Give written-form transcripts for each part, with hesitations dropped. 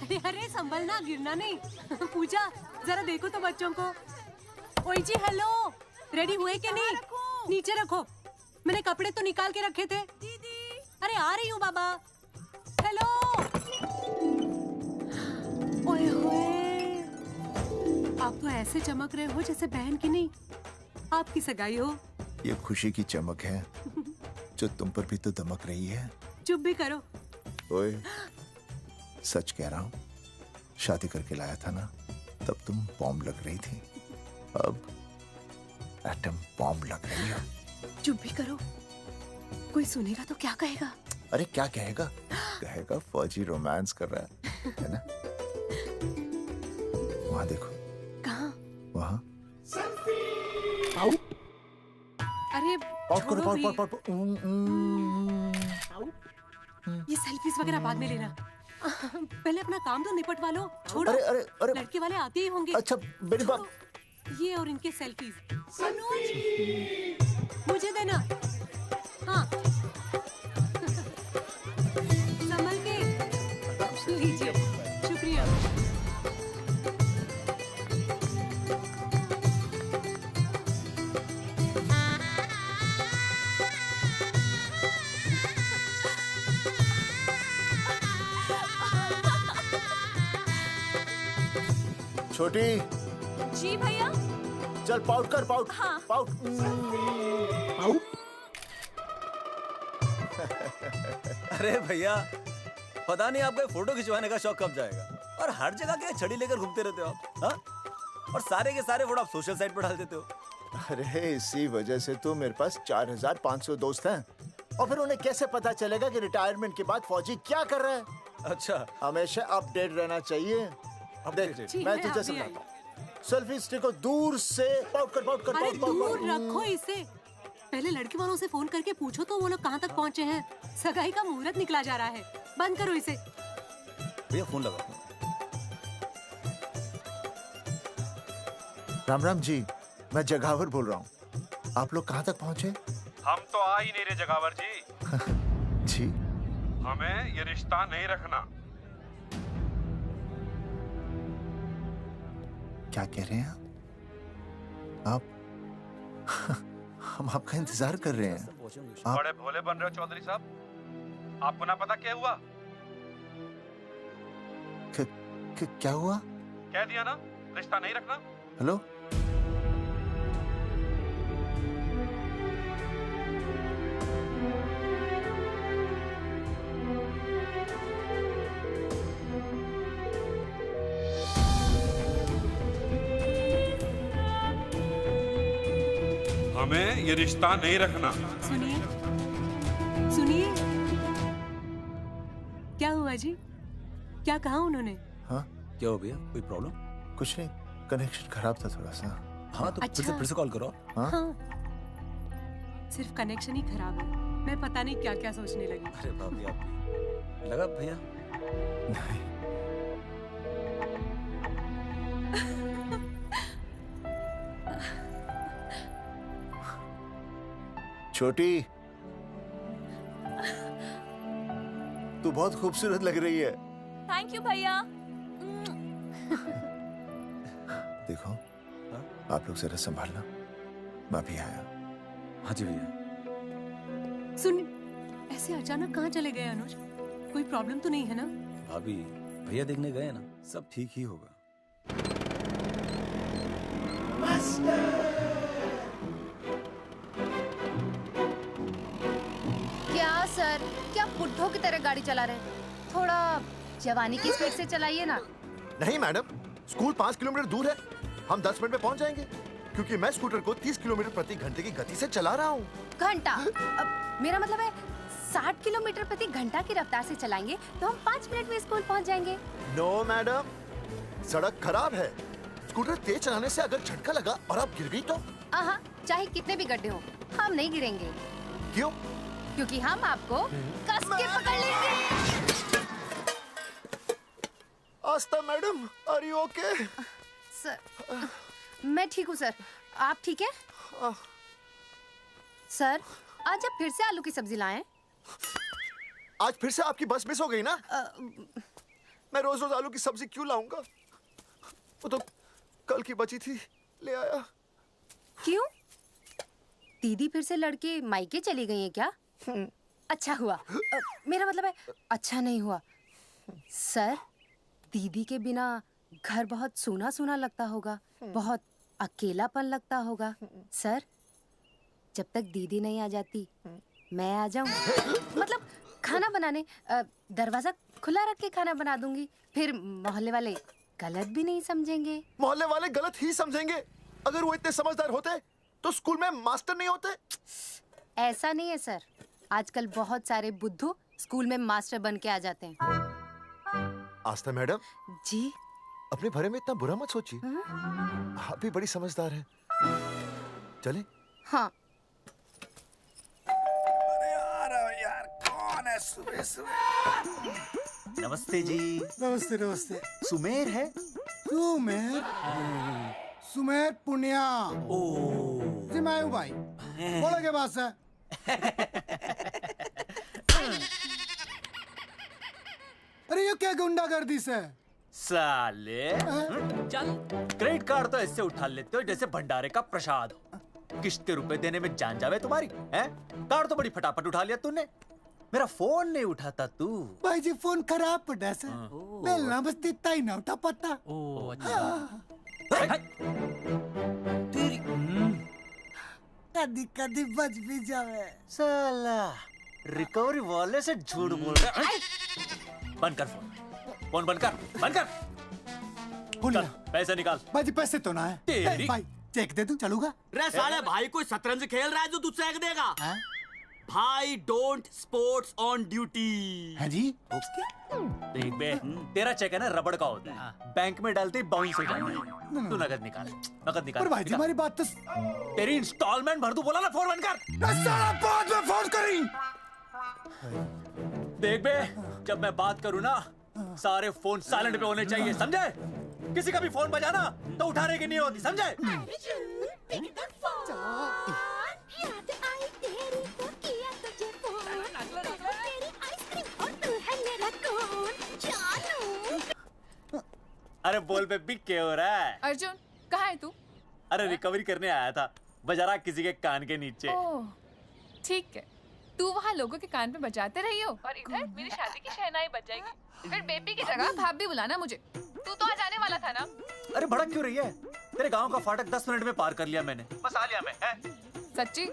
अरे अरे संभलना, गिरना नहीं। पूजा जरा देखो तो बच्चों को। ओए जी हेलो, रेडी हुए कि नहीं? नीचे रखो, मैंने कपड़े तो निकाल के रखे थे। दीदी अरे आ रही हूँ बाबा। हेलो। ओए होए, आप तो ऐसे चमक रहे हो जैसे बहन की नहीं आपकी सगाई हो। ये खुशी की चमक है जो तुम पर भी तो दमक रही है। चुप भी करो। ओए, सच कह रहा हूँ, शादी करके लाया था ना, तब तुम बॉम्ब लग रही थी, अब एटम बॉम्ब लग रही हो। चुप भी करो, कोई सुनेगा तो क्या कहेगा? अरे क्या कहेगा? कहेगा फौजी रोमांस कर रहा है ना? वहाँ देखो। कहाँ? वहाँ। अरे छोड़ो भी। ये सेल्फीज वगैरह बाद में लेना, पहले अपना काम तो निपटवा लो। छोड़ो। अरे अरे अरे, लड़के वाले आते ही होंगे। अच्छा मेरी बात। ये और इनके सेल्फीज मुझे देना। हाँ संभल के लीजिए, शुक्रिया। छोटी जी भैया। चल पाउट कर, पाउट। हाँ। पाउट। अरे भैया, पता नहीं आपको फोटो खिंचवाने का शौक कब जाएगा, और हर जगह के छड़ी लेकर घूमते रहते हो आप। हाँ? और सारे के सारे फोटो आप सोशल साइट पर डाल देते हो। अरे इसी वजह से तो मेरे पास 4500 दोस्त हैं, और फिर उन्हें कैसे पता चलेगा कि रिटायरमेंट के बाद फौजी क्या कर रहा है। अच्छा, हमेशा अपडेट रहना चाहिए। देख, मैं तुझे समझाता हूँ। सेल्फी स्टिक को दूर से पाउट कर, पाउट कर, अरे पाउट, पाउट, दूर पाउट। रखो इसे। पहले लड़की वालों से फोन करके पूछो तो वो लोग कहाँ तक पहुँचे हैं। सगाई का मुहूर्त निकला जा रहा है, बंद करो इसे। भैया फोन लगा। राम राम जी, मैं जगावर बोल रहा हूँ। आप लोग कहाँ तक पहुँचे? हम तो आ ही नहीं रहे जगावर जी। जी, हमें ये रिश्ता नहीं रखना। क्या कह रहे हैं आप? हम आपका इंतजार कर रहे हैं। आप बड़े भोले बन रहे हो चौधरी साहब। आपको ना पता क्या हुआ? क्या हुआ? कह दिया ना, रिश्ता नहीं रखना। हेलो, हमें ये रिश्ता नहीं रखना। सुनिए सुनिए, क्या हुआ जी? क्या कहा उन्होंने? हाँ क्या हो भैया, कोई प्रॉब्लम? कुछ नहीं, कनेक्शन खराब था थोड़ा सा। हाँ तो अच्छा। फिर से कॉल करो। हाँ? हाँ, सिर्फ कनेक्शन ही खराब है। मैं पता नहीं क्या क्या सोचने लगी। अरे भाभी, आप भी लगा भैया? नहीं, छोटी तू बहुत खूबसूरत लग रही है। थैंक यू भैया। देखो, आप लोग जरा संभालना, मैं भी आया। हाँ जी भैया। सुन, ऐसे अचानक कहाँ चले गए अनुज? कोई प्रॉब्लम तो नहीं है ना? भाभी, भैया देखने गए ना, सब ठीक ही होगा। क्या सर, क्या बुड्ढों की तरह गाड़ी चला रहे हैं? थोड़ा जवानी की स्पीड से चलाइए ना। नहीं मैडम, स्कूल 5 किलोमीटर दूर है, हम 10 मिनट में पहुंच जाएंगे, क्योंकि मैं स्कूटर को 30 किलोमीटर प्रति घंटे की गति से चला रहा हूँ। घंटा? अब मेरा मतलब है 60 किलोमीटर प्रति घंटा की रफ्तार से चलाएंगे तो हम 5 मिनट में स्कूल पहुंच जाएंगे। नो मैडम, सड़क खराब है, स्कूटर तेज चलाने से अगर झटका लगा और आप गिर गई तो? आहा, चाहे कितने भी गड्ढे हो, हम नहीं गिरेंगे। क्यों? क्योंकि हम आपको कस के पकड़ लेंगे। Aastha madam, are you okay? Sir, मैं ठीक हूँ सर, आप ठीक है? सर, आज आप फिर से आलू की सब्जी लाएं? आज फिर से आपकी बस मिस हो गई ना? मैं रोज रोज आलू की सब्जी क्यों लाऊंगा? वो तो कल की बची थी, ले आया। क्यों? दीदी फिर से लड़के मायके चली गई हैं क्या? अच्छा हुआ। मेरा मतलब है अच्छा नहीं हुआ। सर, दीदी के बिना घर बहुत सूना सूना लगता होगा, बहुत अकेलापन लगता होगा। सर, जब तक दीदी नहीं आ जाती मैं आ जाऊं। मतलब खाना बनाने दरवाजा खुला रख के खाना बना दूंगी, फिर मोहल्ले वाले गलत भी नहीं समझेंगे। मोहल्ले वाले गलत ही समझेंगे। अगर वो इतने समझदार होते तो स्कूल में मास्टर नहीं होते। ऐसा नहीं है सर, आजकल बहुत सारे बुद्धू स्कूल में मास्टर बन के आ जाते हैं। आस्था मैडम जी? अपने बारे में इतना बुरा मत सोचिए। आप भी बड़ी समझदार हैं। चले? हाँ। यार कौन है सुबह सुबह? नमस्ते जी। नमस्ते नमस्ते। सुमेर है? सुमेर? सुमेर पुनिया। ओ जी मैं हूँ भाई। बोलो के पास है। अरे ये क्या गुंडागर्दी से? साले चल, क्रेडिट कार्ड तो ऐसे उठा लेते हो जैसे भंडारे का प्रसाद हो। किश्त के रुपए देने में जान जावे तुम्हारी हैं? कार्ड तो बड़ी फटाफट उठा लिया तूने, मेरा फोन नहीं उठाता तू। भाई जी फोन खराब पड़ा से। बेलना बस इतना ही ना उठा पाता। ओ अच्छा। तेरी कदी कदी बच भी जावे। साला रिकवरी वाले से झूठ बोल रहा है। बंद कर फोन बंद कर। बोलिए। चल पैसे निकाल। भाई जी पैसे तो ना है। तेरी- भाई चेक दे दूं, चलूगा? रे साले भाई कोई शतरंज खेल रहा है जो तुझसे चेक देगा? भाई डोंट स्पोर्ट्स ऑन ड्यूटी। है जी? देख बे, तेरा चेक है ना रबड़ का होता है, बैंक में डालते ही बाउंस हो जाता है। तू नकद निकाल। पर भाई जी हमारी बात तो। तेरी इंस्टॉलमेंट भर दूं, बोला ना फोन बंद कर। साला बाद में फोन करी। देख बे, जब मैं बात करूं ना सारे फोन साइलेंट पे होने चाहिए, समझे? किसी का भी फोन बजाना तो उठाने की नहीं होती, समझे? अरे बोल बेबी क्या हो रहा है? अर्जुन कहाँ है तू? अरे रिकवरी करने आया था, बजा रहा किसी के कान के नीचे। ओह ठीक है, तू वहाँ लोगों के कान पे बजाते रही हो और इधर मेरी शादी की शहनाई बज जाएगी। फिर बेबी की जगह भाभी बुलाना मुझे। तू तो आ जाने वाला था ना? अरे भड़क क्यों रही है? तेरे गांव का फाटक 10 मिनट में पार कर लिया मैंने, बस आ लिया मैं। सच्ची?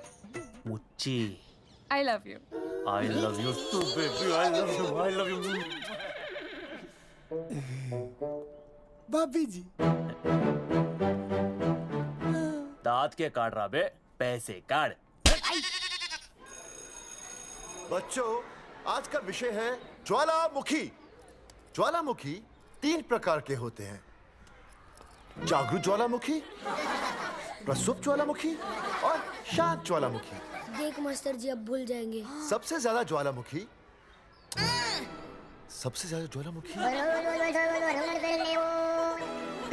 मुच्ची I love you. I love you too baby, I love you. भाभी जी दांत के काट रहा बे, पैसे काट। बच्चों, आज का विषय है ज्वालामुखी। ज्वालामुखी 3 प्रकार के होते हैं: जागरूक ज्वालामुखी, प्रसुप्त ज्वालामुखी और शांत ज्वालामुखी। देख मास्टर जी अब भूल जाएंगे। सबसे ज्यादा ज्वालामुखी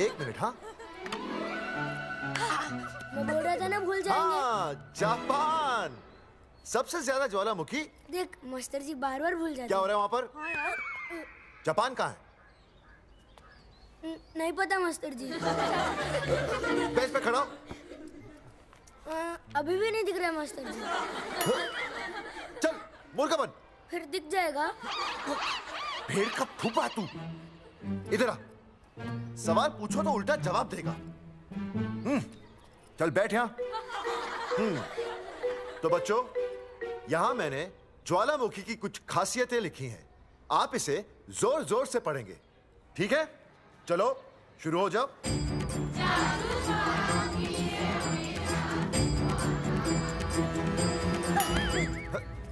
एक मिनट। हाँ मैं बोल रहा था ना भूल जाएंगे। हाँ, जापान। सबसे ज्यादा ज्वालामुखी। देख मास्टर जी बार बार भूल जाते क्या हो रहा है वहाँ पर? हाँ यार। जापान कहाँ है? नहीं पता मास्टर जी। बेंच पे खड़ा हो। अभी भी नहीं दिख रहा है मास्टर जी। चल मुर्गा बन। फिर दिख जाएगा। भेड़ का फूफा तू। इधर आ। सवाल पूछो तो उल्टा जवाब देगा। चल बैठ यहाँ। तो बच्चों, यहाँ मैंने ज्वालामुखी की कुछ खासियतें लिखी हैं। आप इसे जोर जोर से पढ़ेंगे, ठीक है? चलो शुरू हो जाओ।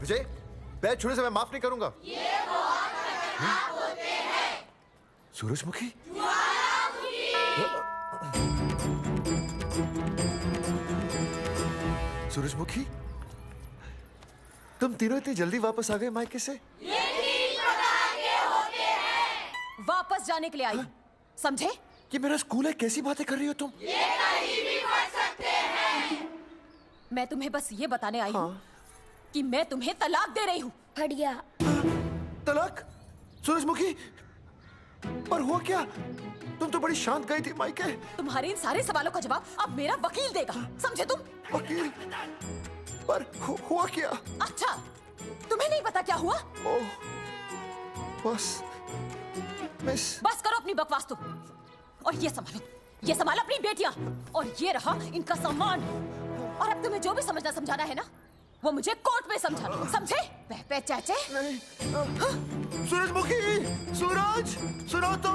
विजय, बैच छूने से मैं माफ नहीं करूंगा। ये वो होते हैं। सूरजमुखी? सूरजमुखी, तुम तीनों इतनी जल्दी वापस आ गए मायके से? वापस जाने के लिए आई, समझे? ये मेरा स्कूल है, कैसी बातें कर रही हो तुम? मैं तुम्हें बस ये बताने आई हूँ कि मैं तुम्हें तलाक दे रही हूँ। फट गया। तलाक? सूरजमुखी, पर हुआ क्या? तुम तो बड़ी शांत गई थी मायके। तुम्हारे इन सारे सवालों का जवाब अब मेरा वकील देगा, समझे तुम? वकील? पर हुआ क्या? अच्छा, तुम्हें नहीं पता क्या हुआ? ओह, बस मिस। बस करो अपनी बकवास तुम, और ये संभालो अपनी बेटियां, और ये रहा इनका सामान। और अब तुम्हें जो भी समझाना है ना, वो मुझे कोर्ट में समझाना, समझे? पे चाचे। सूरजमुखी, सूरज, सुनो तो।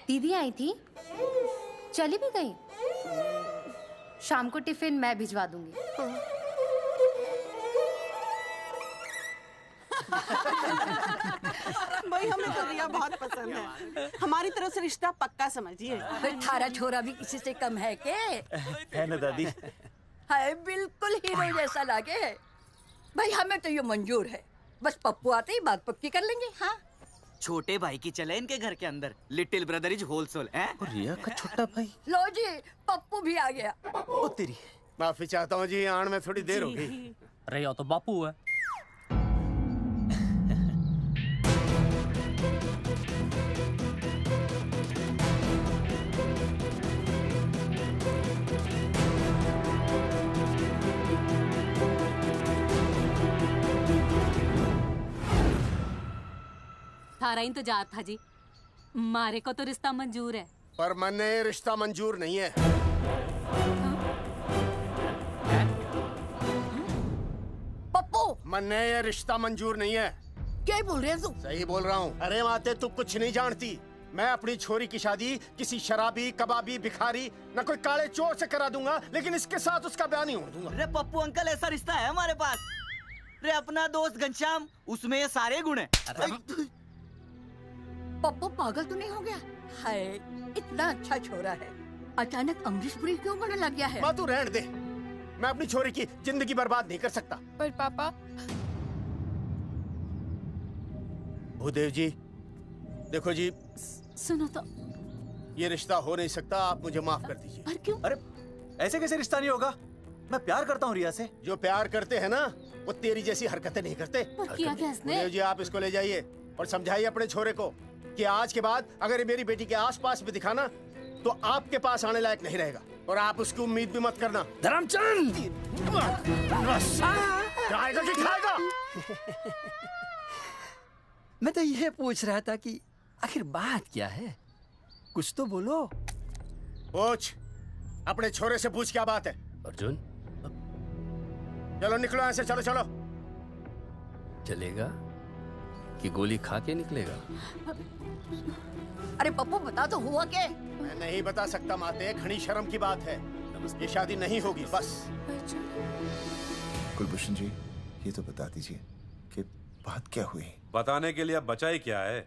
दीदी आई थी, चली भी गई। शाम को टिफिन मैं भिजवा दूंगी। भाई हमें तो रिया बहुत पसंद है, हमारी तरफ से रिश्ता पक्का समझिए। फिर थारा छोरा भी किसी से कम है के? है ना दादी? हाय, बिल्कुल हीरो जैसा लागे। भाई हमें तो ये मंजूर है, बस पप्पू आते ही बात पक्की कर लेंगे। हाँ, छोटे भाई की चले इनके घर के अंदर, लिटिल ब्रदर इज होलसेल है। रिया का छोटा भाई। लो जी, पप्पू भी आ गया। ओ तेरी। माफी चाहता हूँ जी, आने में थोड़ी देर हो गई। अरे यो तो बापू है। थारा इंतजार था जी, मारे को तो रिश्ता मंजूर है। पर मैंने ये रिश्ता मंजूर नहीं है। पप्पू, मैंने ये रिश्ता मंजूर नहीं है। क्या बोल रहे हैं तू? सही बोल रहा हूँ। अरे माते, तू कुछ नहीं जानती। मैं अपनी छोरी की शादी किसी शराबी, कबाबी, भिखारी, न कोई काले चोर से करा दूंगा, लेकिन इसके साथ उसका ब्याह नहीं होने दूंगा। अरे पप्पू अंकल, ऐसा रिश्ता है हमारे पास। अरे अपना दोस्त घनश्याम, उसमें ये सारे गुण हैं। पप्पू पागल तो नहीं हो गया? हाय, इतना अच्छा छोरा है, अचानक अमरीशपुरी क्यों बनने लग गया है? माँ तू रहने दे, मैं अपनी छोरी की जिंदगी बर्बाद नहीं कर सकता। पर पापा। भूदेव जी, देखो जी, सुनो तो। ये रिश्ता हो नहीं सकता, आप मुझे माफ कर दीजिए। पर क्यों? अरे ऐसे कैसे रिश्ता नहीं होगा? मैं प्यार करता हूँ रिया से। जो प्यार करते हैं ना, वो तेरी जैसी हरकतें नहीं करते। पर किया क्या इसने? भूदेव जी, आप इसको ले जाइए और समझाइए अपने छोरे को कि आज के बाद अगर ये मेरी बेटी के आसपास भी दिखाना, तो आपके पास आने लायक नहीं रहेगा, और आप उसकी उम्मीद भी मत करना। धर्मचंद! खाएगा कि खाएगा? मैं तो यह पूछ रहा था कि आखिर बात क्या है, कुछ तो बोलो। पूछ, अपने छोरे से पूछ क्या बात है। अर्जुन, चलो निकलो यहाँ से, चलो चलो। चलेगा कि गोली खा के निकलेगा? अरे पप्पू, बता तो हुआ क्या? मैं नहीं बता सकता माते, घनी शर्म की बात है। ये शादी नहीं होगी, बस। कुलभूषण जी, ये तो बता दीजिए कि बात क्या हुई। बताने के लिए अब बचा ही क्या है।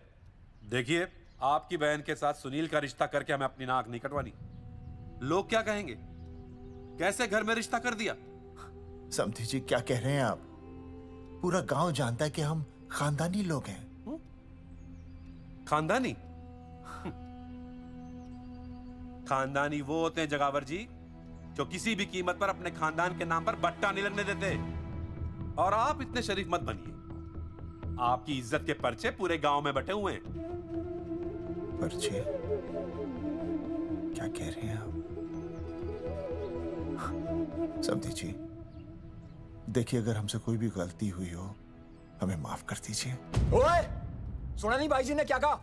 देखिए, आपकी बहन के साथ सुनील का रिश्ता करके हमें अपनी नाक नहीं कटवानी। लोग क्या कहेंगे? कैसे घर में रिश्ता कर दिया? समधी जी, क्या कह रहे हैं आप? पूरा गांव जानता है कि हम खानदानी लोग हैं। खानदानी? खानदानी वो होते हैं जगावर जी, जो किसी भी कीमत पर अपने खानदान के नाम पर बट्टा नहीं लगने देते। और आप इतने शरीफ मत बनिए। आपकी इज्जत के पर्चे पूरे गांव में बटे हुए हैं। पर्चे? क्या कह रहे हैं आप? समधी जी, देखिए, अगर हमसे कोई भी गलती हुई हो, हमें माफ कर दीजिए। ओए, सुना नहीं भाई जी ने क्या कहा?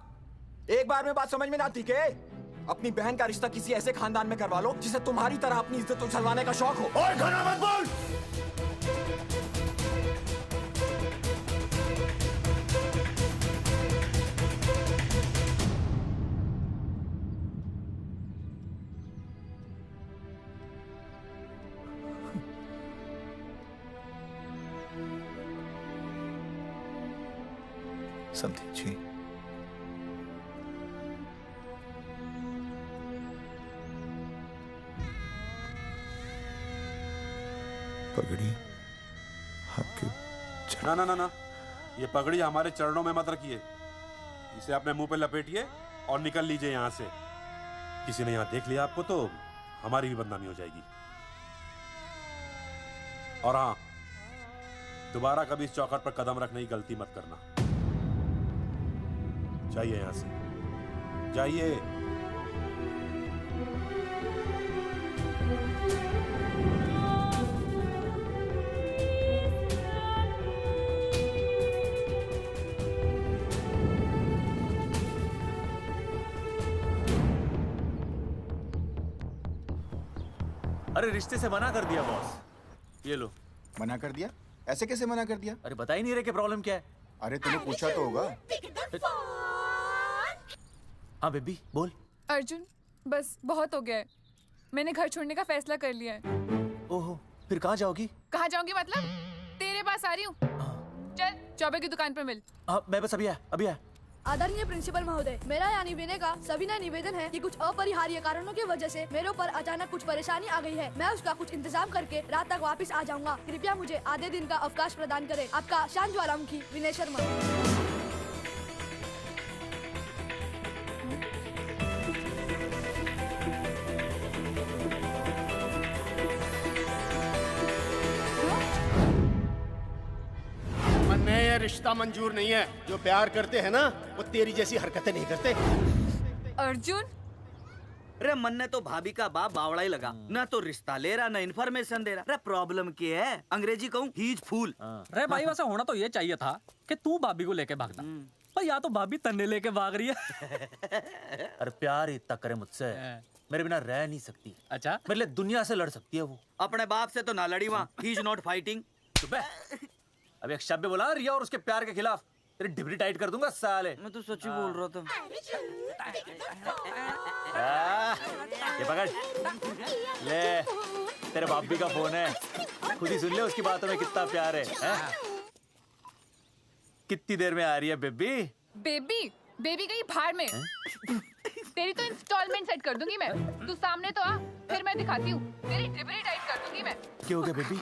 एक बार में बात समझ में ना आती के? अपनी बहन का रिश्ता किसी ऐसे खानदान में करवा लो जिसे तुम्हारी तरह अपनी इज्जत उछलवाने का शौक हो। और घना मत बोल। समधी जी, पगड़ी आपके ना ना ना ना, ये पगड़ी हमारे चरणों में मत रखिए। इसे अपने मुंह पे लपेटिए और निकल लीजिए यहाँ से। किसी ने यहाँ देख लिया आपको तो हमारी भी बदनामी हो जाएगी। और हाँ, दोबारा कभी इस चौखट पर कदम रखने की गलती मत करना। जाइए यहां से, जाइए। अरे रिश्ते से मना कर दिया बॉस। ये लो। मना कर दिया? ऐसे कैसे मना कर दिया? अरे बता ही नहीं रहे कि प्रॉब्लम क्या है। अरे तूने पूछा तो होगा। हाँ बेबी बोल। अर्जुन बस बहुत हो गया है, मैंने घर छोड़ने का फैसला कर लिया है। ओहो, फिर कहाँ जाओगी? कहाँ जाऊंगी मतलब? तेरे पास आ रही हूँ। चल चौबे की दुकान पर मिल। हाँ मैं बस अभी आया। आदरणीय प्रिंसिपल महोदय, मेरा यानी विनय का सविनय निवेदन है कि कुछ अपरिहार्य कारणों की वजह से मेरे ऊपर अचानक कुछ परेशानी आ गई है। मैं उसका कुछ इंतजाम करके रात तक वापस आ जाऊंगा। कृपया मुझे आधे दिन का अवकाश प्रदान करें। आपका शांत ज्वालामुखी विनय शर्मा। ये रिश्ता मंजूर नहीं है। जो प्यार करते हैं ना वो तेरी जैसी हरकतें नहीं करते। अर्जुन अरे मन ने तो भाभी का बाप बावड़ा ही लगा, ना तो रिश्ता ले रहा ना इन्फॉर्मेशन दे रहा। अरे प्रॉब्लम क्या है? अंग्रेजी कहूँ ही इज फूल। अरे भाई वैसे होना तो ये चाहिए था कि तू भाभी को लेके भागना, पर या तो भाभी तन्ने लेके भाग रही है। अरे प्यार इतना करे मुझसे, मेरे बिना रह नहीं सकती। अच्छा मेरे लिए दुनिया से लड़ सकती है वो। अपने बाप से तो ना लड़ी वहाँ, ही इज नॉट फाइटिंग। अब एक शब्द बोला रिया और उसके प्यार के खिलाफ, तेरी डिबरी टाइट कर दूंगा साले। मैं तो सच ही बोल रहा था। ये पकड़ ले, तेरे बापी का फोन है, खुद ही सुन ले उसकी बातों में कितना प्यार है? कितनी देर में आ रही है बेबी? बेबी गई भाड़ में। तेरी तो इंस्टॉलमेंट सेट कर दूंगी मैं। तू सामने तो आ, फिर मैं दिखाती हूँ। तेरी डिबरी टाइट कर दूंगी मैं। क्या हो गया बेबी?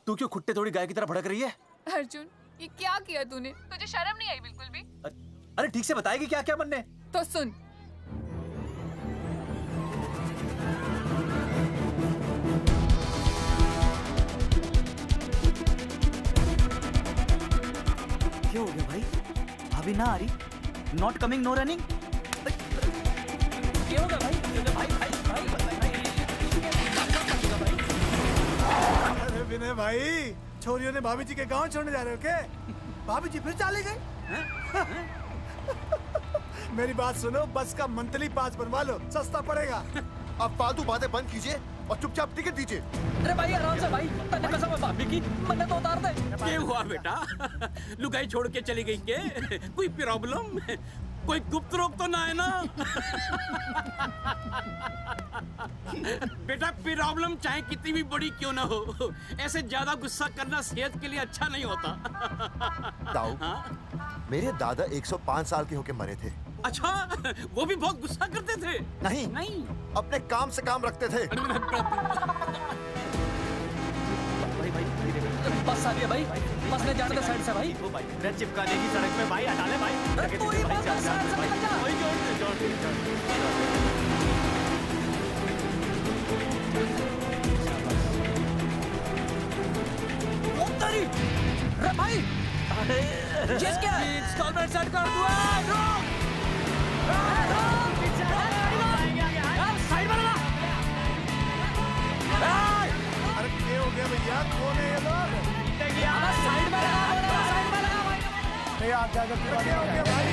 तू क्यों खुट्टे थोड़ी गाय की तरह भड़क रही है? अर्जुन ये क्या किया तूने? तुझे शर्म नहीं आई बिल्कुल भी? अरे ठीक से बताएगी क्या क्या बनने? तो सुन, क्या हो गया भाई? अभी ना आ रही? Not coming no running? क्या हो गया भाई? अरे विनय भाई, छोरियों ने भाभी जी के गांव छोड़ने जा रहे हो क्या? भाभी जी फिर चले गए? मेरी बात सुनो, बस का मंथली पास बनवा लो, सस्ता पड़ेगा। अब फालतू बातें बंद कीजिए और चुपचाप टिकट दीजिए। अरे भाई आराम से भाई, तन्ने कसम है भाभी की, मन्ने तो उतार दे। क्या हुआ बेटा? लुगाई छोड़ के चली गई के? कोई प्रॉब्लम? कोई गुप्त रोग तो ना है ना? बेटा प्रॉब्लम चाहे कितनी भी बड़ी क्यों ना हो, ऐसे ज्यादा गुस्सा करना सेहत के लिए अच्छा नहीं होता। ताऊ, मेरे दादा 105 साल के होके मरे थे। अच्छा, वो भी बहुत गुस्सा करते थे? नहीं, अपने काम से काम रखते थे। बस आ रही है भाई, बस ले जाने दे साइड से भाई। मैं चिपका देगी सड़क पे भाई, हटा ले भाई। तू ही बस साइड से निकल जा। अरे भाई, चीज क्या है? इंस्टॉलमेंट सेट कर दो। साइड में लगा। अरे क्या हो गया भैया? कौन है ये लोग? साइड में लगा, साइड में लगा भाई। नहीं आप क्या हो गया भाई?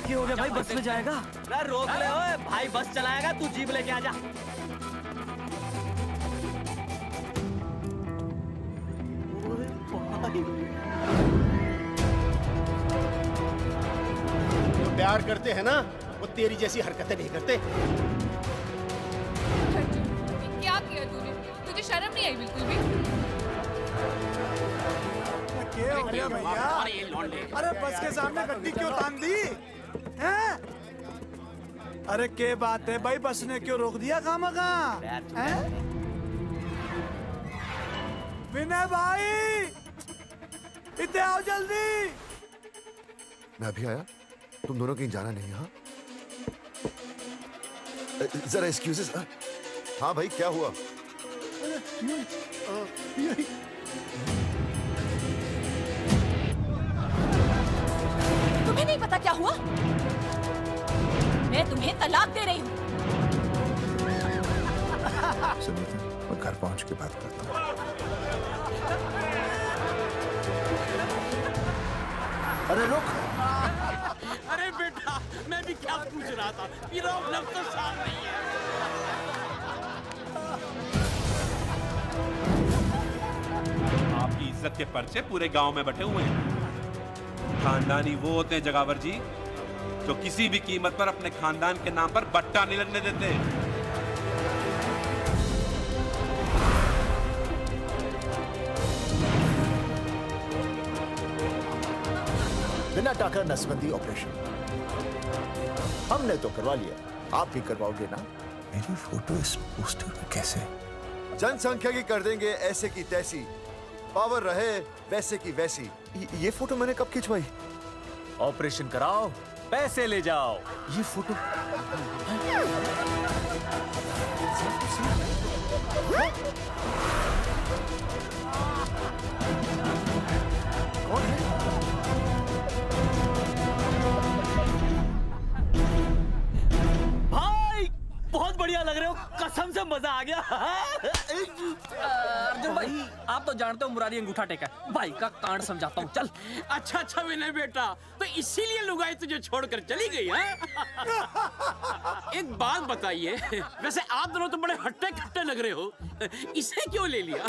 क्या हो गया भाई? बस में जाएगा? अरे रोक ले ओए भाई, बस चलाएगा, तू जीप लेके आ जा। जो प्यार करते हैं ना वो तेरी जैसी हरकतें नहीं करते। क्या किया तूने? तुझे शर्म नहीं आई बिल्कुल भी? क्या हो गया भैया? अरे बस के सामने गड्डी क्यों तान दी? हैं? अरे क्या बात है भाई, बस ने क्यों रोक दिया खामखा? विनय भाई, इतने आओ जल्दी। मैं अभी आया, तुम दोनों कहीं जाना नहीं। हाँ जरा एक्सक्यूजेस। हाँ भाई, क्या हुआ? तुम्हें नहीं पता क्या हुआ? मैं तुम्हें तलाक दे रही हूँ। सुनिए तो, मैं घर पहुंच के बात करता हूँ। अरे रुक। अरे बेटा, मैं भी क्या पूछ रहा था, प्रॉब्लम तो साफ नहीं है। आपकी इज्जत के पर्चे पूरे गांव में बटे हुए हैं। खानदानी वो होते हैं जगावर जी जो किसी भी कीमत पर अपने खानदान के नाम पर बट्टा नहीं लगने देते। बिना टाका नसबंदी ऑपरेशन हमने तो करवा लिया, आप भी करवाओगे ना? मेरी फोटो इस पोस्टर में कैसे? जनसंख्या की कर देंगे ऐसे की तैसी, पावर रहे वैसे की वैसी। ये फोटो मैंने कब खिंचवाई? ऑपरेशन कराओ, पैसे ले जाओ। ये फोटो कौन है? भाई बहुत बढ़िया लग रहे हो, कसम से मजा आ गया। अर्जुन भाई, आप तो जानते हो मुरारी अंगूठा टेका, भाई का कांड समझाता हूँ, चल। अच्छा अच्छा विनय बेटा, तो इसीलिए लुगाई तुझे छोड़कर चली गई है? एक बात बताइए, वैसे आप दोनों तो बड़े हट्टे कट्टे लग रहे हो, इसे क्यों ले लिया?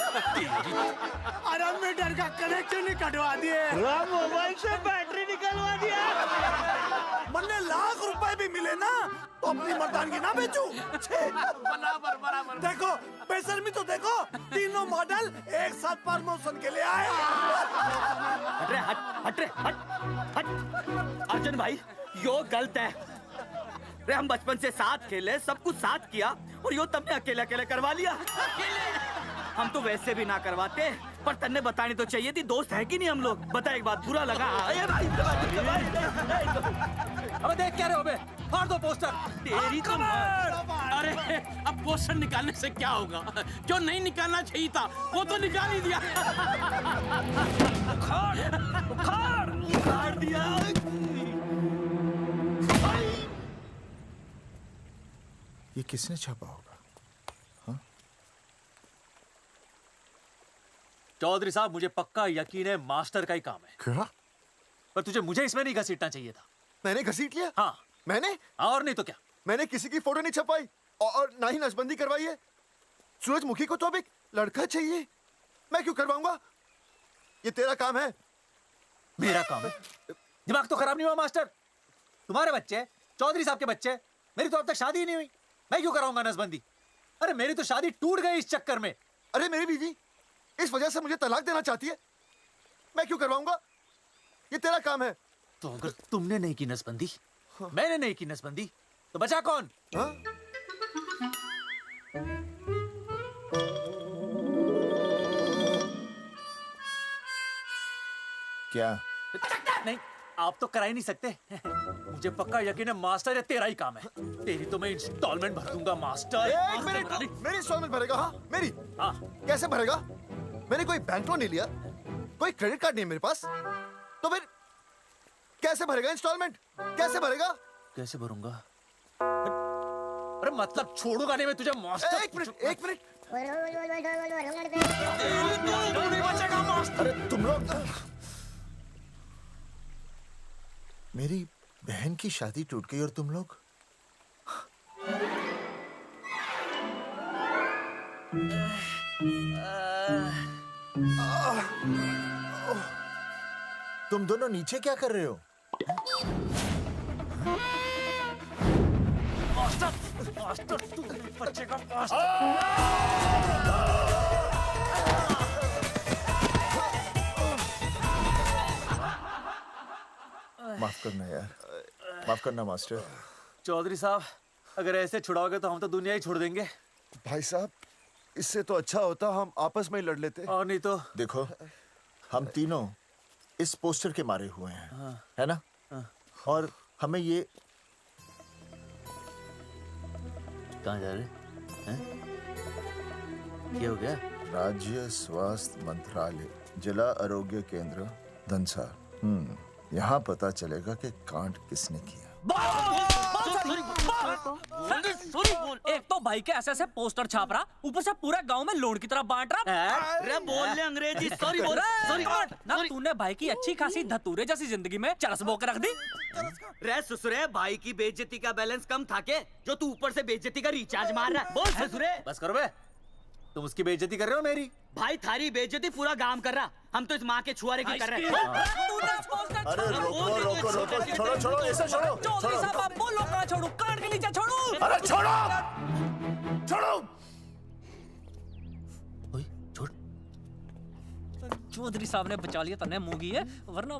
अरे मीटर का कनेक्शन ही कटवा दिए, मोबाइल से बैटरी निकलवा दिया। मन्ने लाख रुपए भी मिले ना तो अपनी मर्दानगी ना बेचू। बराबर बराबर। देखो बेशर्मी तो देखो, तीनों मॉडल एक साथ प्रमोशन के लिए आए। हट रे, हट रे, हट। अर्जुन भाई, यो गलत है। रे हम बचपन से साथ खेले, सब कुछ साथ किया, और यो तुमने अकेले अकेले करवा लिया। हम तो वैसे भी ना करवाते, पर तन्ने बतानी तो चाहिए थी, दोस्त है कि नहीं हम लोग? बता एक बात, बुरा लगा? अबे देख क्या रहे हो बे? फाड़ दो पोस्टर। तेरी तो अरे अब पोस्टर निकालने से क्या होगा? जो नहीं निकालना चाहिए था वो तो निकाल ही दिया। उखाड़ दिया। ये किसने छापा होगा? चौधरी साहब, मुझे पक्का यकीन है मास्टर का ही काम है। क्या? पर तुझे मुझे इसमें नहीं घसीटना चाहिए था। मैंने घसीट लिया? हाँ। मैंने? और नहीं तो क्या? मैंने किसी की फोटो नहीं छपाई और ना ही नसबंदी करवाई है। सूरजमुखी को तो अब एक लड़का चाहिए, मैं क्यों करवाऊंगा? ये तेरा काम है। मेरा काम है? दिमाग तो खराब नहीं हुआ मास्टर? तुम्हारे बच्चे, चौधरी साहब के बच्चे, मेरी तो अब तक शादी ही नहीं हुई, मैं क्यों कराऊंगा नसबंदी? अरे मेरी तो शादी टूट गई इस चक्कर में। अरे मेरी बीवी इस वजह से मुझे तलाक देना चाहती है, मैं क्यों करवाऊंगा? ये तेरा काम है। तो अगर तुमने नहीं की नसबंदी, मैंने नहीं की नसबंदी, तो बचा कौन? हाँ? क्या? नहीं, आप तो करा ही नहीं सकते। मुझे पक्का यकीन है मास्टर, ये तेरा ही काम है। तेरी तो मैं इंस्टॉलमेंट भर दूंगा मास्टर। एक मिनट, मेरी इंस्टॉलमेंट भरेगा? हाँ मेरी। हाँ। कैसे भरेगा? मैंने कोई बैंक लोन नहीं लिया, कोई क्रेडिट कार्ड नहीं है मेरे पास, तो फिर कैसे भरेगा इंस्टॉलमेंट? कैसे भरेगा? कैसे भरूंगा? अरे मतलब छोड़ूंगा नहीं मैं तुझे मास्टर। एक मिनट, एक मिनट। नहीं बचेगा मास्टर। अरे तुम लोग, मेरी बहन की शादी टूट गई और तुम लोग? तुम दोनों नीचे क्या कर रहे हो? मास्टर, मास्टर तू नहीं बचेगा मास्टर। माफ करना यार, माफ करना मास्टर। चौधरी साहब, अगर ऐसे छुड़ाओगे तो हम तो दुनिया ही छोड़ देंगे। भाई साहब, इससे तो अच्छा होता हम आपस में ही लड़ लेते। और नहीं तो। देखो, हम तीनों इस पोस्टर के मारे हुए हैं, हाँ। है ना? हाँ। और हमें ये कहाँ जा रहे हैं? क्या हो गया? राज्य स्वास्थ्य मंत्रालय, जिला आरोग्य केंद्र धनसा। यहाँ पता चलेगा कि कांड किसने किया। सॉरी बोल। एक तो भाई के ऐसे ऐसे पोस्टर छाप रहा, ऊपर से पूरा गांव में लोन की तरह बांट रहा। अरे बोल ले अंग्रेजी। सॉरी बोल। सॉरी ना, तूने भाई की अच्छी खासी धतूरे जैसी जिंदगी में चरस बो के रख दी। रे ससुरे, भाई की बेइज्जती का बैलेंस कम था के जो तू ऊपर से बेइज्जती का रिचार्ज मार रहा है? बोल ससुरे। बस करो बे, तुम उसकी बेइज्जती कर रहे हो मेरी। भाई थारी बेइज्जती पूरा गांव कर रहा, हम तो इस माँ के छुआरे की कर रहे हैं। अरे रोको रोको रोको, छोड़ो छोड़ो, ऐसे छोड़ो चौधरी साहब आप बोलो, कहाँ छोड़ू? कान के नीचे छोड़ू। अरे छोड़ो छोड़ो। छोड़। चौधरी साहब ने बचा लिया, तने मूंगी है, वरना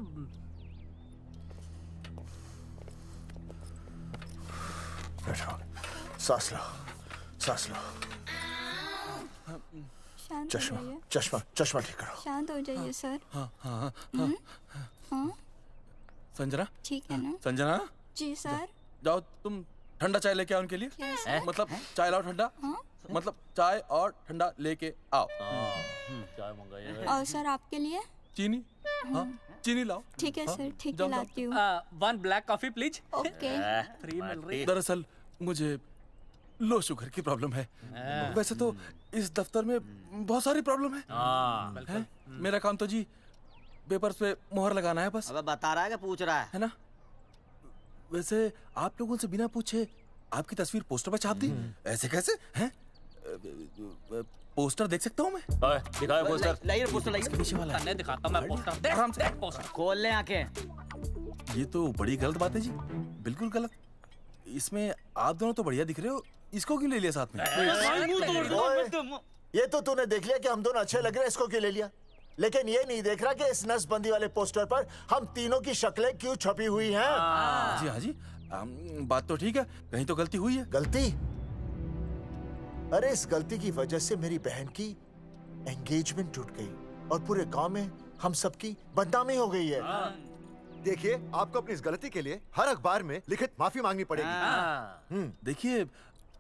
बैठो, सांस लो, सांस लो। शांत चश्मा हो जाइए। चश्मा चश्मा ठीक करो। शांत हो जाइए सर। हाँ हाँ हाँ संजना, ठीक है ना? संजना जी सर। जाओ तुम ठंडा चाय लेके आओ उनके लिए। Yes, sir. मतलब चाय लाओ ठंडा। मतलब चाय और ठंडा लेके आओ। चाय मंगाइए। और सर आपके लिए? चीनी। हाँ चीनी लाओ। ठीक है हाँ, सर, ठीक है जाओ, लाती हूँ। 1 black coffee please. Okay. Free मिल रही। दरअसल मुझे लो शुगर की प्रॉब्लम है। वैसे तो इस दफ्तर में बहुत सारी प्रॉब्लम है। मेरा काम तो जी पेपर्स पे मोहर लगाना है बस। अब बता रहा है कि पूछ रहा है ना? वैसे आप लोगों से बिना पूछे आपकी तस्वीर पोस्टर पर छाप दी, ऐसे कैसे हैं? पोस्टर देख सकता हूँ मैं? दिखाओ पोस्टर। लाइए पोस्टर लाइए। पीछे वाला तन्ने दिखाता मैं पोस्टर। देख आराम से। देख पोस्टर। खोल ले आंखें। ये तो बड़ी गलत बात है जी, बिल्कुल गलत। इसमें आप दोनों तो बढ़िया दिख रहे हो, इसको क्यों ले लिया साथ में? ये तो तूने देख लिया कि हम दोनों अच्छे लग रहे हैं, इसको क्यों ले लिया? लेकिन ये नहीं देख रहा कि इस नसबंदी वाले पोस्टर पर हम तीनों की शक्लें क्यों छपी हुई हैं। जी हाँ जी, बात तो ठीक है, कहीं तो गलती हुई है। गलती? अरे इस गलती की वजह से मेरी बहन की एंगेजमेंट टूट गई और पूरे गांव में हम सबकी बदनामी हो गई है। देखिए, आपको अपनी इस गलती के लिए हर अखबार में लिखित माफी मांगनी पड़ेगी। देखिए,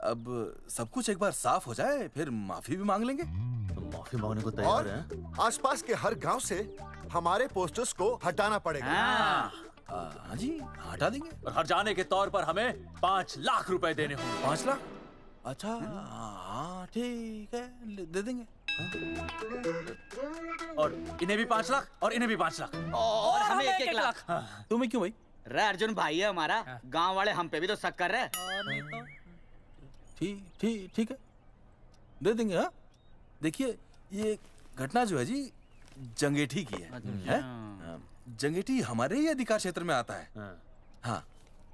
अब सब कुछ एक बार साफ हो जाए फिर माफी भी मांग लेंगे। तो माफी मांगने को तैयार हैं? आसपास के हर गांव से हमारे पोस्टर्स को हटाना पड़ेगा। हाँ जी, हटा देंगे। और हर जाने के तौर पर हमें 5 लाख रुपए देने होंगे। 5 लाख? अच्छा हाँ ठीक है, दे देंगे। और इन्हें भी 5 लाख और इन्हें भी 5 लाख और हमें 1-1 लाख। तुम्हें क्यों भाई? रे अर्जुन भाई है हमारा, गांव वाले हम पे भी तो शक कर रहे हैं। ठीक है, दे देंगे। हाँ देखिए, ये घटना जो है जी जंगेठी की है? जंगेठी हमारे ही अधिकार क्षेत्र में आता है। हाँ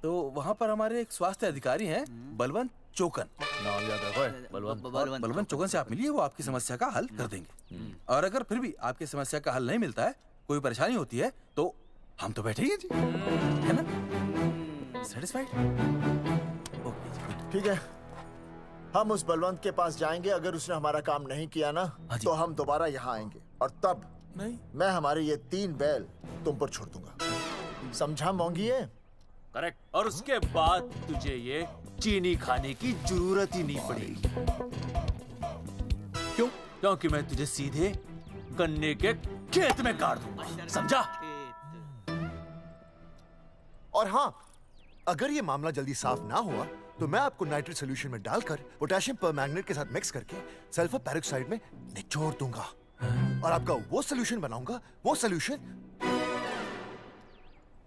तो वहाँ पर हमारे एक स्वास्थ्य अधिकारी हैं, बलवंत चौकन। नाम याद रखो, बलवंत चौकन से आप मिलिए, वो आपकी समस्या का हल कर देंगे। और अगर फिर भी आपकी समस्या का हल नहीं मिलता है, कोई परेशानी होती है, तो हम तो बैठे ही हैं जी, है ना? सेटिस्फाइड? ठीक है, हम उस बलवंत के पास जाएंगे। अगर उसने हमारा काम नहीं किया ना, तो हम दोबारा यहाँ आएंगे और तब नहीं, मैं हमारे ये 3 बैल तुम पर छोड़ दूंगा। समझा मोंगी है? करेक्ट। और उसके बाद तुझे ये चीनी खाने की जरूरत ही नहीं पड़ेगी। क्यों? क्योंकि मैं तुझे सीधे गन्ने के खेत में काट दूंगा, समझा? और हाँ, अगर ये मामला जल्दी साफ ना हुआ तो मैं आपको नाइट्रेट सोल्यूशन में डालकर पोटेशियम परमैंगनेट के साथ मिक्स करके सल्फर पेरोक्साइड में निचोड़ दूंगा और आपका वो सोल्यूशन बनाऊंगा, वो सोल्यूशन।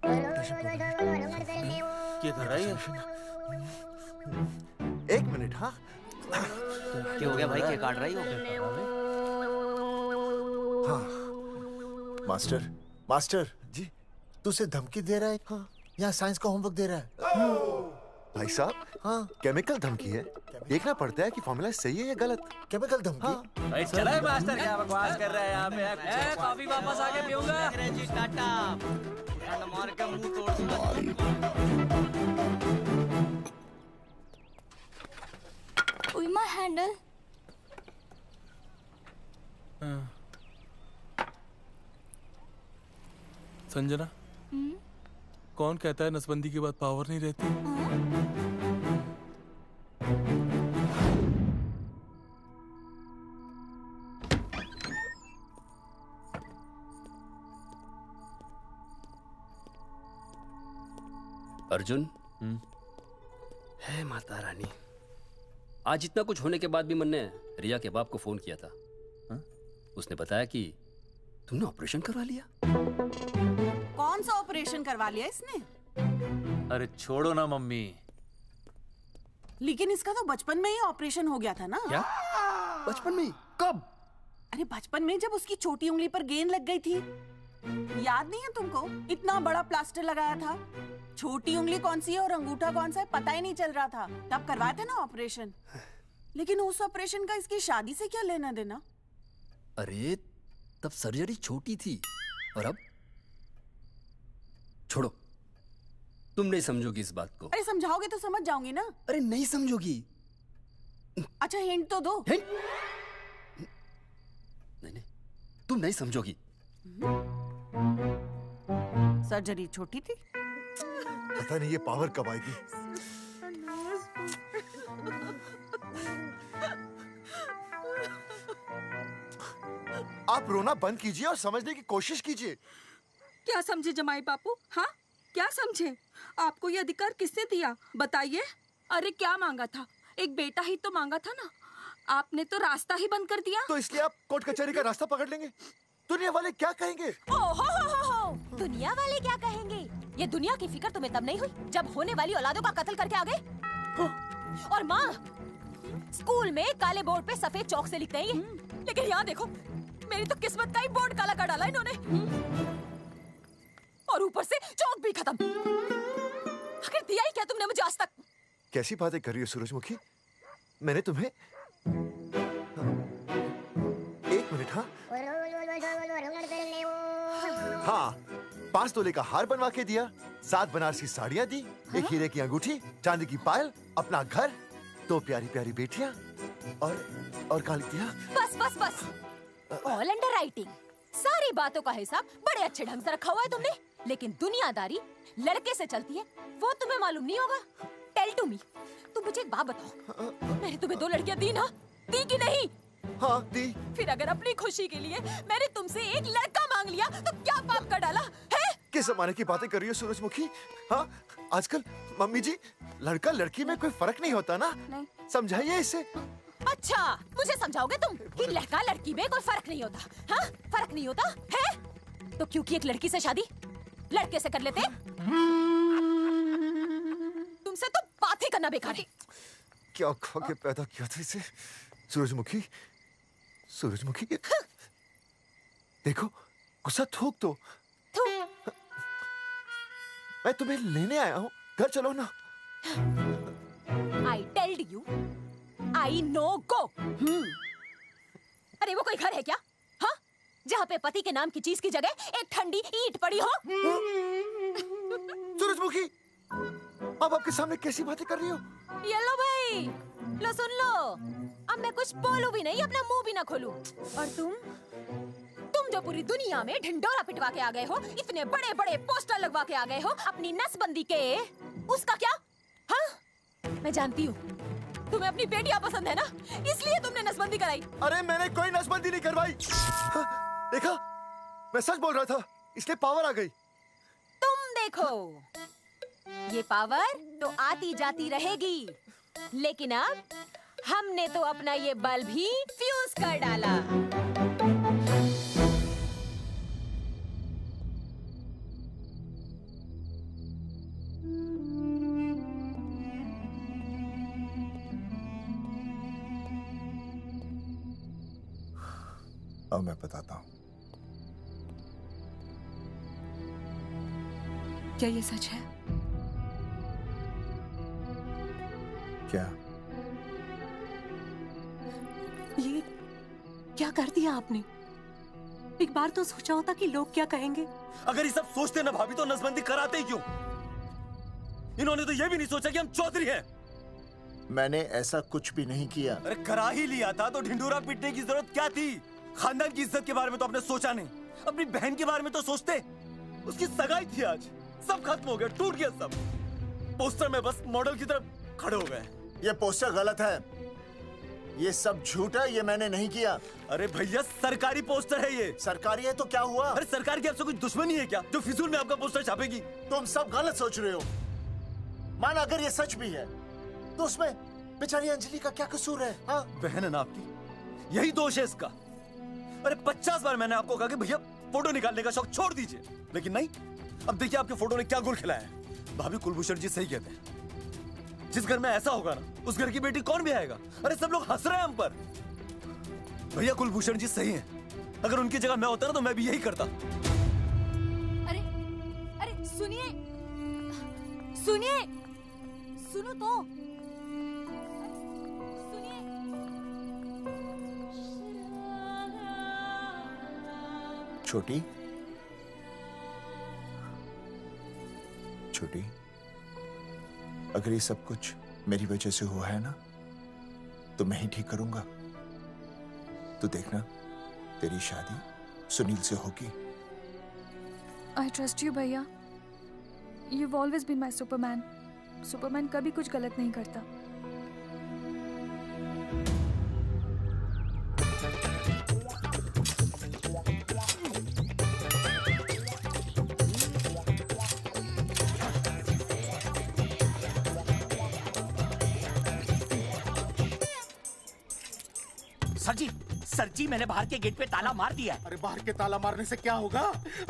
क्या कर रहा है? 1 मिनट। हाँ क्या हो गया भाई, क्या काट रही हो? हाँ मास्टर जी, तू उसे धमकी दे रहा है? हाँ, यहाँ साइंस का होमवर्क दे रहा है। भाई साहब, हाँ केमिकल धमकी है, देखना पड़ता है कि फॉर्मूला सही है या गलत। केमिकल धमकी? हाँ। भाई चला है मास्टर, क्या बकवास कर रहा है यहाँ पे? कॉफी वापस आके पीऊंगा। अंग्रेजी टाटा, ठंड मार के मुंह तोड़ दूंगा। With my handle. संजना, कौन कहता है नसबंदी के बाद पावर नहीं रहती? अर्जुन, है माता रानी, आज इतना कुछ होने के बाद भी मन ने रिया के बाप को फोन किया था। उसने बताया कि तुमने ऑपरेशन करवा लिया। कौन सा ऑपरेशन करवा लिया इसने? अरे छोड़ो ना मम्मी। लेकिन इसका तो बचपन में ही ऑपरेशन हो गया था ना। क्या? बचपन में? कब? अरे बचपन में, जब उसकी छोटी उंगली पर गेंद लग गई थी। याद नहीं है तुमको? इतना बड़ा प्लास्टर लगाया था। छोटी उंगली कौन सी है और अंगूठा कौन सा है पता ही नहीं चल रहा था। तब करवाए थे ना ऑपरेशन। लेकिन उस ऑपरेशन का इसकी शादी से क्या लेना देना? अरे तब सर्जरी छोटी थी और अब? छोड़ो, तुम नहीं समझोगी इस बात को। अरे समझाओगे तो समझ जाऊंगी ना। अरे नहीं समझोगी। अच्छा हिंट तो दो। हिंट? नहीं, तुम नहीं समझोगी। सर्जरी छोटी थी। पता नहीं ये पावर कब आएगी। आप रोना बंद कीजिए और समझने की कोशिश कीजिए। क्या समझे जमाई बापू? हाँ, क्या समझे? आपको ये अधिकार किसने दिया बताइए? अरे क्या मांगा था? एक बेटा ही तो मांगा था ना। आपने तो रास्ता ही बंद कर दिया। तो इसलिए आप कोर्ट कचहरी का रास्ता पकड़ लेंगे। दुनिया वाले क्या कहेंगे? हो। दुनिया वाले क्या कहेंगे? ये दुनिया की फिक्र तुम्हें तब नहीं हुई जब होने वाली औलादों का कत्ल करके आ गए। और माँ, स्कूल में काले बोर्ड पे सफेद चौक से लिखते हैं ये, लेकिन यहाँ देखो, मेरी तो किस्मत का ही बोर्ड काला कर डाला इन्होंने। और ऊपर से चौक भी खत्म। आखिर दिया ही क्या तुमने मुझे आज तक? कैसी बातें कर रही हो सूरजमुखी? मैंने तुम्हें एक मिनट। हाँ, 5 तोले का हार बनवा के दिया, 7 बनारसी साड़ियाँ दी, एक हीरे की अंगूठी, चांदी की पायल, अपना घर, 2 प्यारी प्यारी बेटियाँ और कालिया। बस। All under writing. सारी बातों का हिसाब बड़े अच्छे ढंग से रखा हुआ है तुमने, लेकिन दुनियादारी लड़के से चलती है वो तुम्हें मालूम नहीं होगा। टेल टू मी, तुम मुझे एक बात बताओ, मैंने तुम्हें 2 लड़कियां दी ना? दी कि नहीं? हाँ दी। फिर अगर अपनी खुशी के लिए मैंने तुमसे एक लड़का मांग लिया तो क्या पाप कर डाला है? किस जमाने की बातें कर रही हो सूरजमुखी? हाँ, आजकल मम्मी जी, लड़का लड़की में कोई फर्क नहीं होता ना। नहीं। समझाइए इसे। अच्छा, मुझे समझाओगे तुम कि लड़का लड़की में कोई फर्क नहीं होता? हाँ, फर्क नहीं होता है? तो क्योंकि एक लड़की से शादी लड़के से कर लेते? तुमसे तो बात ही करना बेकार है। क्या खा के पैदा किया था इसे? सूरजमुखी, देखो, गुस्सा थूक दो। मैं तुम्हें लेने आया हूँ, घर चलो ना। I told you, I know go। अरे वो कोई घर है क्या? हाँ, जहाँ पे पति के नाम की चीज की जगह एक ठंडी ईंट पड़ी हो। सूरजमुखी, अब आपके सामने कैसी बातें कर रही हो? ये लो भाई, लो सुन लो, अब मैं कुछ बोलूं भी नहीं, अपना मुंह भी ना खोलूं। और तुम जो पूरी दुनिया में ढिंडोरा पिटवा के आ गए हो, इतने बड़े बड़े पोस्टर लगवा के आ गए हो अपनी नसबंदी के, उसका क्या? हाँ, मैं जानती हूँ तुम्हें अपनी बेटियां पसंद है ना, इसलिए तुमने नसबंदी कराई। अरे मैंने कोई नसबंदी नहीं करवाई। देखा, मैं सच बोल रहा था, इसलिए पावर आ गई। तुम देखो, ये पावर तो आती जाती रहेगी, लेकिन अब हमने तो अपना ये बल्ब ही फ्यूज कर डाला। अब मैं बताता हूँ। क्या ये सच है? क्या? ये क्या कर दिया आपने? एक बार तो सोचा होता कि लोग क्या कहेंगे। अगर ये सब सोचते ना भाभी तो नसबंदी कराते ही क्यों? इन्होंने तो ये भी नहीं सोचा कि हम चौधरी हैं। मैंने ऐसा कुछ भी नहीं किया। अरे करा ही लिया था तो ढिंडोरा पीटने की जरूरत क्या थी? खानदान की इज्जत के बारे में तो आपने सोचा नहीं, अपनी बहन के बारे में तो सोचते। उसकी सगाई थी आज, सब खत्म हो गया, टूट गया सब। पोस्टर में बस मॉडल की तरफ खड़े हो गए। ये पोस्टर गलत है, ये सब झूठ है, ये मैंने नहीं किया। अरे भैया सरकारी पोस्टर है ये। सरकारी है तो क्या हुआ? अरे सरकार की आपसे कोई दुश्मनी है क्या जो फिजूल में आपका पोस्टर छापेगी? तुम सब गलत सोच रहे हो। माना अगर ये सच भी है तो उसमें बेचारी अंजलि का क्या कसूर है? हाँ? बहन है ना आपकी, यही दोष है इसका। अरे 50 बार मैंने आपको कहा कि भैया फोटो निकालने का शौक छोड़ दीजिए, लेकिन नहीं। अब देखिए आपके फोटो ने क्या गुल खिलाया है। भाभी कुलभूषण जी सही कहते हैं, जिस घर में ऐसा होगा ना उस घर की बेटी कौन भी आएगा। अरे सब लोग हंस रहे हैं हम पर। भैया कुलभूषण जी सही हैं, अगर उनकी जगह मैं होता ना तो मैं भी यही करता। अरे अरे सुनिए सुनिए, सुनो तो सुनिए। छोटी छोटी, अगर ये सब कुछ मेरी वजह से हुआ है ना तो मैं ही ठीक करूंगा। तो देखना तेरी शादी सुनील से होगी। आई ट्रस्ट यू भैया। You've always been my Superman. Superman कभी कुछ गलत नहीं करता। सर जी मैंने बाहर के गेट पे ताला मार दिया है। अरे बाहर के ताला मारने से क्या होगा?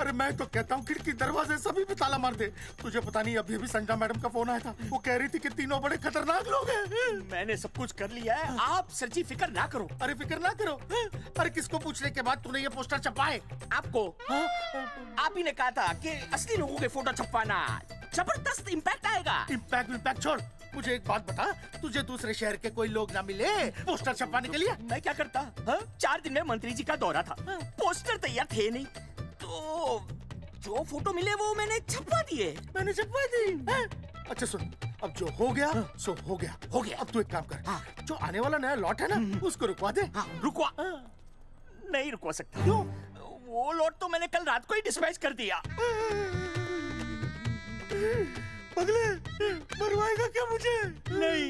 अरे मैं तो कहता हूँ खिड़की दरवाजे सभी पे ताला मार दे। तुझे पता नहीं अभी अभी संजना मैडम का फोन आया था, वो कह रही थी कि तीनों बड़े खतरनाक लोग हैं। मैंने सब कुछ कर लिया है, आप सर जी फिक्र ना करो। अरे फिक्र ना करो। अरे किसको पूछने के बाद तूने ये पोस्टर छपाए? आपको आप ही ने कहा था कि असली लोगों के फोटो छपवाना जबरदस्त इम्पैक्ट आएगा। इम्पैक्ट छोड़, मुझे एक बात बता, तुझे दूसरे शहर के कोई लोग ना मिले पोस्टर छपवाने के लिए? मैं क्या करता? 4 दिन में मंत्री जी का दौरा था, पोस्टर तैयार थे नहीं, तो जो फोटो मिले वो मैंने छपवा दिए। मैंने छपवा दी? अच्छा सुन, अब जो हो गया सो हो गया। हो गया। अब तू एक काम कर, जो आने वाला नया लॉट है ना उसको रुकवा दे। रुकवा? नहीं रुकवा सकता। क्यों? वो लॉट तो मैंने कल रात को ही डिस्पैच कर दिया। पगले, मरवाएगा क्या मुझे? नहीं।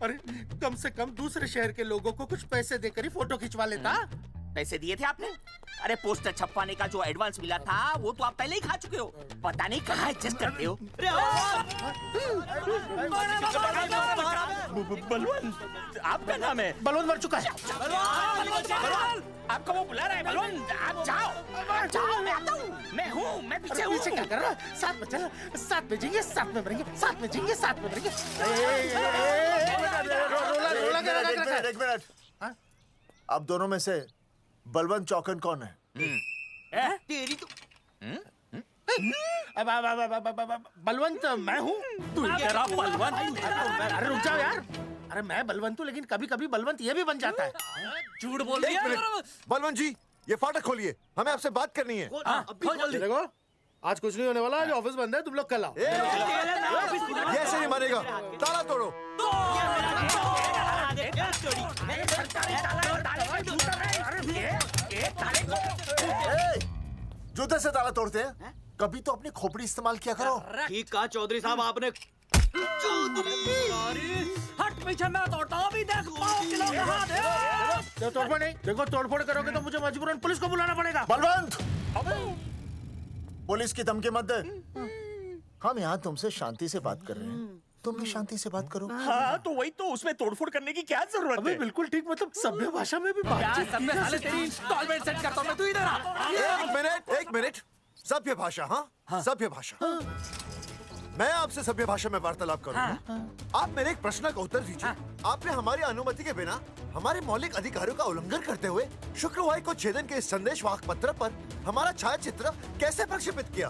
अरे कम से कम दूसरे शहर के लोगों को कुछ पैसे देकर ही फोटो खिंचवा लेता। पैसे दिए थे आपने? अरे पोस्टर छपवाने का जो एडवांस मिला था वो तो आप पहले ही खा चुके हो, पता नहीं कहाँ एडजस्ट करते हो। बलवंत आपका नाम है? बलवंत मर चुका है। आपको वो बुला रहा है बलवंत, आप जाओ जाओ, मैं आता हूँ। मैं पीछे हूँ। पीछे क्या कर रहा है? साथ में चल, साथ में जिएंगे, साथ में मरेंगे, साथ में जिएंगे, साथ में मरेंगे। एक मिनट, अब दोनों में से बलवंत चौकन कौन है? तेरी तो बलवंत मैं हूँ। तू तेरा बलवंत? अरे रुक जाओ यार। अरे मैं बलवंत हूँ, लेकिन कभी कभी बलवंत ये भी बन जाता है। झूठ बोल रही है। बलवंत जी ये फाटक खोलिए, हमें आपसे बात करनी है। देखो आज कुछ नहीं होने वाला, आज ऑफिस बंद है, तुम लोग कल आओ। ये ऐसे नहीं मानेगा, ताला तोड़ो। जूते से ताला तोड़ते हैं? कभी तो अपनी खोपड़ी इस्तेमाल किया करो। ठीक कहा चौधरी साहब आपने। हट पीछे, मैं तोड़ता हूँ अभी। देख पाँव किलो का हाथ है। तोड़फोड़ नहीं, देखो तोड़फोड़ करोगे तो मुझे मजबूरन पुलिस को बुलाना पड़ेगा। बलवंत, पुलिस की धमकी मत दे। हम यहाँ तुमसे शांति से बात कर रहे हैं, तुम भी शांति से बात करो। हाँ तो वही तो, उसमें तोड़फोड़ करने की क्या जरूरत है? बिल्कुल ठीक, मतलब सभ्य भाषा में भी बातचीत। सेट करता हूँ मैं, तू इधर आ। एक मिनट, सभ्य भाषा? हाँ सभ्य भाषा। मैं आपसे सभ्य भाषा में वार्तालाप करूंगा। आप मेरे एक प्रश्न का उत्तर दीजिए। आपने हमारी अनुमति के बिना हमारे मौलिक अधिकारों का उल्लंघन करते हुए शुक्रवार को छेदन के संदेश वाहक पत्र पर हमारा छायाचित्र कैसे प्रक्षेपित किया?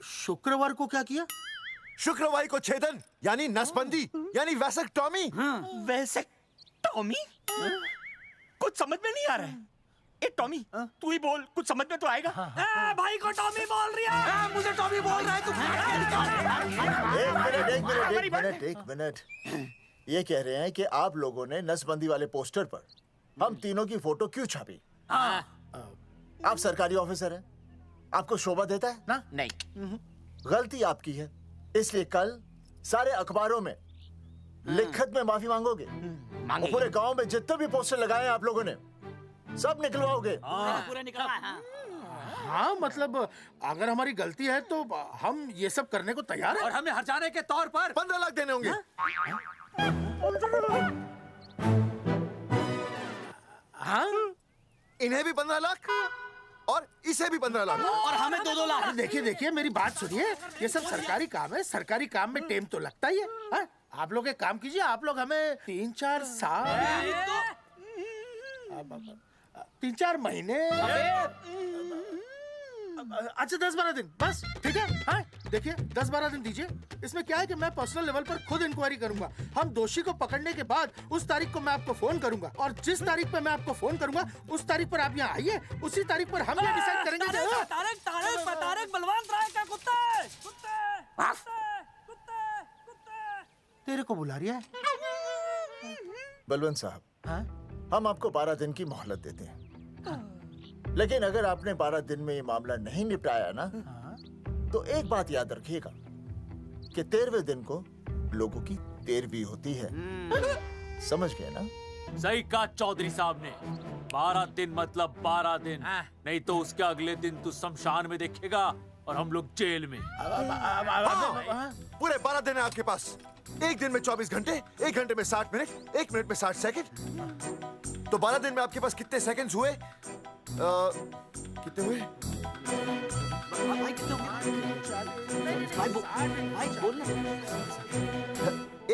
शुक्रवार को क्या किया? शुक्रवार को छेदन यानी नसबंदी यानी वैसेक्टॉमी। वैसेक्टॉमी? कुछ समझ में नहीं आ रहा है। ए टॉमी, तू ही बोल, कुछ समझ में तो आएगा। भाई को टॉमी बोल रही है। मुझे टॉमी बोल रहा है तू। एक मिनट। ये कह रहे हैं कि आप लोगों ने नसबंदी वाले पोस्टर पर हम तीनों की फोटो क्यों छापी? आप सरकारी ऑफिसर हैं, आपको शोभा देता है ना? नहीं। गलती आपकी है, इसलिए कल सारे अखबारों में लिखत में माफी मांगोगे। और पूरे गांव में जितने भी पोस्टर लगाए हैं आप लोगों ने सब निकलवाओगे। पूरा निकला। हाँ मतलब अगर हमारी गलती है तो हम ये सब करने को तैयार हैं। और हमें हर्जाने के तौर पर 15 लाख देने होंगे। हाँ? इन्हें भी 15 लाख और इसे भी 15 लाख और हमें 2-2 लाख। देखिए मेरी बात सुनिए, ये सब सरकारी काम है, सरकारी काम में टाइम तो लगता ही है। हाँ? आप लोग एक काम कीजिए, आप लोग हमें 3-4 साल 3-4 महीने अच्छा 10-12 दिन बस, ठीक है। हाँ देखिए 10-12 दिन दीजिए। इसमें क्या है कि मैं पर्सनल लेवल पर खुद इंक्वायरी करूंगा। हम दोषी को पकड़ने के बाद उस तारीख को मैं आपको फोन करूंगा और जिस तारीख पर मैं आपको फोन करूंगा उस तारीख पर आप यहाँ आइए। उसी तारीख पर हम ये डिसाइड करेंगे तारक बलवंत राय का कुत्ता है। तेरे को बुला रही है। बलवंत साहब, हम आपको 12 दिन की मोहलत देते हैं, लेकिन अगर आपने 12 दिन में ये मामला नहीं निपटाया ना, तो एक बात याद रखिएगा कि 13वें दिन को लोगों की 13वीं होती है। समझ गए ना? सही कहा चौधरी साहब ने। 12 दिन मतलब 12 दिन, नहीं तो उसके अगले दिन तू शमशान में देखेगा और हम लोग जेल में। पूरे 12 दिन है आपके पास। एक दिन में 24 घंटे, 1 घंटे में 60 मिनट, 1 मिनट में 60 सेकंड। तो 12 दिन में आपके पास कितने सेकंड्स हुए? कितने हुए?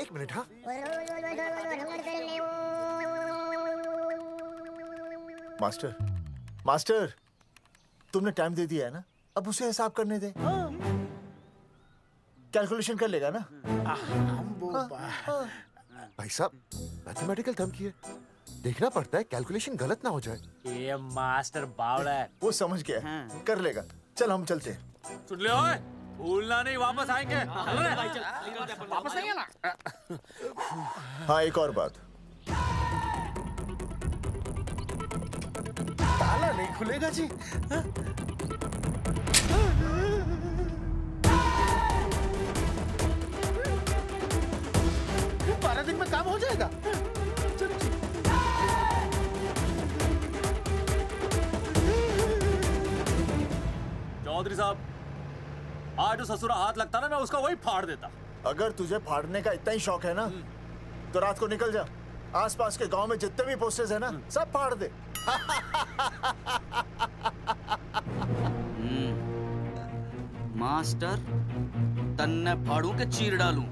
एक मिनट। हाँ मास्टर तुमने टाइम दे दिया है ना, अब उसे हिसाब करने दे। कैलकुलेशन कर लेगा ना। भाई साहब मैथमेटिकल थम की है, देखना पड़ता है कैलकुलेशन गलत ना हो जाए। ये मास्टर बावड़ा है। वो समझ गया, कर लेगा। चल हम चलते हैं। सुन ले ओए, भूलना नहीं, वापस आएंगे। वापस आइए ना। हाँ एक और बात, ताला नहीं खुलेगा जी। 12 दिन में काम हो जाएगा। चौधरी साहब, आज जो ससुरा हाथ लगता ना, मैं उसका वही फाड़ देता। अगर तुझे फाड़ने का इतना ही शौक है ना, तो रात को निकल जा, आसपास के गांव में जितने भी पोस्टर्स है ना, सब फाड़ दे। मास्टर, तन्ने फाड़ू के चीर डालूं।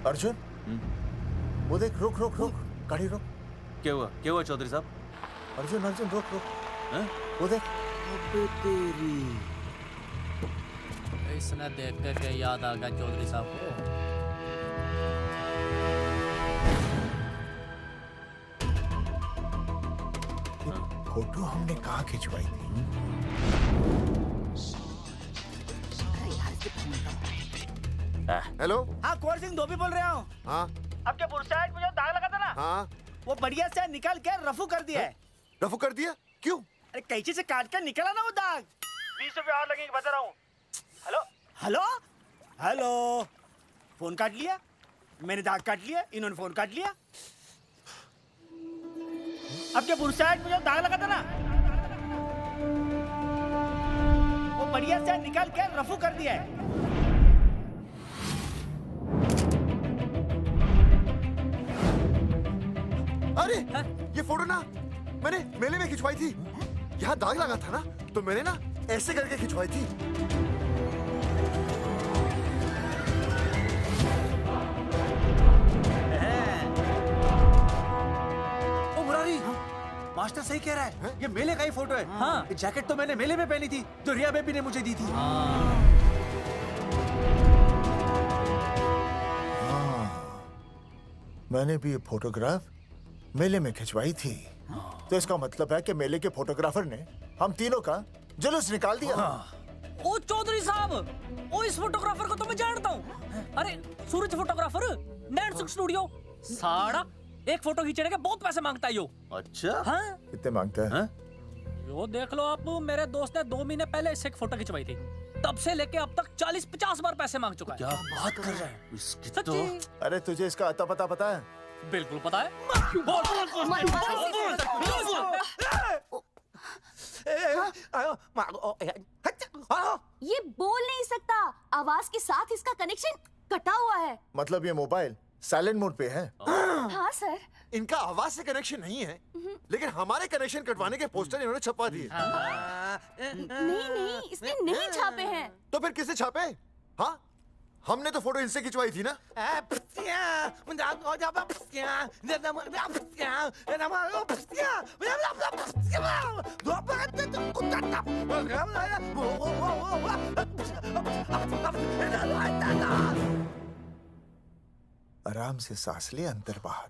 अर्जुन, वो देख, रुक गाड़ी रोक। क्या हुआ चौधरी साहब? अर्जुन रुक। वो देख। तेरी इसने देख के याद आ गया चौधरी साहब को। फोटो हमने कहाँ खिंचवाई थी? हेलो। हाँ कुंवर सिंह धोबी बोल रहा हूँ। हाँ आपके बुरसाइड में जो दाग लगा था ना, हाँ वो बढ़िया से निकाल के रफू कर दिया है। रफू कर दिया? क्यों? अरे कैंची से काट कर निकला ना वो दाग। 20 रुपए और लगेंगे, बता रहा हूँ। हेलो फोन काट लिया, मैंने दाग काट लिया, इन्होंने फोन काट लिया। आपके बुरसाइड में जो दाग लगा था ना, वो बढ़िया से निकाल के रफू कर दिया है। अरे ये फोटो ना मैंने मेले में खिंचवाई थी। यहाँ दाग लगा था ना, तो मैंने ना ऐसे करके खिंचवाई थी। ओ मुरारी, मास्टर सही कह रहा है। ये मेले का ही फोटो है। हाँ। ये जैकेट तो मैंने मेले में पहनी थी, जो रिया बेबी ने मुझे दी थी। मैंने भी ये फोटोग्राफ मेले में खिंचवाई थी। तो इसका मतलब है कि मेले के फोटोग्राफर ने हम तीनों का जुलूस निकाल दिया। ओ चौधरी साहब, ओ इस फोटोग्राफर को तो मैं जानता हूँ। अरे सूरज फोटोग्राफर, नैनसुख स्टूडियो। साड़ा एक फोटो खींचने के बहुत पैसे मांगता है यो। अच्छा? हाँ? कितने मांगता है? यो देख लो आप, मेरे दोस्त ने 2 महीने पहले इससे एक फोटो खिंचवाई थी, तब से लेके अब तक 40-50 बार पैसे मांग चुका है। क्या बात कर रहा है? इसकी तो... अरे तुझे इसका अता पता पता है? बिल्कुल पता है। ये बोल नहीं सकता, आवाज के साथ इसका कनेक्शन कटा हुआ है। मतलब ये मोबाइल साइलेंट मोड पे है? हाँ सर। इनका आवाज से कनेक्शन नहीं है, लेकिन हमारे कनेक्शन कटवाने के पोस्टर इन्होंने छपवा दिए। नहीं, इसने नहीं छापे हैं। तो फिर किसने छापे? हाँ, हमने तो फोटो इनसे खिंचवाई थी ना। आराम से सांस ले, अंदर बाहर।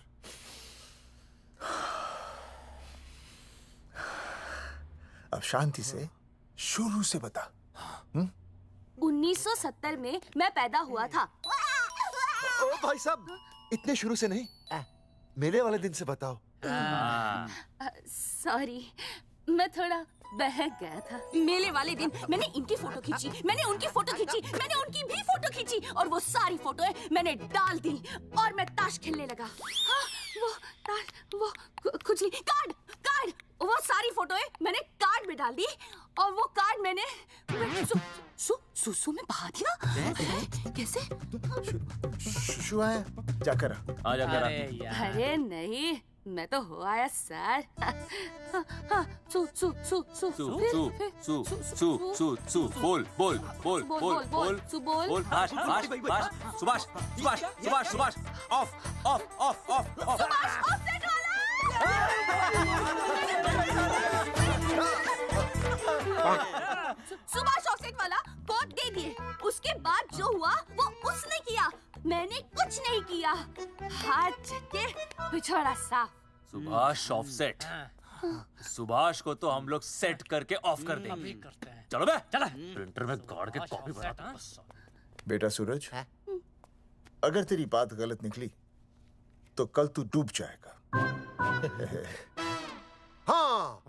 अब शांति से शुरू से बता। 1970 में मैं पैदा हुआ था। ओ भाई साहब, इतने शुरू से नहीं, मेरे वाले दिन से बताओ। सॉरी, मैं थोड़ा बहक गया था। मेले वाले दिन मैंने इनकी फोटो खींची, मैंने उनकी फोटो खींची, मैंने उनकी भी फोटो खींची, और वो सारी फोटोएं मैंने डाल दी और मैं ताश खेलने लगा। हाँ, वो खुजली, कार्ड, वो सारी फोटोएं मैंने कार्ड में डाल दी, और वो कार्ड मैंने सुसु में बहा दिया। कैसे? शुशु है, जाकर आ जाकर। अरे नहीं, मैं तो हो आया सर। सु बोल Subhash of offset Subhash offset वाला कोड दे दिए। उसके बाद जो हुआ वो उसने किया, मैंने कुछ नहीं किया। हाथ के पिछड़ा साफ। सुभाष ऑफसेट। सुभाष को तो हम लोग सेट करके ऑफ कर देंगे। चलो बे, चला प्रिंटर में गाड़ के कॉपी बनाता हूं। बेटा सूरज, अगर तेरी बात गलत निकली तो कल तू डूब जाएगा। हाँ,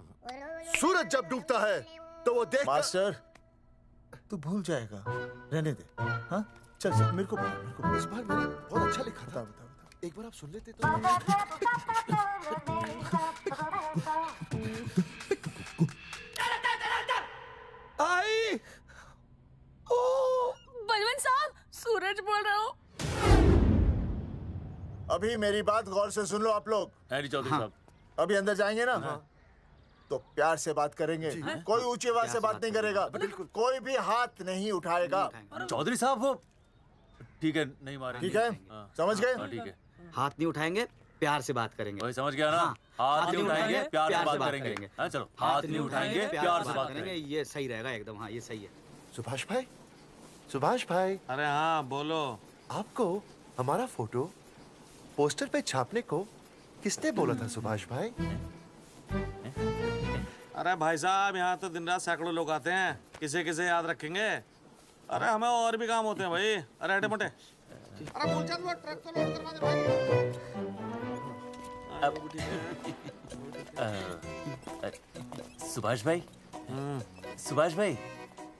सूरज जब डूबता है तो वो देख। मास्टर, तू भूल जाएगा, रहने दे। हाँ, चल मेरे को इस बार मैंने बहुत अच्छा लिखा था। बता एक बार आप सुन लेते तो। आई बलवंत साहब, सूरज बोल रहा हूँ। अभी मेरी बात गौर से सुन लो आप लोग। चौधरी साहब, अभी अंदर जाएंगे ना, तो प्यार से बात करेंगे। कोई ऊंची आवाज से बात नहीं करेगा, कोई भी हाथ नहीं उठाएगा। चौधरी साहब वो ठीक है, नहीं मारेंगे। ठीक है, समझ गए? ठीक है, हाथ नहीं उठाएंगे, प्यार से बात करेंगे। वही समझ गया ना? हाथ नहीं उठाएंगे, प्यार से बात करेंगे। हाँ चलो, हाथ नहीं उठाएंगे, प्यार से बात करेंगे। ये सही रहेगा एकदम। हाँ, ये सही है। सुभाष भाई। अरे हाँ, बोलो। आपको हमारा फोटो पोस्टर पे छापने को किसने बोला था सुभाष भाई? अरे भाई साहब, यहाँ तो दिन रात सैकड़ों लोग आते हैं, किसे किसे याद रखेंगे। अरे हमें और भी काम होते हैं भाई। अरे हटे मोटे। अरे मूलचंद, वो ट्रक तो लोड करवा दे भाई। सुभाष भाई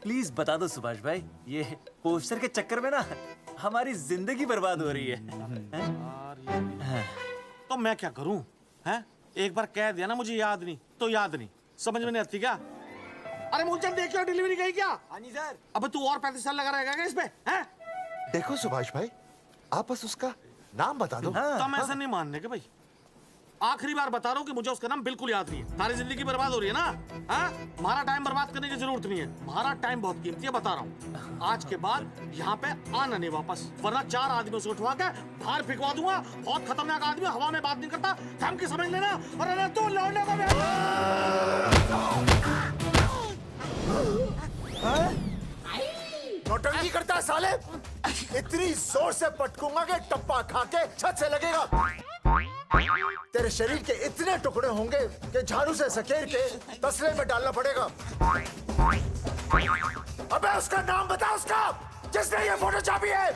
प्लीज बता दो सुभाष भाई, ये पोस्टर के चक्कर में ना हमारी जिंदगी बर्बाद हो रही है। तो मैं क्या करूं? हैं? एक बार कह दिया ना मुझे याद नहीं तो याद नहीं, समझ में नहीं आती क्या? अरे मूलचंद, देखियो डिलीवरी गई क्या? हाँ जी सर। अब तू और 35 साल लगा रहेगा क्या इस पे? हैं? देखो सुभाष भाई, आप बस उसका नाम बता दो। तो हम ऐसा नहीं मानने के भाई। आखिरी बार बता रहा हूँ कि मुझे उसका नाम बिल्कुल याद नहीं है। सारी जिंदगी बर्बाद हो रही है ना? हाँ? हमारा टाइम बर्बाद करने की जरूरत नहीं है। हमारा टाइम बहुत कीमती है, बता रहा हूँ। आज के बाद यहाँ पे आना नहीं वापस, वरना 4 आदमियों से उठवा के बाहर फेंकवा दूंगा। बहुत खतरनाक आदमी, हवा में बात नहीं करता, धमकी समझ लेना। और अरे तू लौटने का नौटंकी करता है साले। इतनी जोर से पटकूंगा कि टप्पा खा के छत से लगेगा। तेरे शरीर के इतने टुकड़े होंगे कि झाड़ू से सकेर के तसले में डालना पड़ेगा। अबे उसका नाम बता, उसका जिसने ये फोटो छापी है।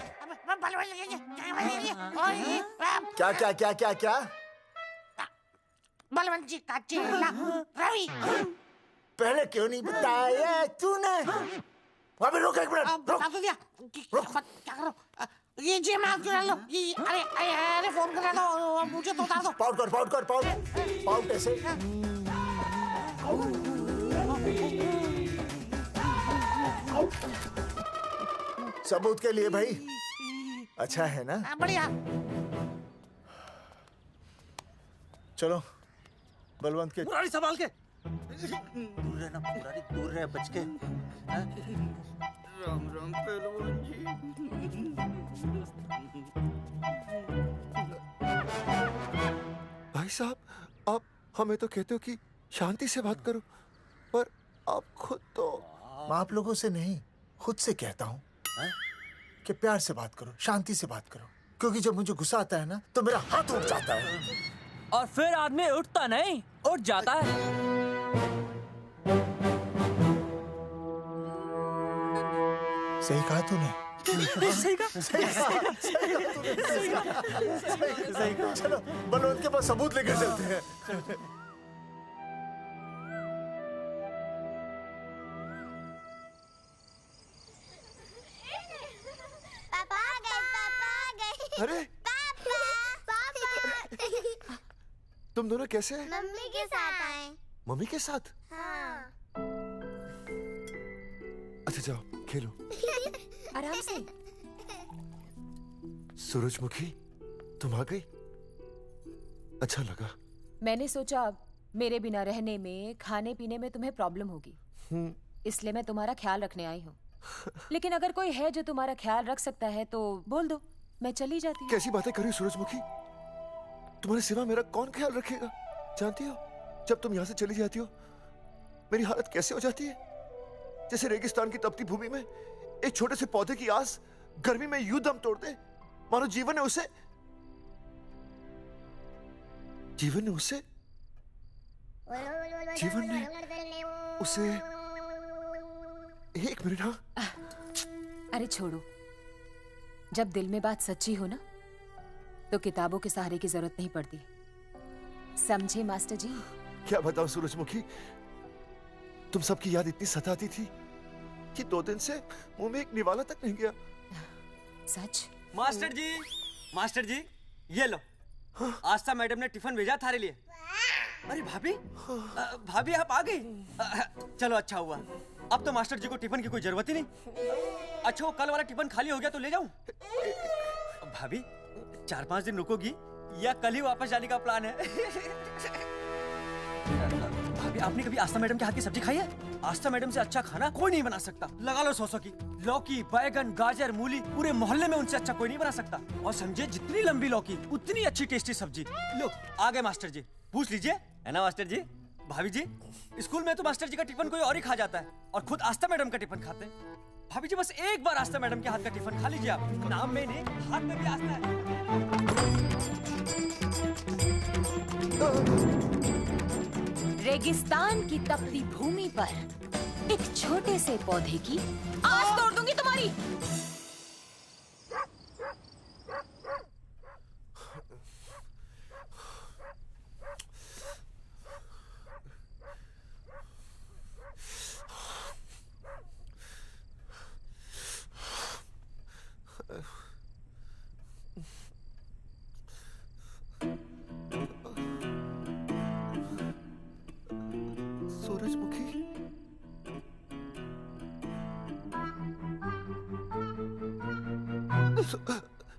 क्या क्या क्या क्या क्या? बलवंत जी का चेला रवि। पहले क्यों नहीं बताया तूने? अबे रुक एक मिनट, रुक। क्या करो? ये जी माफ करा लो। ये अरे फोन करा दो, मुझे तो उतार दो। पाउट कर, पाउट कर, पाउट ऐसे। सबूत के लिए भाई अच्छा है ना? बढ़िया। चलो बलवंत के मुरारी संभाल के। दूर रहना मुरारी, दूर रह बच के। राम राम पहलवान जी। भाई साहब, आप हमें तो कहते हो कि शांति से बात करो, पर आप खुद तो। आप लोगों से नहीं, खुद से कहता हूँ कि प्यार से बात करो, शांति से बात करो, क्योंकि जब मुझे गुस्सा आता है ना तो मेरा हाथ उठ जाता है। और फिर आदमी उठता नहीं, उठ जाता है। सही कहा तूने। सही कहा। सही कहा। चलो बलवंत के पास सबूत लेकर चलते हैं। पापा आ गए, पापा आ गए। अरे तुम दोनों कैसे हैं? मम्मी के साथ आए। मम्मी के साथ? हाँ। अच्छा जाओ खेलो। आराम से। सूरजमुखी, तुम आ गई? अच्छा लगा। मैंने सोचा मेरे बिना रहने में, खाने पीने में तुम्हें प्रॉब्लम होगी, इसलिए मैं तुम्हारा ख्याल रखने आई हूँ। लेकिन अगर कोई है जो तुम्हारा ख्याल रख सकता है तो बोल दो, मैं चली जाती हूँ। कैसी बातें कर रही हो सूरजमुखी? तुम्हारे सिवा मेरा कौन ख्याल रखेगा? जानती हो, जब तुम यहाँ से चली जाती हो मेरी हालत कैसे हो जाती है? जैसे रेगिस्तान की तपती भूमि में एक छोटे से पौधे की आस गर्मी में यूं दम तोड़ दे, मानो जीवन ने उसे एक मिनट। हाँ अरे छोड़ो, जब दिल में बात सच्ची हो ना तो किताबों के सहारे की जरूरत नहीं पड़ती, समझे मास्टर जी? क्या बताऊं सूरजमुखी, तुम सबकी याद इतनी सताती थी कि 2 दिन से मुंह में एक निवाला तक नहीं गया। सच? मास्टर जी ये लो। आस्था मैडम ने टिफिन भेजा थारे लिए। अरे भाभी, भाभी आप आ गई? चलो अच्छा हुआ, अब तो मास्टर जी को टिफिन की कोई जरूरत ही नहीं। अच्छा वो कल वाला टिफिन खाली हो गया तो ले जाऊं? भाभी 4-5 दिन रुकोगी या कल ही वापस जाने का प्लान है? भाभी आपने कभी आस्था मैडम के हाथ की सब्जी खाई है? आस्था मैडम से अच्छा खाना कोई नहीं बना सकता। लगा लो 100 की। लौकी, बैगन, गाजर, मूली, पूरे मोहल्ले में उनसे अच्छा कोई नहीं बना सकता। और समझे, जितनी लंबी लौकी उतनी अच्छी टेस्टी सब्जी। लो आ गए मास्टर जी, पूछ लीजिए, है ना मास्टर जी? भाभी जी, स्कूल में तो मास्टर जी का टिफिन कोई और ही खा जाता है और खुद आस्था मैडम का टिफिन खाते हैं। भाभी जी बस एक बार आस्था मैडम के हाथ का टिफिन खा लीजिए आप। नाम में नहीं, हाथ में भी आस्था है। रेगिस्तान की तपती भूमि पर एक छोटे से पौधे की आस तोड़ दूंगी तुम्हारी।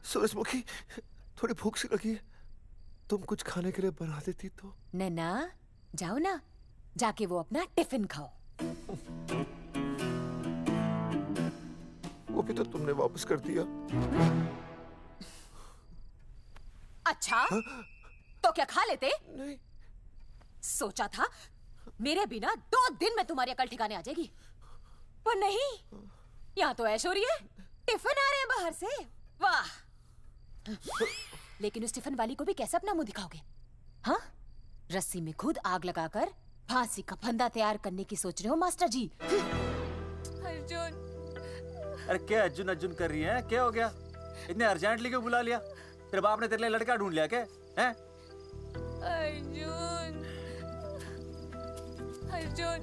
सूरजमुखी, थोड़ी भूख सी लगी है, तुम कुछ खाने के लिए बना देती तो। नैना जाओ ना, जाके वो अपना टिफिन खाओ। वो भी तो तुमने वापस कर दिया। अच्छा तो क्या खा लेते? नहीं। सोचा था मेरे बिना 2 दिन में तुम्हारी अकल ठिकाने आ जाएगी, पर नहीं, यहाँ तो ऐश हो रही है। टिफिन आ रहे हैं बाहर से, वाह। लेकिन उस टिफिन वाली को भी कैसे अपना मुंह दिखाओगे? हाँ, रस्सी में खुद आग लगाकर फांसी का फंदा तैयार करने की सोच रहे हो मास्टर जी? अर्जुन, अरे क्या अर्जुन अर्जुन कर रही है? क्या हो गया? इतने अर्जेंटली क्यों बुला लिया? तेरे बाप ने तेरे लिए लड़का ढूंढ लिया क्या? हैं? अर्जुन, अर्जुन,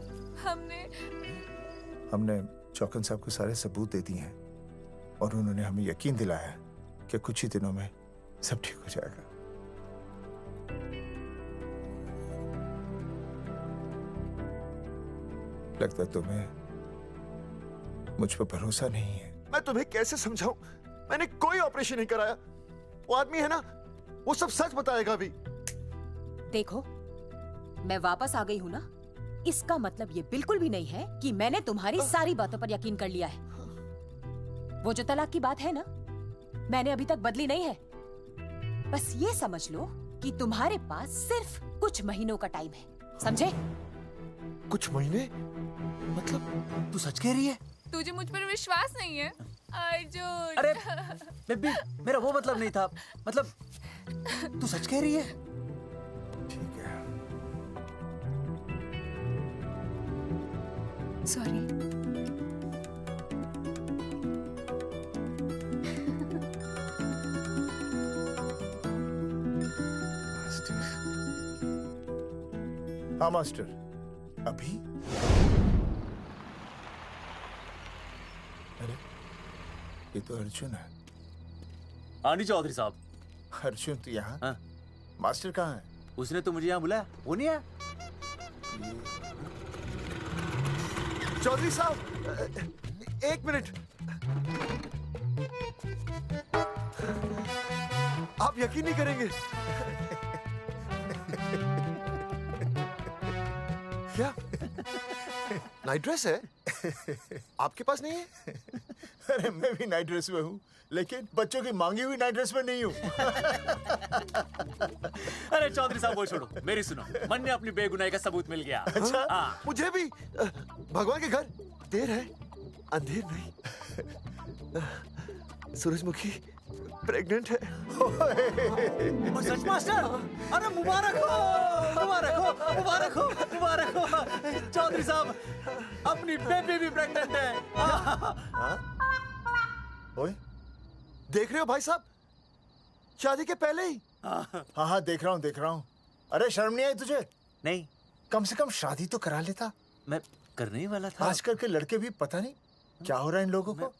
हमने चौकन साहब को सारे सबूत दे दिए हैं और उन्होंने हमें यकीन दिलाया कि कुछ ही दिनों में सब ठीक हो जाएगा। लगता है तुम्हें मुझ पर भरोसा नहीं है। मैं तुम्हें कैसे समझाऊं? मैंने कोई ऑपरेशन नहीं कराया। वो आदमी है ना, वो सब सच बताएगा अभी। देखो, मैं वापस आ गई हूँ ना, इसका मतलब ये बिल्कुल भी नहीं है कि मैंने तुम्हारी सारी बातों पर यकीन कर लिया है। वो जो तलाक की बात है ना, मैंने अभी तक बदली नहीं है। बस ये समझ लो कि तुम्हारे पास सिर्फ कुछ महीनों का टाइम है, समझे? कुछ महीने? मतलब तू सच कह रही है? तुझे मुझ पर विश्वास नहीं है अर्जुन? अरे बेबी, मेरा वो मतलब नहीं था। मतलब तू सच कह रही है? ठीक है। सॉरी। हाँ मास्टर, अभी? अरे ये तो अर्जुन है। हाँ जी चौधरी साहब। अर्जुन तो यहाँ? हाँ। मास्टर कहाँ है? उसने तो मुझे यहाँ बुलाया, वो नहीं आया। चौधरी साहब, एक मिनट। आप यकीन नहीं करेंगे। क्या नाइट ड्रेस है? आपके पास नहीं है? अरे मैं भी नाइट ड्रेस में हूँ, लेकिन बच्चों की मांगी हुई नाइट ड्रेस में नहीं हूँ। अरे चौधरी साहब वो छोड़ो, मेरी सुनो। मन ने अपनी बेगुनाही का सबूत मिल गया। अच्छा? हाँ। मुझे भी। भगवान के घर देर है, अंधेर नहीं। सूरजमुखी प्रेग्नेंट है। सच मास्टर? अरे मुबारक हो, मुबारक हो, मुबारक हो, मुबारक हो। चौधरी साहब, अपनी बेबी भी प्रेग्नेंट है। ओए, देख रहे हो भाई साहब, शादी के पहले ही। हाँ हाँ देख रहा हूँ, देख रहा हूँ। अरे शर्म नहीं आई तुझे? नहीं। कम से कम शादी तो करा लेता। मैं करने ही वाला था। आजकल के लड़के भी पता नहीं क्या हो रहा है इन लोगों को।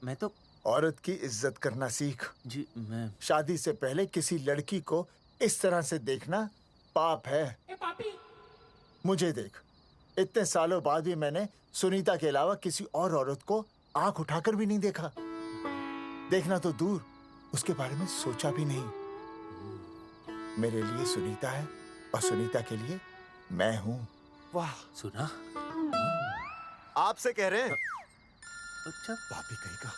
मैं तो औरत की इज्जत करना सीख। जी मैं शादी से पहले किसी लड़की को इस तरह से देखना पाप है। मुझे देख, इतने सालों बाद भी मैंने सुनीता के अलावा किसी और औरत को आंख उठाकर भी नहीं देखा। देखना तो दूर, उसके बारे में सोचा भी नहीं। मेरे लिए सुनीता है और सुनीता के लिए मैं हूँ। वाह, सुना? आपसे कह रहे हैं। अच्छा, भाभी कहीं का।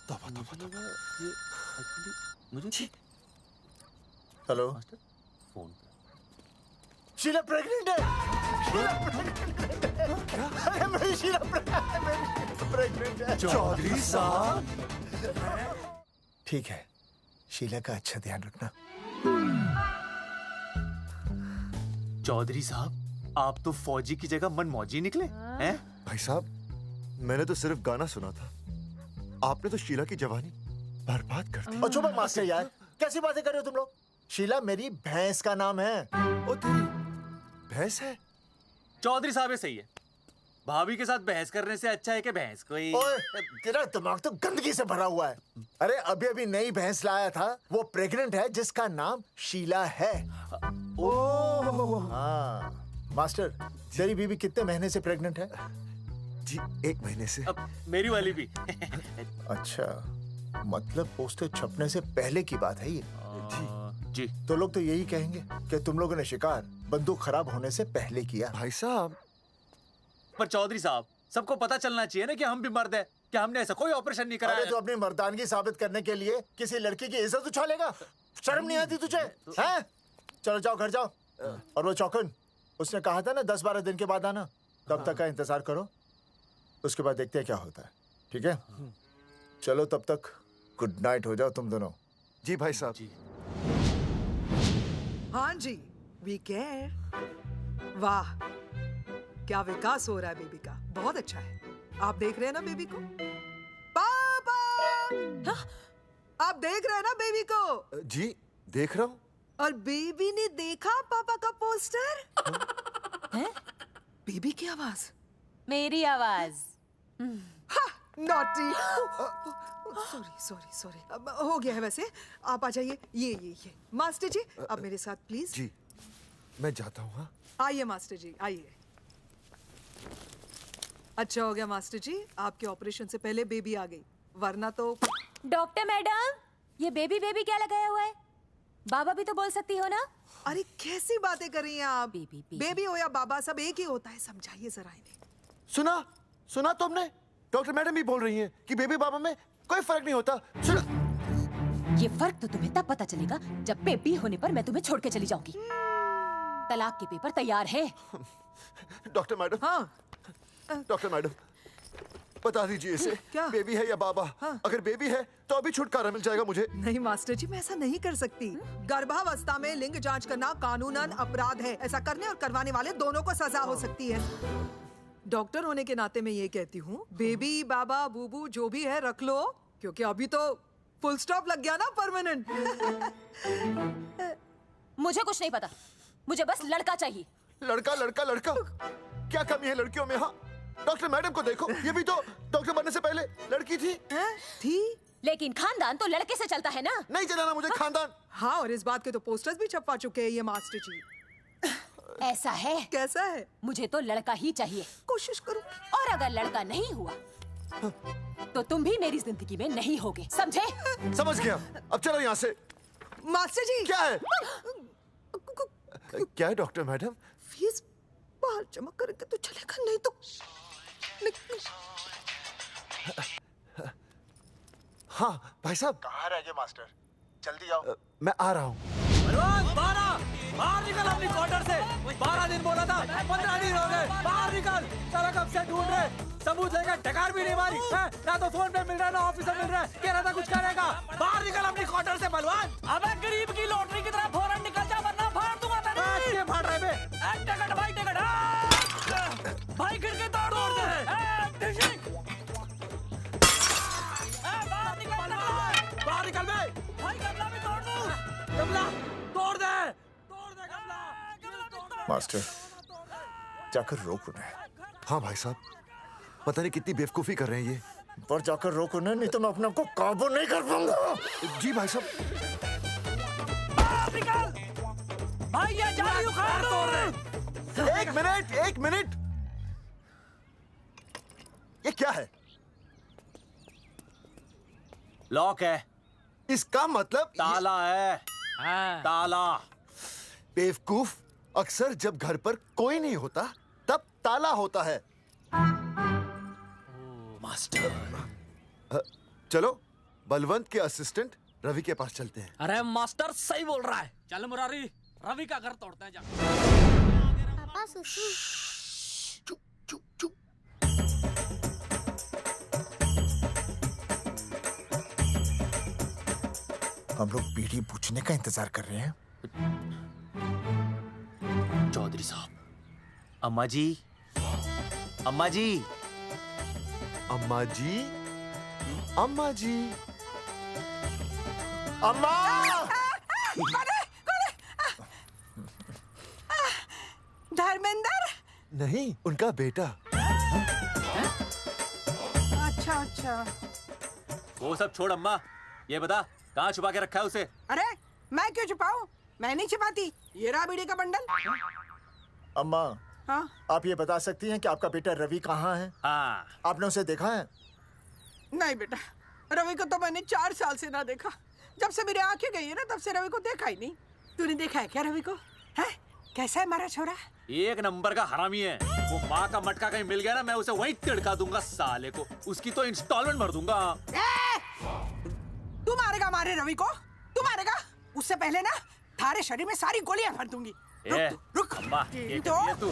तौबा तौबा तौबा। ये एक्चुअली मुझे हेलो, फोन शीला प्रेग्नेंट है। अरे मेरी शीला प्रेग्नेंट है। चौधरी साहब, ठीक है, शीला का अच्छा ध्यान रखना। चौधरी साहब, आप तो फौजी की जगह मनमौजी निकले हैं? भाई साहब, मैंने तो सिर्फ गाना सुना था, आपने तो शीला की जवानी बर्बाद कर दी। और चुप मास्टर यार, कैसी बातें कर रहे हो तुम लोग? शीला मेरी भैंस का नाम है। ओ तेरी भैंस है? चौधरी साहब ये सही है। भाभी के साथ बहस करने से अच्छा है कि भैंस कोई। ओए, तेरा दिमाग तो गंदगी से भरा हुआ है। अरे अभी अभी नई भैंस लाया था, वो प्रेग्नेंट है, जिसका नाम शीला है। ओह हाँ मास्टर, तेरी बीवी कितने महीने से प्रेग्नेंट है? जी 1 महीने से। अब मेरी वाली भी। अच्छा, मतलब पोस्टर छपने से पहले की बात है ये। जी तो लोग तो यही कहेंगे कि तुम लोगों ने शिकार बंदूक खराब होने से पहले किया। भाई साहब, पर चौधरी साहब, सबको पता चलना चाहिए ना कि हम भी मर्द हैं, कि हमने ऐसा कोई ऑपरेशन नहीं कराया। अरे तो अपनी मर्दानगी साबित करने के लिए किसी लड़की की इज्जत उछालेगा? शर्म नहीं आती तुझे? हैं? चलो जाओ, घर जाओ। और वो चौकन, उसने कहा था ना 10-12 दिन के बाद आना, तब तक का इंतजार करो, उसके बाद देखते हैं क्या होता है। ठीक है, चलो तब तक गुड नाइट हो जाओ तुम दोनों। जी भाई साहब। जी हाँ जी, वी केयर। वाह, क्या विकास हो रहा है बेबी का, बहुत अच्छा है। आप देख रहे हैं ना बेबी को? पापा, आप देख रहे हैं ना बेबी को? जी देख रहा हूँ। और बेबी ने देखा पापा का पोस्टर? हैं? बेबी की आवाज? मेरी आवाज। नॉटी। सॉरी सॉरी सॉरी, हो गया है वैसे। आप आ जाइए। ये मास्टर जी, आप मेरे साथ प्लीज। जी मैं जाता हूँ। हाँ आइए मास्टर जी, आइए। अच्छा हो गया मास्टर जी, आपके ऑपरेशन से पहले बेबी आ गई, वरना तो। डॉक्टर मैडम, ये बेबी बेबी क्या लगाया हुआ है? बाबा भी तो बोल सकती हो ना? अरे कैसी बातें कर रही हैं आप? बेबी हो या बाबा, सब एक ही होता है, समझाइए जरा इन्हें। सुना तुमने? डॉक्टर मैडम भी बोल रही हैं कि बेबी बाबा में कोई फर्क नहीं होता। सुना? ये फर्क तो तुम्हें तब पता चलेगा जब बेबी होने पर मैं तुम्हें छोड़ के चली जाऊंगी। तलाक के पेपर तैयार है। Doctor madam. हाँ। डॉक्टर मैडम, बता दीजिए इसे, क्या? बेबी है या बाबा? हाँ। अगर बेबी है तो अभी छुटकारा मिल जाएगा मुझे। नहीं मास्टर जी, मैं ऐसा नहीं कर सकती। गर्भावस्था में लिंग जांच करना कानूनन अपराध है। ऐसा करने और करवाने वाले दोनों को सजा हो सकती है। डॉक्टर होने के नाते मैं ये कहती हूँ, बेबी बाबा बूबू जो भी है रख लो, क्योंकि अभी तो फुल स्टॉप लग गया ना परमानेंट। मुझे कुछ नहीं पता, मुझे बस लड़का चाहिए। लड़का लड़का लड़का, क्या कमी है लड़कियों में? हाँ, डॉक्टर मैडम को देखो, ये भी तो डॉक्टर बनने से पहले लड़की थी। लेकिन खानदान तो लड़के से चलता है ना। नहीं चलाना मुझे खानदान। हाँ, और इस बात के तो पोस्टर्स भी छपवा चुके हैं ये मास्टर जी। ऐसा है? कैसा है? मुझे तो लड़का ही चाहिए। कोशिश करूँ। और अगर लड़का नहीं हुआ तो तुम भी मेरी जिंदगी में नहीं होगे, समझे? समझ गया। अब चलो यहाँ से। मास्टर जी। क्या है? क्या है डॉक्टर मैडम? फीस बाहर जमा करेंगे तो चलेगा, नहीं तो हाँ भाई साहब। कहाँ रह गए मास्टर? जल्दी आओ। मैं आ रहा हूँ। बाहर निकल अपनी क्वार्टर से। 12 दिन बोला था, 15 दिन हो गए। बाहर निकल, सारा कब से ढूंढ रहे, सबूत लेकर डकार भी नहीं मारी है? ना तो फोन पे मिल रहा है, ना ऑफिस में मिल रहा है। कह रहा था कुछ करेगा। बाहर निकल अपनी क्वार्टर से बलवान। अबे गरीब की लॉटरी की तरह फौरन निकल जा, वरना फाड़ दूंगा तेरी। क्या फाड़ रहे बे? टिकट भाई, टिकट। भाई खिड़की तोड़ दे। बाहर निकल बे। भाई गमला भी तोड़ दूं। गमला तोड़ दे। मास्टर, जाकर रोक उन्हें। हाँ भाई साहब, पता नहीं कितनी बेवकूफी कर रहे हैं ये। पर जाकर रोक उन्हें, नहीं तो मैं अपने आप को काबू नहीं कर पाऊंगा। जी भाई साहब। निकल भाई, ये जाली उखाड़ दो। एक मिनट। ये क्या है? लॉक है। इसका मतलब ताला है। ताला। बेवकूफ, अक्सर जब घर पर कोई नहीं होता तब ताला होता है। मास्टर। चलो बलवंत के असिस्टेंट रवि के पास चलते हैं। अरे मास्टर सही बोल रहा है, चल मुरारी, रवि का घर तोड़ते हैं जा। पापा सुसु। हम लोग बीड़ी पूछने का इंतजार कर रहे हैं। चौधरी साहब। अम्मा जी, अम्मा जी, अम्मा जी, अम्मा जी, अम्मा। धर्मेंद्र? नहीं, उनका बेटा। अच्छा। वो सब छोड़ अम्मा, ये बता कहाँ छुपा के रखा है उसे? अरे मैं क्यों छुपाऊं? मैं नहीं छिपाती। ये रहा बीड़ी का बंडल। अम्मा, हाँ? आप ये बता सकती हैं कि आपका बेटा रवि कहाँ है? हाँ। आपने उसे देखा है? नहीं बेटा, रवि को तो मैंने 4 साल से ना देखा। जब से मेरी आंखें गई है ना, तब से रवि को देखा ही नहीं। तूने देखा है क्या रवि को? है? कैसा है हमारा छोरा? एक नंबर का हरामी है। वो माँ का मटका कहीं मिल गया ना, मैं उसे वहीं तिड़का दूंगा साले को। उसकी तो इंस्टॉलमेंट भर दूंगा। तू मारेगा हमारे रवि को? तू मारेगा? उससे पहले ना थारे शरीर में सारी गोलियां भर दूंगी। रुक अम्मा, ये तो कर दिया तू।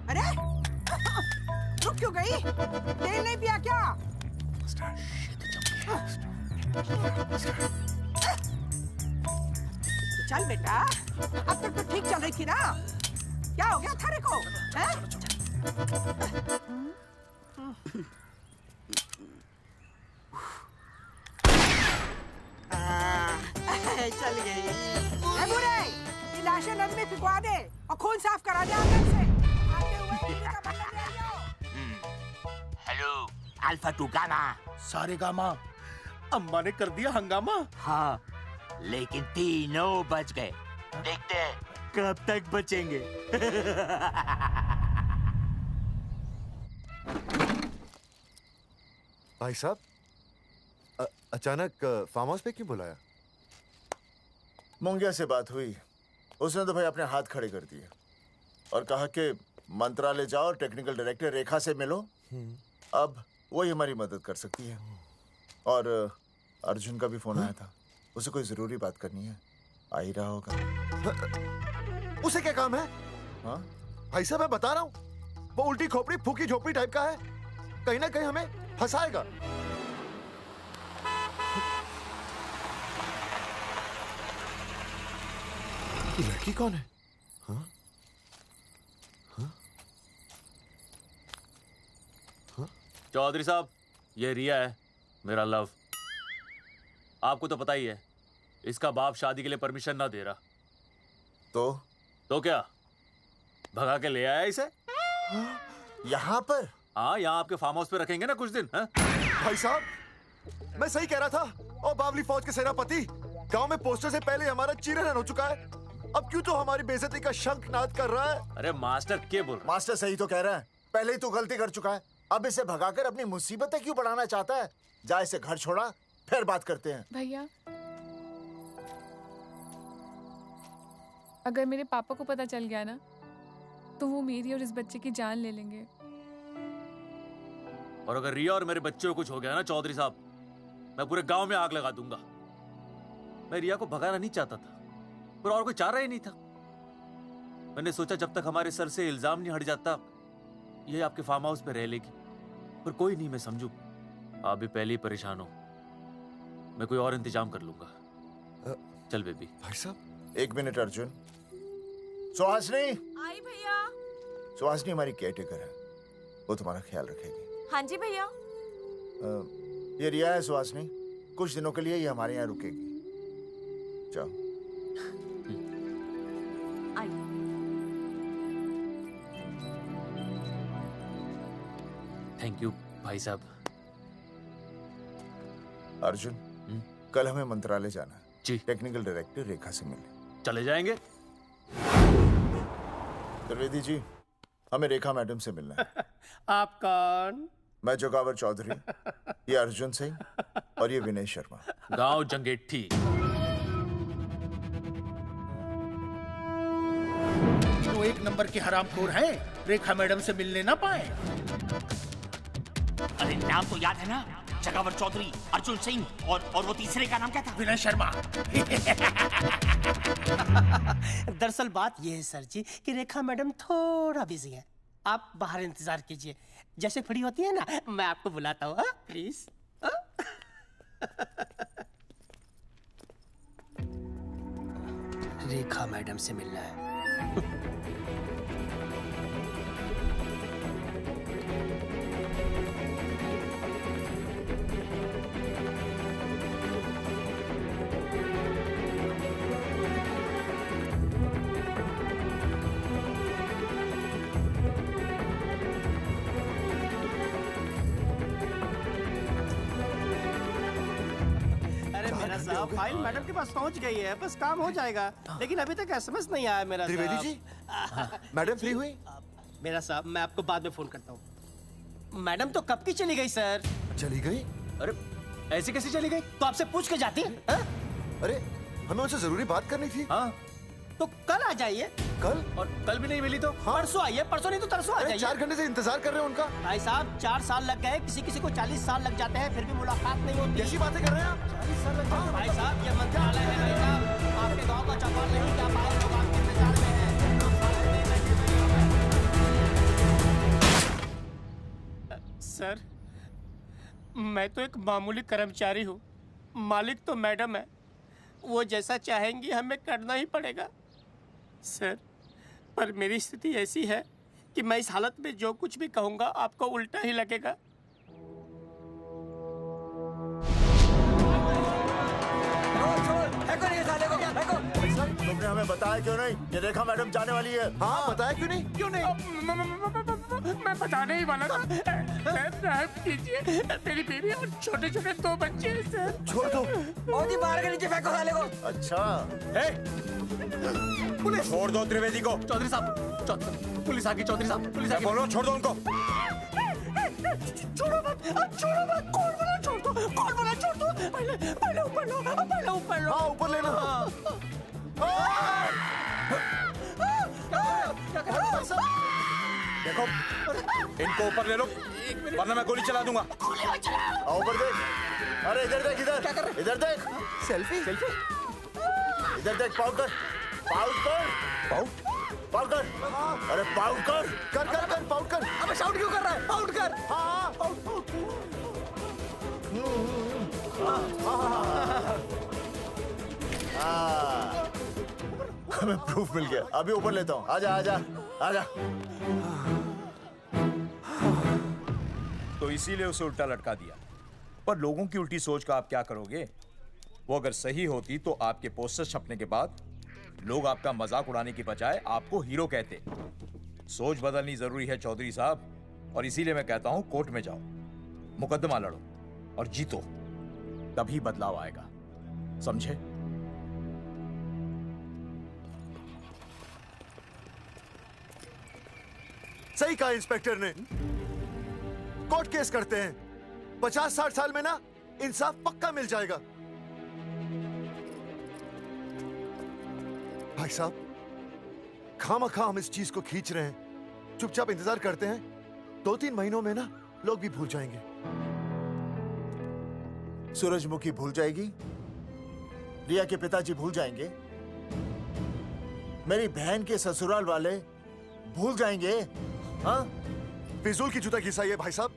अरे रुक क्यों गई? तेल नहीं पिया क्या? चल बेटा, अब तक तो ठीक चल रही थी ना। क्या हो गया थारे को? चल गई। बुरे, ये लाशें नदी में फिकवा दे और खून साफ करा दे अंदर से। आते हुए अल्फा टू गामा। सारे गामा। अम्मा ने कर दिया हंगामा। हाँ, लेकिन तीनों बच गए। देखते हैं कब तक बचेंगे। भाई साहब, अचानक फार्म हाउस पे क्यों बुलाया? मुंगिया से बात हुई, उसने तो भाई अपने हाथ खड़े कर दिए और कहा कि मंत्रालय जाओ, टेक्निकल डायरेक्टर रेखा से मिलो, अब वही हमारी मदद कर सकती है। और अर्जुन का भी फोन आया था, उसे कोई जरूरी बात करनी है, आ ही रहा होगा। उसे क्या काम है? हाँ भाई साहब, मैं बता रहा हूँ, वो उल्टी खोपड़ी फूकी झोपड़ी टाइप का है, कहीं ना कहीं हमें फंसाएगा। ये लड़की कौन है? हाँ? हाँ? हाँ? चौधरी साहब, ये रिया है, मेरा लव। आपको तो पता ही है, इसका बाप शादी के लिए परमिशन ना दे रहा। तो क्या भगा के ले आया इसे? यहाँ पर? हाँ, यहाँ आपके फार्म हाउस पे रखेंगे ना कुछ दिन। हाँ? भाई साहब, मैं सही कह रहा था। और बावली फौज के सेनापति, गांव में पोस्टर से पहले हमारा चीरहरण हो चुका है, अब क्यों तो हमारी बेइज्जती का शंखनाद कर रहा है? अरे मास्टर क्या बोल रहा? मास्टर सही तो कह रहा है, पहले ही तो गलती कर चुका है, अब इसे भगाकर अपनी मुसीबतें क्यों बढ़ाना चाहता है? जा इसे घर छोड़ा, फिर बात करते हैं। भैया, अगर मेरे पापा को पता चल गया ना, तो वो मेरी और इस बच्चे की जान ले लेंगे। और अगर रिया और मेरे बच्चे को कुछ हो गया ना चौधरी साहब, मैं पूरे गांव में आग लगा दूंगा। मैं रिया को भगाना नहीं चाहता था, पर और कोई चारा ही नहीं था। मैंने सोचा जब तक हमारे सर से इल्जाम नहीं हट जाता, ये आपके फार्म हाउस पे रह लेगी। पर कोई नहीं, मैं समझू आप भी पहले ही परेशान हो, मैं कोई और इंतजाम कर लूंगा। चल बेबी। भाई साहब, 1 मिनट अर्जुन। सुहासनी। आई भैया। सुहासनी हमारी केयरटेकर है, वो तुम्हारा ख्याल रखेगी। हाँ जी भैया। ये रिया है सुहासनी, कुछ दिनों के लिए ये हमारे यहाँ रुकेगी। जाओ। थैंक यू भाई साहब। अर्जुन, कल हमें मंत्रालय जाना है जी। टेक्निकल डायरेक्टर रेखा से मिलने चले जाएंगे। त्रिवेदी जी, हमें रेखा मैडम से मिलना है। आप कौन? मैं जोगावर चौधरी, ये अर्जुन सिंह और ये विनय शर्मा। गांव जंगेठी। वो 1 नंबर के हरामखोर हैं, रेखा मैडम से मिलने ना पाए। अरे नाम तो याद है ना, जगावर चौधरी, अर्जुन सिंह और वो तीसरे का नाम क्या था? विनय शर्मा। दरअसल बात ये है सर जी कि रेखा मैडम थोड़ा बिजी है, आप बाहर इंतजार कीजिए, जैसे फ्री होती है ना मैं आपको बुलाता हूँ, प्लीज। रेखा मैडम से मिलना है। साहब, फाइल मैडम के पास पहुंच गई है, बस काम हो जाएगा, लेकिन अभी तक एसएमएस नहीं आया मेरा। त्रिवेदी जी, मैडम फ्री हुई? मेरा साहब, मैं आपको बाद में फोन करता हूँ। मैडम तो कब की चली गई सर। चली गई? अरे ऐसे कैसे चली गई? तो आपसे पूछ के जाती। अरे हमें उनसे जरूरी बात करनी थी। हाँ, तो कल आ जाइए। कल? और कल भी नहीं मिली तो? हाँ? परसों आइए, परसों नहीं तो तरसों आ जाइए। 4 घंटे से इंतजार कर रहे हैं उनका। भाई साहब, 4 साल लग गए, किसी को 40 साल लग जाते हैं, फिर भी मुलाकात नहीं होती। कैसी बातें कर रहे हैं आप? 40 साल लग जाते हैं। भाई साहब, ये मंत्रालय है भाई साहब, आपके गाँव का चौपाल नहीं क्या पाए, लोग आपके इंतजार में हैं। सर, मैं तो एक मामूली कर्मचारी हूँ, मालिक तो मैडम है, वो जैसा चाहेंगी हमें करना ही पड़ेगा। सर, पर मेरी स्थिति ऐसी है कि मैं इस हालत में जो कुछ भी कहूँगा आपको उल्टा ही लगेगा। तुमने हमें बताया क्यों नहीं? ये रेखा मैडम जाने वाली है। हाँ, बताया क्यों नहीं? क्यों नहीं? मैं बताने ही वाला था। रहम कीजिए, मेरी बीवी और छोटे छोटे 2 बच्चे हैं सर। छोड़ दो। ओ जी बाहर के नीचे फेंको साले को। अच्छा पुलिस छोड़ दो त्रिवेदी को। चौधरी साहब, पुलिस आ गई। चौधरी साहब पुलिस आ गई। बोलो छोड़ दो उनको। छोड़ो मत, कौन बना छोड़ दो, पहले ऊपर लो, हाँ ऊपर लेना। देखो इनको ऊपर ले लो वरना मैं गोली चला दूंगा। आओ ऊपर देख। अरे इधर देख, इधर देख। सेल्फी। इधर देख, पाउट कर। अरे पाउट कर। पाउट कर। अबे शाउट क्यों कर रहा है? पाउट कर। हाँ हमें प्रूफ मिल गया। अभी ऊपर लेता हूँ। आजा। तो इसीलिए उसे उल्टा लटका दिया। पर लोगों की उल्टी सोच का आप क्या करोगे? वो अगर सही होती तो आपके पोस्टर छपने के बाद लोग आपका मजाक उड़ाने की बजाय आपको हीरो कहते। सोच बदलनी जरूरी है चौधरी साहब, और इसीलिए मैं कहता हूं कोर्ट में जाओ, मुकदमा लड़ो और जीतो, तभी बदलाव आएगा। समझे? सही कहा इंस्पेक्टर ने। कोर्ट केस करते हैं, 50-60 साल में ना इंसाफ पक्का मिल जाएगा। भाई साहब, खामखा हम इस चीज को खींच रहे हैं। चुपचाप इंतजार करते हैं, 2-3 महीनों में ना लोग भी भूल जाएंगे। सूरजमुखी भूल जाएगी, रिया के पिताजी भूल जाएंगे, मेरी बहन के ससुराल वाले भूल जाएंगे। हाँ, फिजूल की जूता घिसाई है भाई साहब।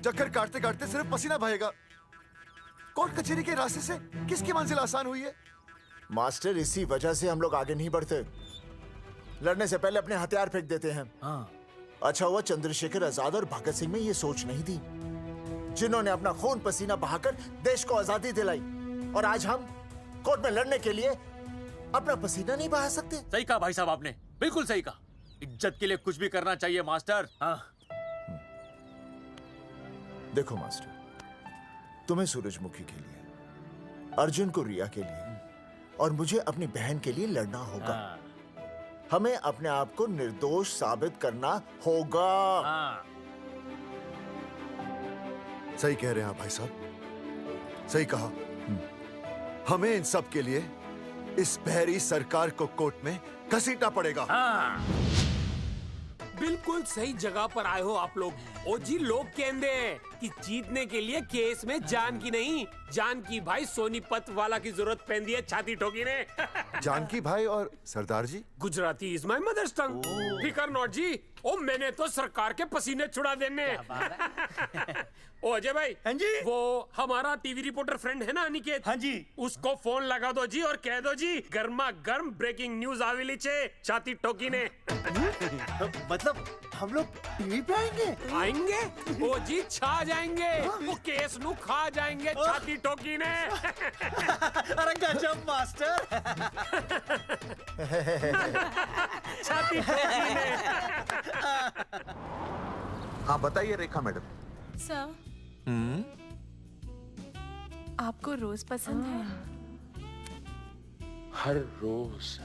चक्कर काटते काटते सिर्फ पसीना बहेगा। कोर्ट कचहरी के रास्ते से किसकी मंजिल आसान हुई है? मास्टर, इसी वजह से हम लोग आगे नहीं बढ़ते। लड़ने से पहले अपने हथियार फेंक देते हैं। हाँ। अच्छा हुआ चंद्रशेखर आजाद और भगत सिंह में ये सोच नहीं थी, जिन्होंने अपना खून पसीना बहाकर देश को आजादी दिलाई। और आज हम कोर्ट में लड़ने के लिए अपना पसीना नहीं बहा सकते। सही कहा भाई साहब आपने, बिल्कुल सही कहा। इज्जत के लिए कुछ भी करना चाहिए मास्टर। हाँ। देखो मास्टर, तुम्हें सूरजमुखी के लिए, अर्जुन को रिया के लिए और मुझे अपनी बहन के लिए लड़ना होगा। हमें अपने आप को निर्दोष साबित करना होगा। सही कह रहे हैं आप भाई साहब, सही कहा। हमें इन सब के लिए इस बहरी सरकार को कोर्ट में घसीटना पड़ेगा। बिल्कुल सही जगह पर आए हो आप लोग। ओ जी, लोग कहते हैं कि जीतने के लिए केस में जान की नहीं, जान की भाई सोनीपत वाला की जरूरत पैंदी है छाती ठोकी ने। जानकी भाई और सरदार जी? गुजराती इज माय मदर्स टंग। फिकर नॉट जी। ओ मैंने तो सरकार के पसीने छुड़ा देने। ओ अजय भाई। हाँ जी। वो हमारा टीवी रिपोर्टर फ्रेंड है ना अनिकेत? हाँ जी। उसको फोन लगा दो जी और कह दो जी गर्मा गर्म ब्रेकिंग न्यूज आवेली छे छाती ठोकी ने। मतलब हम लोग टीवी पे आएंगे? ओ जी छा जाएंगे। वो केस नु खा जाएंगे छाती ठोकी ने। अरे गजब मास्टर। छाती ठोकी ने। हाँ बताइए रेखा मैडम। सर, आपको रोज पसंद है? हर रोज।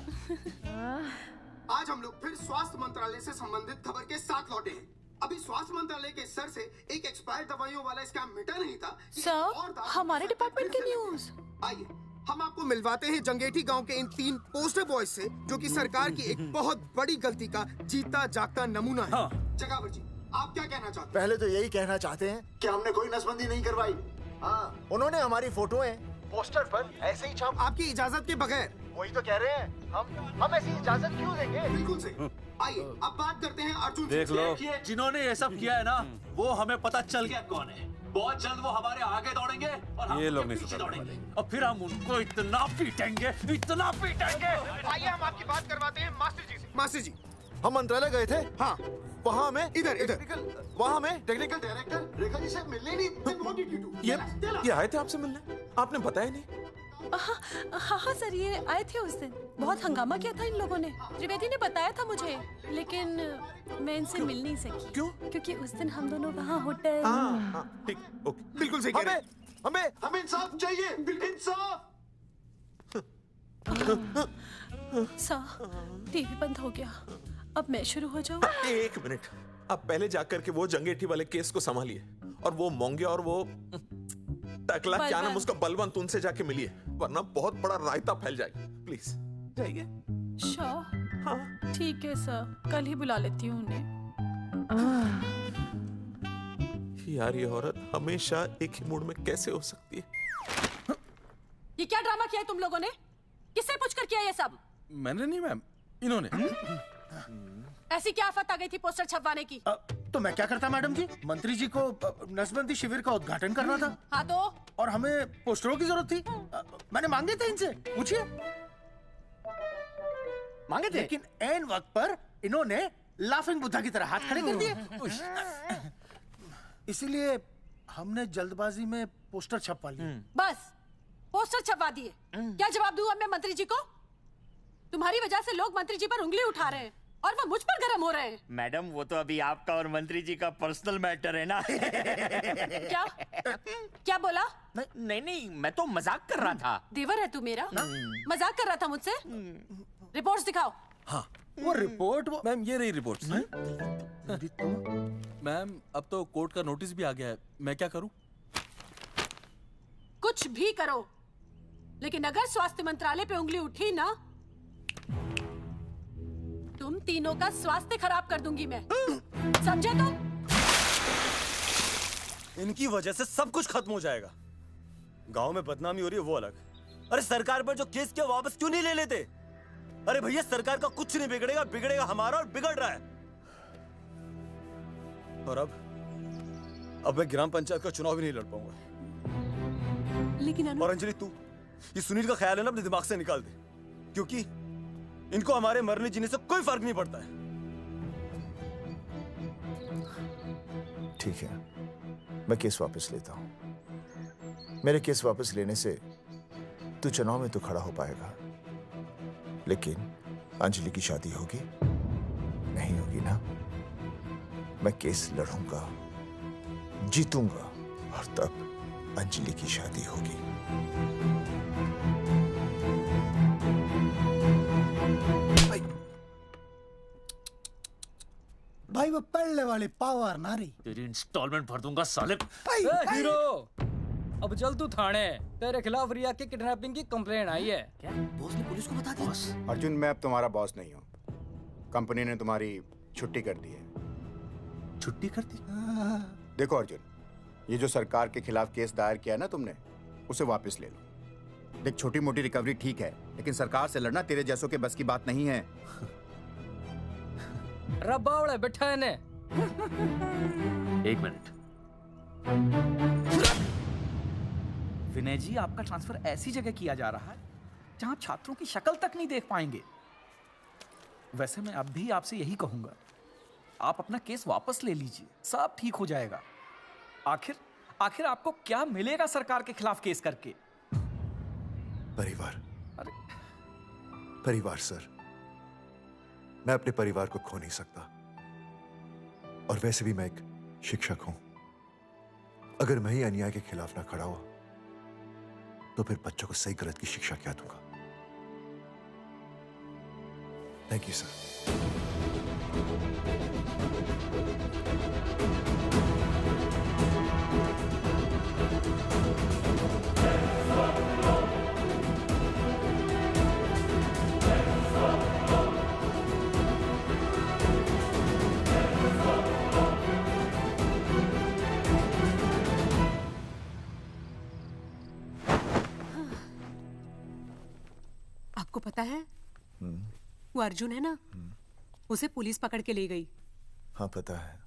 आज हम लोग फिर स्वास्थ्य मंत्रालय से संबंधित खबर के साथ लौटे हैं। अभी स्वास्थ्य मंत्रालय के सर से एक एक्सपायर्ड दवाइयों वाला स्कैम मिटा नहीं था। सर, हमारे डिपार्टमेंट की न्यूज। आइए हम आपको मिलवाते हैं जंगेठी गांव के इन 3 पोस्टर बॉयज से, जो कि सरकार की एक बहुत बड़ी गलती का जीता जागता नमूना है। जगावर जी, आप क्या कहना चाहते हैं? पहले तो यही कहना चाहते हैं कि हमने कोई नसबंदी नहीं करवाई। हाँ, उन्होंने हमारी फोटोएं पोस्टर पर ऐसे ही छाप, आपकी इजाजत के बगैर। वही तो कह रहे हैं, हम ऐसी इजाजत क्यों देंगे? बिल्कुल सही। आइए अब बात करते हैं अर्जुन से। देख लो, जिन्होंने ये सब किया है ना, वो हमें पता चल गया कौन है। बहुत जल्द वो हमारे आगे दौड़ेंगे और हम ये लोग उनके नहीं पीछे सुधरने दौड़ेंगे और फिर हम उनको इतना पीटेंगे, इतना पीटेंगे। आइए हम आपकी बात करवाते हैं मास्टर जी से। मास्टर जी, हम मंत्रालय गए थे। हाँ, वहाँ हमें इधर वहाँ हमें टेक्निकल डायरेक्टर रेखा जी से मिलने नहीं। ये आए थे आपसे मिलने, आपने बताया नहीं। हाँ सर, ये आए थे उस दिन। बहुत हंगामा किया था इन लोगों ने। त्रिवेदी ने बताया था मुझे, लेकिन मैं इनसे मिल नहीं सकी। क्यों? क्योंकि उस दिन हम दोनों वहाँ होटल। ठीक, ओके। बिल्कुल सही कह रहे हैं। हमें इंसाफ चाहिए, इंसाफ। सर, टीवी बंद हो गया। अब मैं शुरू हो जाऊँ? एक मिनट, आप पहले जाकर के वो जंगेठी वाले केस को संभालिए, और वो मोंगिया और वो टकला क्या नाम उसका, बलवंत, उनसे जाके मिलिए, वरना बहुत बड़ा रायता फैल जाएगा। प्लीज जाइए। हाँ ठीक है सर, कल ही बुला लेती हूँ उन्हें। यार ये औरत हमेशा एक ही मूड में कैसे हो सकती है? ये क्या ड्रामा किया है तुम लोगों ने? किससे पूछकर किया ये सब? मैंने नहीं मैम, इन्होंने। ऐसी क्या आफत आ गई थी पोस्टर छपवाने की? तो मैं क्या करता मैडम जी? मंत्री जी को नसबंदी शिविर का उद्घाटन करना था। हाँ तो? और हमें पोस्टरों की जरूरत थी। मैंने मांगे थे इनसे, पूछिए। मांगे थे, लेकिन ऐन वक्त पर इन्होंने लाफिंग बुद्धा की तरह हाथ खड़े कर दिए। इसीलिए हमने जल्दबाजी में पोस्टर छपवा लिए। बस पोस्टर छपवा दिए। क्या जवाब दूं अब मैं मंत्री जी को? तुम्हारी वजह से लोग मंत्री जी पर उंगली उठा रहे हैं और वो मुझ पर गर्म हो रहे हैं। मैडम, वो तो अभी आपका और मंत्री जी का पर्सनल मैटर है ना। क्या क्या बोला? नहीं, मैं तो मजाक कर रहा था। देवर है तू मेरा? मजाक कर रहा था मुझसे? रिपोर्ट्स दिखाओ। हाँ, वो रिपोर्ट मैम, ये रही रिपोर्ट। मैम, अब तो कोर्ट का नोटिस भी आ गया है, मैं क्या करूं? कुछ भी करो, लेकिन अगर स्वास्थ्य मंत्रालय पे उंगली उठी ना, तुम तीनों का स्वास्थ्य खराब कर दूंगी मैं। समझे तुम? इनकी वजह से सब कुछ खत्म हो जाएगा। गांव में बदनामी हो रही है वो अलग, अरे सरकार पर जो केस किया वापस क्यों नहीं ले लेते? अरे भैया, सरकार का कुछ नहीं बिगड़ेगा, बिगड़ेगा हमारा, और बिगड़ रहा है। और अब मैं ग्राम पंचायत का चुनाव भी नहीं लड़ पाऊंगा। लेकिन और अंजलि, तू ये सुनील का ख्याल है ना, अपने दिमाग से निकाल दे, क्योंकि इनको हमारे मरने जीने से कोई फर्क नहीं पड़ता है। ठीक है, मैं केस वापस लेता हूं। मेरे केस वापस लेने से तू चुनाव में तो खड़ा हो पाएगा, लेकिन अंजलि की शादी होगी? नहीं होगी ना। मैं केस लड़ूंगा, जीतूंगा, और तब अंजलि की शादी होगी। भाई वो पढ़ने वाली पावर नारी। तेरी इंस्टॉलमेंट भर दूंगा साले। हीरो, अब चल तू थाने। तेरे खिलाफ रिया की किडनैपिंग की कंप्लेन आई है। क्या बॉस ने पुलिस को बता दिया? अर्जुन, मैं अब तुम्हारा बॉस नहीं हूँ। कंपनी ने तुम्हारी छुट्टी कर दी है। छुट्टी कर दी? देखो अर्जुन, ये जो सरकार के खिलाफ केस दायर किया है ना तुमने, उसे वापस ले लो। देख, छोटी मोटी रिकवरी ठीक है, लेकिन सरकार से लड़ना तेरे जैसों के बस की बात नहीं है। रबावड़े बैठा है ने। एक मिनट। विनय जी, आपका ट्रांसफर ऐसी जगह किया जा रहा है जहां छात्रों की शक्ल तक नहीं देख पाएंगे। वैसे मैं अब भी आपसे यही कहूंगा, आप अपना केस वापस ले लीजिए, सब ठीक हो जाएगा। आखिर आपको क्या मिलेगा सरकार के खिलाफ केस करके? परिवार। परिवार सर, मैं अपने परिवार को खो नहीं सकता, और वैसे भी मैं एक शिक्षक हूं। अगर मैं ही अन्याय के खिलाफ ना खड़ा हुआ तो फिर बच्चों को सही गलत की शिक्षा क्या दूंगा? Thank you sir. आपको पता है वो अर्जुन है ना, उसे पुलिस पकड़ के ले गई। हाँ पता है।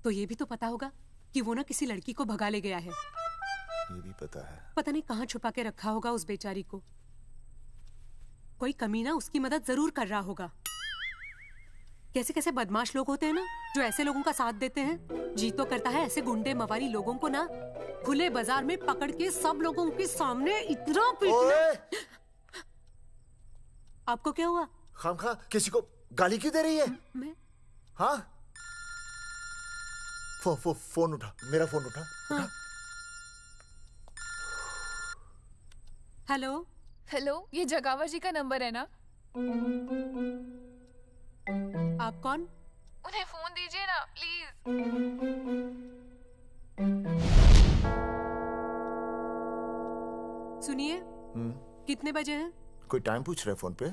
तो ये भी तो पता होगा कि वो ना किसी लड़की को भगा ले गया है। ये भी पता है। पता नहीं कहाँ छुपा के रखा होगा उस बेचारी को। कोई कमीना उसकी मदद जरूर कर रहा होगा। कैसे कैसे बदमाश लोग होते हैं ना, जो ऐसे लोगों का साथ देते हैं। जी तो करता है ऐसे गुंडे मवाली लोगों को ना खुले बाजार में पकड़ के सब लोगों के सामने इतना पीटना। आपको क्या हुआ? खामखा किसी को गाली क्यों दे रही है? मैं? हाँ? फोन उठा, मेरा फोन उठा। हाँ। हेलो हेलो, ये जगावर जी का नंबर है ना? आप कौन? उन्हें फोन दीजिए ना प्लीज। सुनिए, कितने बजे हैं? कोई टाइम पूछ रहे फोन पे?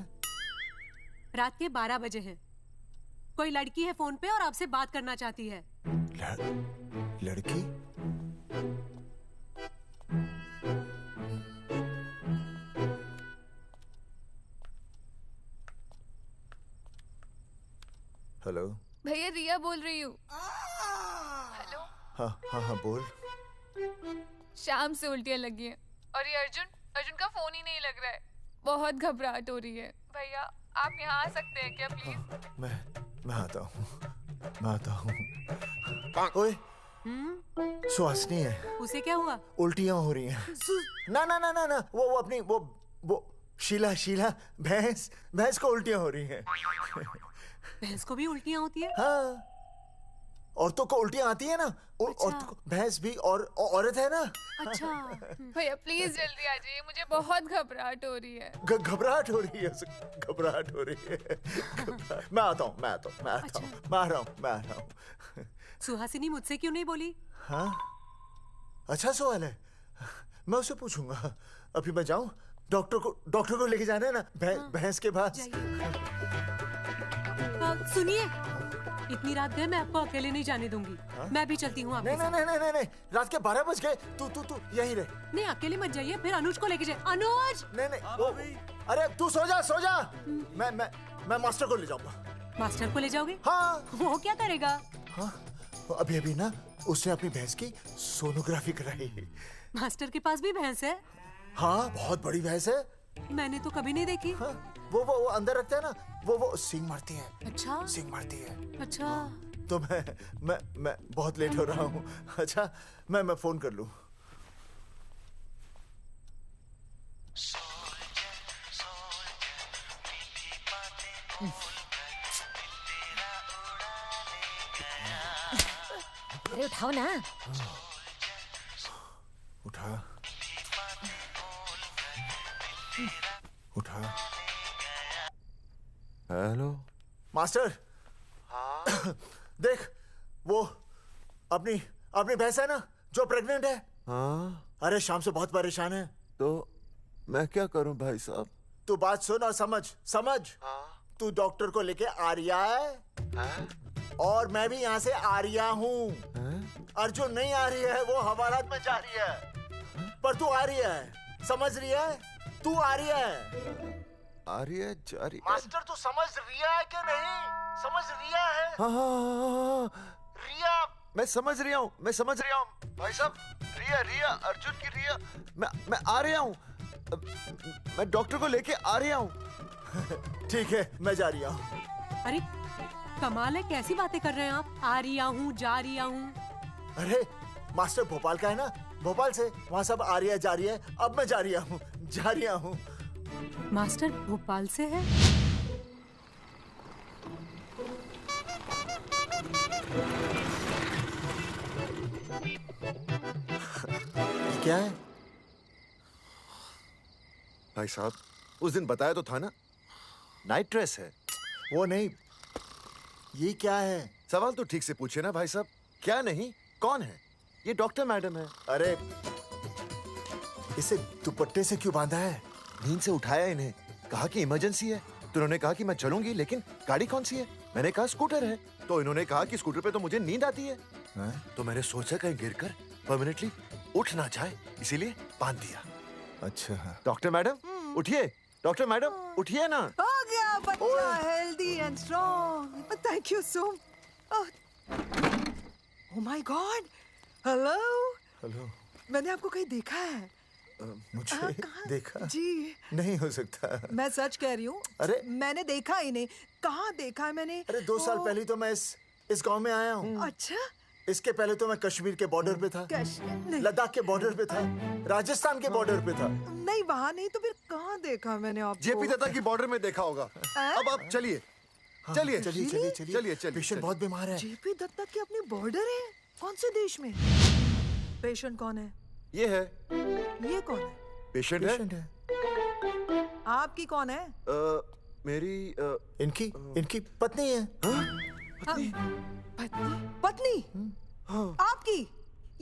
रात के 12 बजे हैं। कोई लड़की है फोन पे और आपसे बात करना चाहती है। लड़की? हेलो भैया, रिया बोल रही हूँ। हेलो। हाँ हाँ हाँ बोल। शाम से उल्टियाँ लगी हैं और ये अर्जुन का फोन ही नहीं लग रहा है। बहुत घबराहट हो रही है। भैया आप यहाँ आ सकते हैं क्या प्लीज? मैं आता हूँ, मैं आता हूँ। ओए, सुहासिनी है। उसे क्या हुआ? उल्टियाँ हो रही हैं। ना ना ना ना ना, वो अपनी वो शीला भैंस को उल्टियाँ हो रही हैं। भैंस को भी उल्टियाँ होती है? हाँ, औरतों को उल्टियाँ आती है ना। अच्छा। औरतों को, भैंस भी और औरत है ना। अच्छा। भैया प्लीज जल्दी आ जाइए, मुझे बहुत घबराहट हो रही है। घबराहट हो रही है, घबराहट हो रही है। मैं आता हूँ, मैं आ रहा हूँ। सुहासिनी मुझसे क्यों नहीं बोली? हाँ, अच्छा सवाल है, मैं उसे पूछूंगा। अभी मैं जाऊँ? डॉक्टर को लेके जाना है ना भैंस के पास। सुनिए, इतनी रात गए, मैं आपको अकेले नहीं जाने दूंगी। मैं भी चलती हूँ आपके साथ। नहीं, रात के 12 बज गए। तू यहीं रह। नहीं, अकेले मत जाइए, फिर अनुज को लेके जाइए। अनुज! नहीं, अरे तू सो जा। मैं मास्टर को ले जाऊंगा। मास्टर को ले जाओगे? हाँ। वो क्या करेगा? हाँ, अभी ना उसने अपनी भैंस की सोनोग्राफी कराई। मास्टर के पास भी भैंस है? हाँ, बहुत बड़ी भैंस है। मैंने तो कभी नहीं देखी। हाँ, वो अंदर रखते हैं ना, वो सींग मारती है। अच्छा, सींग मारती है। अच्छा। तो मैं बहुत लेट हो रहा हूँ। अच्छा, मैं फोन कर लूँ। अरे उठाओ ना। उठा। Hello master. देख, वो अपनी भैंस है ना जो प्रेग्नेंट है। हाँ? अरे शाम से बहुत परेशान है। तो मैं क्या करूं भाई साहब? तू बात सुन और समझ। तू डॉक्टर को लेके आ रिया है? और मैं भी यहाँ से आ रिया हूँ। अर्जुन नहीं आ रही है, वो हवालात में जा रही है। पर तू आ रही है, समझ रही है? तू आ रही है। आ रही है, जा रही है। मास्टर तू समझ रिया है कि नहीं? समझ रिया है? हाँ। रिया। मैं समझ रहा हूँ भाई साहब। रिया अर्जुन की रिया। मैं आ रहा हूँ। मैं डॉक्टर को लेके आ रहा हूँ। ठीक है, मैं जा रही हूँ। अरे कमाल है, कैसी बातें कर रहे हैं आप? आ रिया हूँ, जा रिया हूँ। अरे मास्टर भोपाल का है ना, भोपाल से वहाँ सब आ रही है, जा रही है। अब मैं जा रही हूँ। मास्टर भोपाल से है? क्या है भाई साहब? उस दिन बताया तो था ना, नाइट ड्रेस है। वो नहीं, ये क्या है? सवाल तो ठीक से पूछे ना भाई साहब। क्या नहीं, कौन है? ये डॉक्टर मैडम है। अरे इसे दुपट्टे से क्यों बांधा है? नींद से उठाया इन्हें, कहा कि इमरजेंसी है। तो उन्होंने कहा कि मैं चलूंगी, लेकिन गाड़ी कौन सी है? मैंने कहा स्कूटर है। तो इन्होंने कहा कि स्कूटर पे तो मुझे नींद आती है। तो मैंने सोचा कहीं गिरकर परमानेंटली उठ ना जाए, इसीलिए बांध दिया। अच्छा। डॉक्टर मैडम उठिए, डॉक्टर मैडम उठिए ना। हो गया बच्चा, healthy and strong. Thank you so. Oh my God, hello. Hello. मैंने आपको कहीं देखा है। मुझे देखा जी नहीं हो सकता। मैं सच कह रही हूँ। अरे मैंने देखा ही नहीं। कहाँ देखा है मैंने? अरे 2 साल पहले तो मैं इस गांव में आया हूँ। अच्छा। इसके पहले तो मैं कश्मीर के बॉर्डर पे था, लद्दाख के बॉर्डर पे था, राजस्थान के बॉर्डर पे था। नहीं वहाँ नहीं तो फिर कहाँ देखा मैंने आपको? जेपी दत्ता की बॉर्डर में देखा होगा। अब आप चलिए चलिए चलिए चलिए चलिए चलिए। पेशेंट बहुत बीमार है। जेपी दत्ता की अपनी बॉर्डर है? कौन से देश में? पेशेंट कौन है? ये है। ये कौन है? पेशेंट है। आपकी कौन है? मेरी इनकी पत्नी है। पत्नी? पत्नी? आपकी?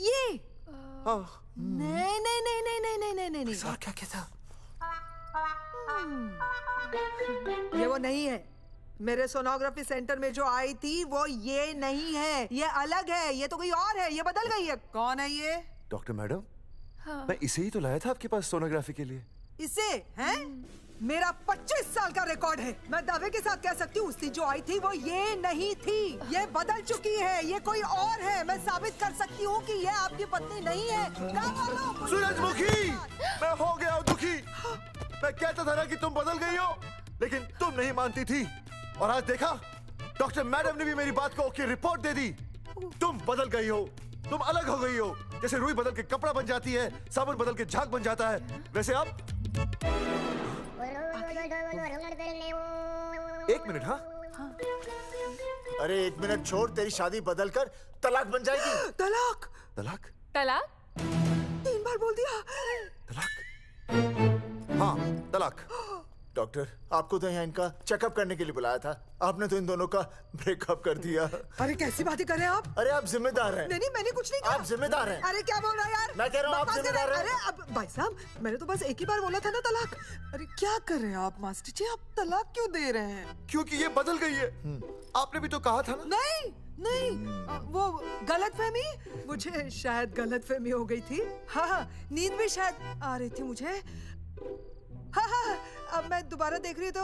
ये? नहीं नहीं नहीं नहीं नहीं नहीं नहीं नहीं। सर क्या था? ये वो नहीं है। मेरे सोनोग्राफी सेंटर में जो आई थी वो ये नहीं है, ये अलग है, ये तो कोई और है, ये बदल गई है। कौन है ये? डॉक्टर मैडम, हाँ। मैं इसे ही तो लाया था आपके पास सोनोग्राफी के लिए। इसे हैं? मेरा 25 साल का रिकॉर्ड है। मैं दावे के साथ कह सकती हूँ उसकी जो आई थी वो ये नहीं थी, ये बदल चुकी है, ये कोई और है। मैं साबित कर सकती हूँ कि ये आपकी पत्नी नहीं है। सूरजमुखी, मैं हो गया हूँ दुखी। मैं कहता था ना कि तुम बदल गई हो, लेकिन तुम नहीं मानती थी। और आज देखा, डॉक्टर मैडम ने भी मेरी बात को ओके रिपोर्ट दे दी। तुम बदल गई हो, तुम अलग हो गई हो। जैसे रुई बदल के कपड़ा बन जाती है, साबुन बदल के झाग बन जाता है, वैसे अब। एक मिनट। हाँ अरे 1 मिनट छोड़, तेरी शादी बदल कर तलाक बन जाएगी। तलाक? तलाक? तलाक? 3 बार बोल दिया। हाँ तलाक। डॉक्टर, आपको तो यहाँ इनका चेकअप करने के लिए बुलाया था, आपने तो इन दोनों का ब्रेकअप कर दिया। अरे कैसी बातें कर रहे हैं आप? अरे आप जिम्मेदार हैं। नहीं मैंने कुछ नहीं कहा। आप जिम्मेदार हैं। अरे क्या बोल रहा है यार? मैं कह रहा हूँ आप जिम्मेदार हैं। अरे अब भाई साहब, मैंने तो बस एक ही बार बोला था ना तलाक। अरे क्या कर रहे हैं आप मास्टर जी? आप तलाक क्यों दे रहे हैं? क्योंकि ये बदल गई है। आपने भी तो कहा था ना। नहीं वो गलतफहमी, मुझे शायद गलतफहमी हो गई थी। हाँ नींद भी शायद आ रही थी मुझे। हाँ अब मैं दोबारा देख रही तो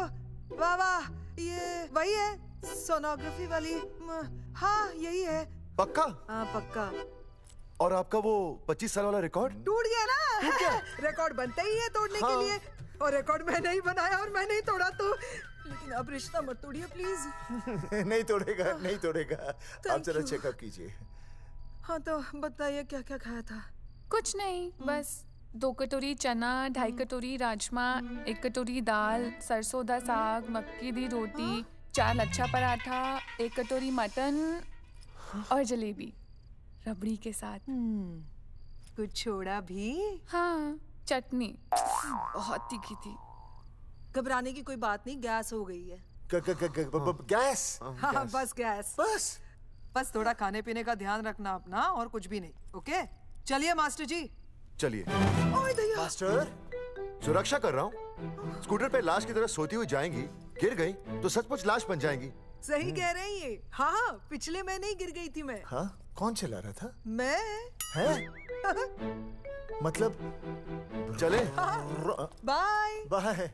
वाह वाह, ये वही है सोनोग्राफी वाली। हाँ यही है। पक्का? हाँ पक्का। और आपका वो 25 साल वाला रिकॉर्ड टूट गया ना? रिकॉर्ड बनता ही है तोड़ने के लिए, और रिकॉर्ड मैंने ही बनाया और मैंने ही तोड़ा। तो लेकिन अब रिश्ता मत तोड़िए प्लीज। नहीं तोड़ेगा, नहीं तोड़ेगा। आप जरा चेकअप कीजिए। हाँ तो बताइए क्या क्या खाया था? कुछ नहीं, बस 2 कटोरी चना, 2.5 कटोरी राजमा, 1 कटोरी दाल, सरसों दा साग, मक्की दी रोटी, 4 लच्छा पराठा, 1 कटोरी मटन और जलेबी रबड़ी के साथ। कुछ छोड़ा भी? हाँ चटनी बहुत तीखी थी। घबराने की कोई बात नहीं, गैस हो गई है। गैस? हाँ बस गैस। बस थोड़ा खाने पीने का ध्यान रखना अपना, और कुछ भी नहीं। ओके चलिए मास्टर जी। चलिए। मास्टर, सुरक्षा कर रहा हूँ। स्कूटर पे लाश की तरह सोती हुई जाएंगी, गिर गई तो सचमुच लाश बन जाएंगी। सही कह रही है। हाँ पिछले महीने ही गिर गई थी मैं। हाँ कौन चला रहा था? मैं। है? मतलब चले। Bye bye.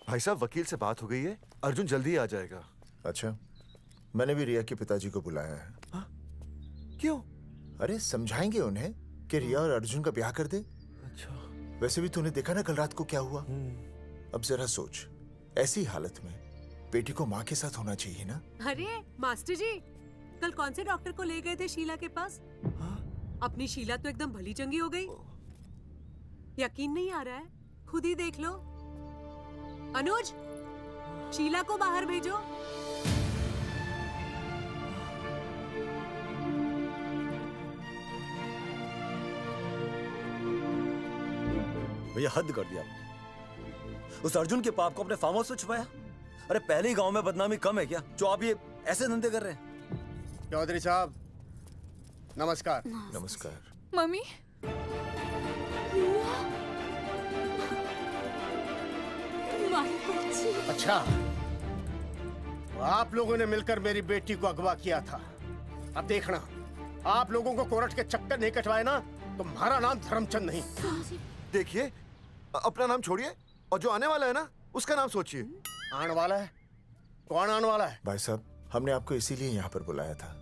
भाई साहब, वकील से बात हो गई है, अर्जुन जल्दी आ जाएगा। अच्छा, मैंने भी रिया के पिताजी को बुलाया है। क्यों? अरे समझाएंगे उन्हें कि रिया और अर्जुन का ब्याह कर दे। अच्छा। वैसे भी तूने देखा ना कल रात को क्या हुआ। अब जरा सोच, ऐसी हालत में बेटी को माँ के साथ होना चाहिए ना। अरे मास्टर जी, कल कौन से डॉक्टर को ले गए थे शीला के पास? अपनी शीला तो एकदम भली चंगी हो गई। यकीन नहीं आ रहा है? खुद ही देख लो। अनुज, शीला को बाहर भेजो। भैया हद कर दिया। उस अर्जुन के पाप को अपने फार्म हाउस में छुपाया। अरे पहले ही गांव में बदनामी कम है क्या, जो आप ये ऐसे धंधे कर रहे हैं? चौधरी साहब नमस्कार। नमस्कार। मम्मी। अच्छा, तो आप लोगों ने मिलकर मेरी बेटी को अगवा किया था। अब देखना, आप लोगों को कोर्ट के चक्कर नहीं कटवाए ना, तो हमारा नाम धर्मचंद नहीं। देखिए, अपना नाम छोड़िए और जो आने वाला है ना, उसका नाम सोचिए। आने वाला है? कौन आने वाला है? भाई साहब, हमने आपको इसीलिए यहाँ पर बुलाया था।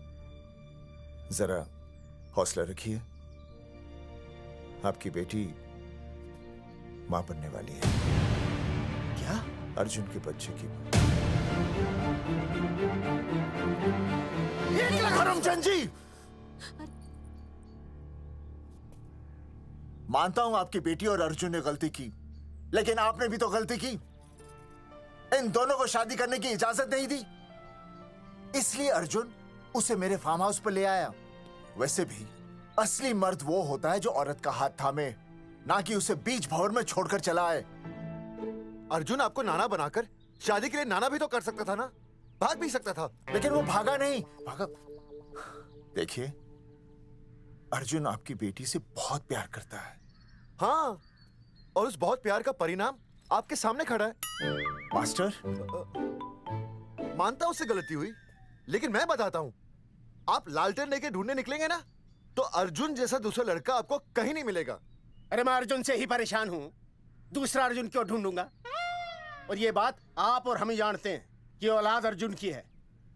जरा हौसला रखिए, आपकी बेटी मां बनने वाली है। क्या? अर्जुन के बच्चे की। करमचंद जी, मानता हूं आपकी बेटी और अर्जुन ने गलती की, लेकिन आपने भी तो गलती की। इन दोनों को शादी करने की इजाजत नहीं दी, इसलिए अर्जुन उसे मेरे फार्म हाउस पर ले आया। वैसे भी असली मर्द वो होता है जो औरत का हाथ थामे, ना कि उसे बीच भंवर में छोड़कर चला आए। अर्जुन आपको नाना बनाकर शादी के लिए नाना भी तो कर सकता था ना, भाग भी सकता था। लेकिन वो भागा नहीं। भागा। देखिए, अर्जुन आपकी बेटी से बहुत प्यार करता है। हाँ, और उस बहुत प्यार का परिणाम आपके सामने खड़ा है। मास्टर, मानता उससे गलती हुई, लेकिन मैं बताता हूं, आप लालटेन लेके ढूंढने निकलेंगे ना, तो अर्जुन जैसा दूसरा लड़का आपको कहीं नहीं मिलेगा। अरे मैं अर्जुन से ही परेशान हूं, दूसरा अर्जुन क्यों ढूंढूंगा? और ये बात आप और हम ही जानते हैं कि औलाद अर्जुन की है,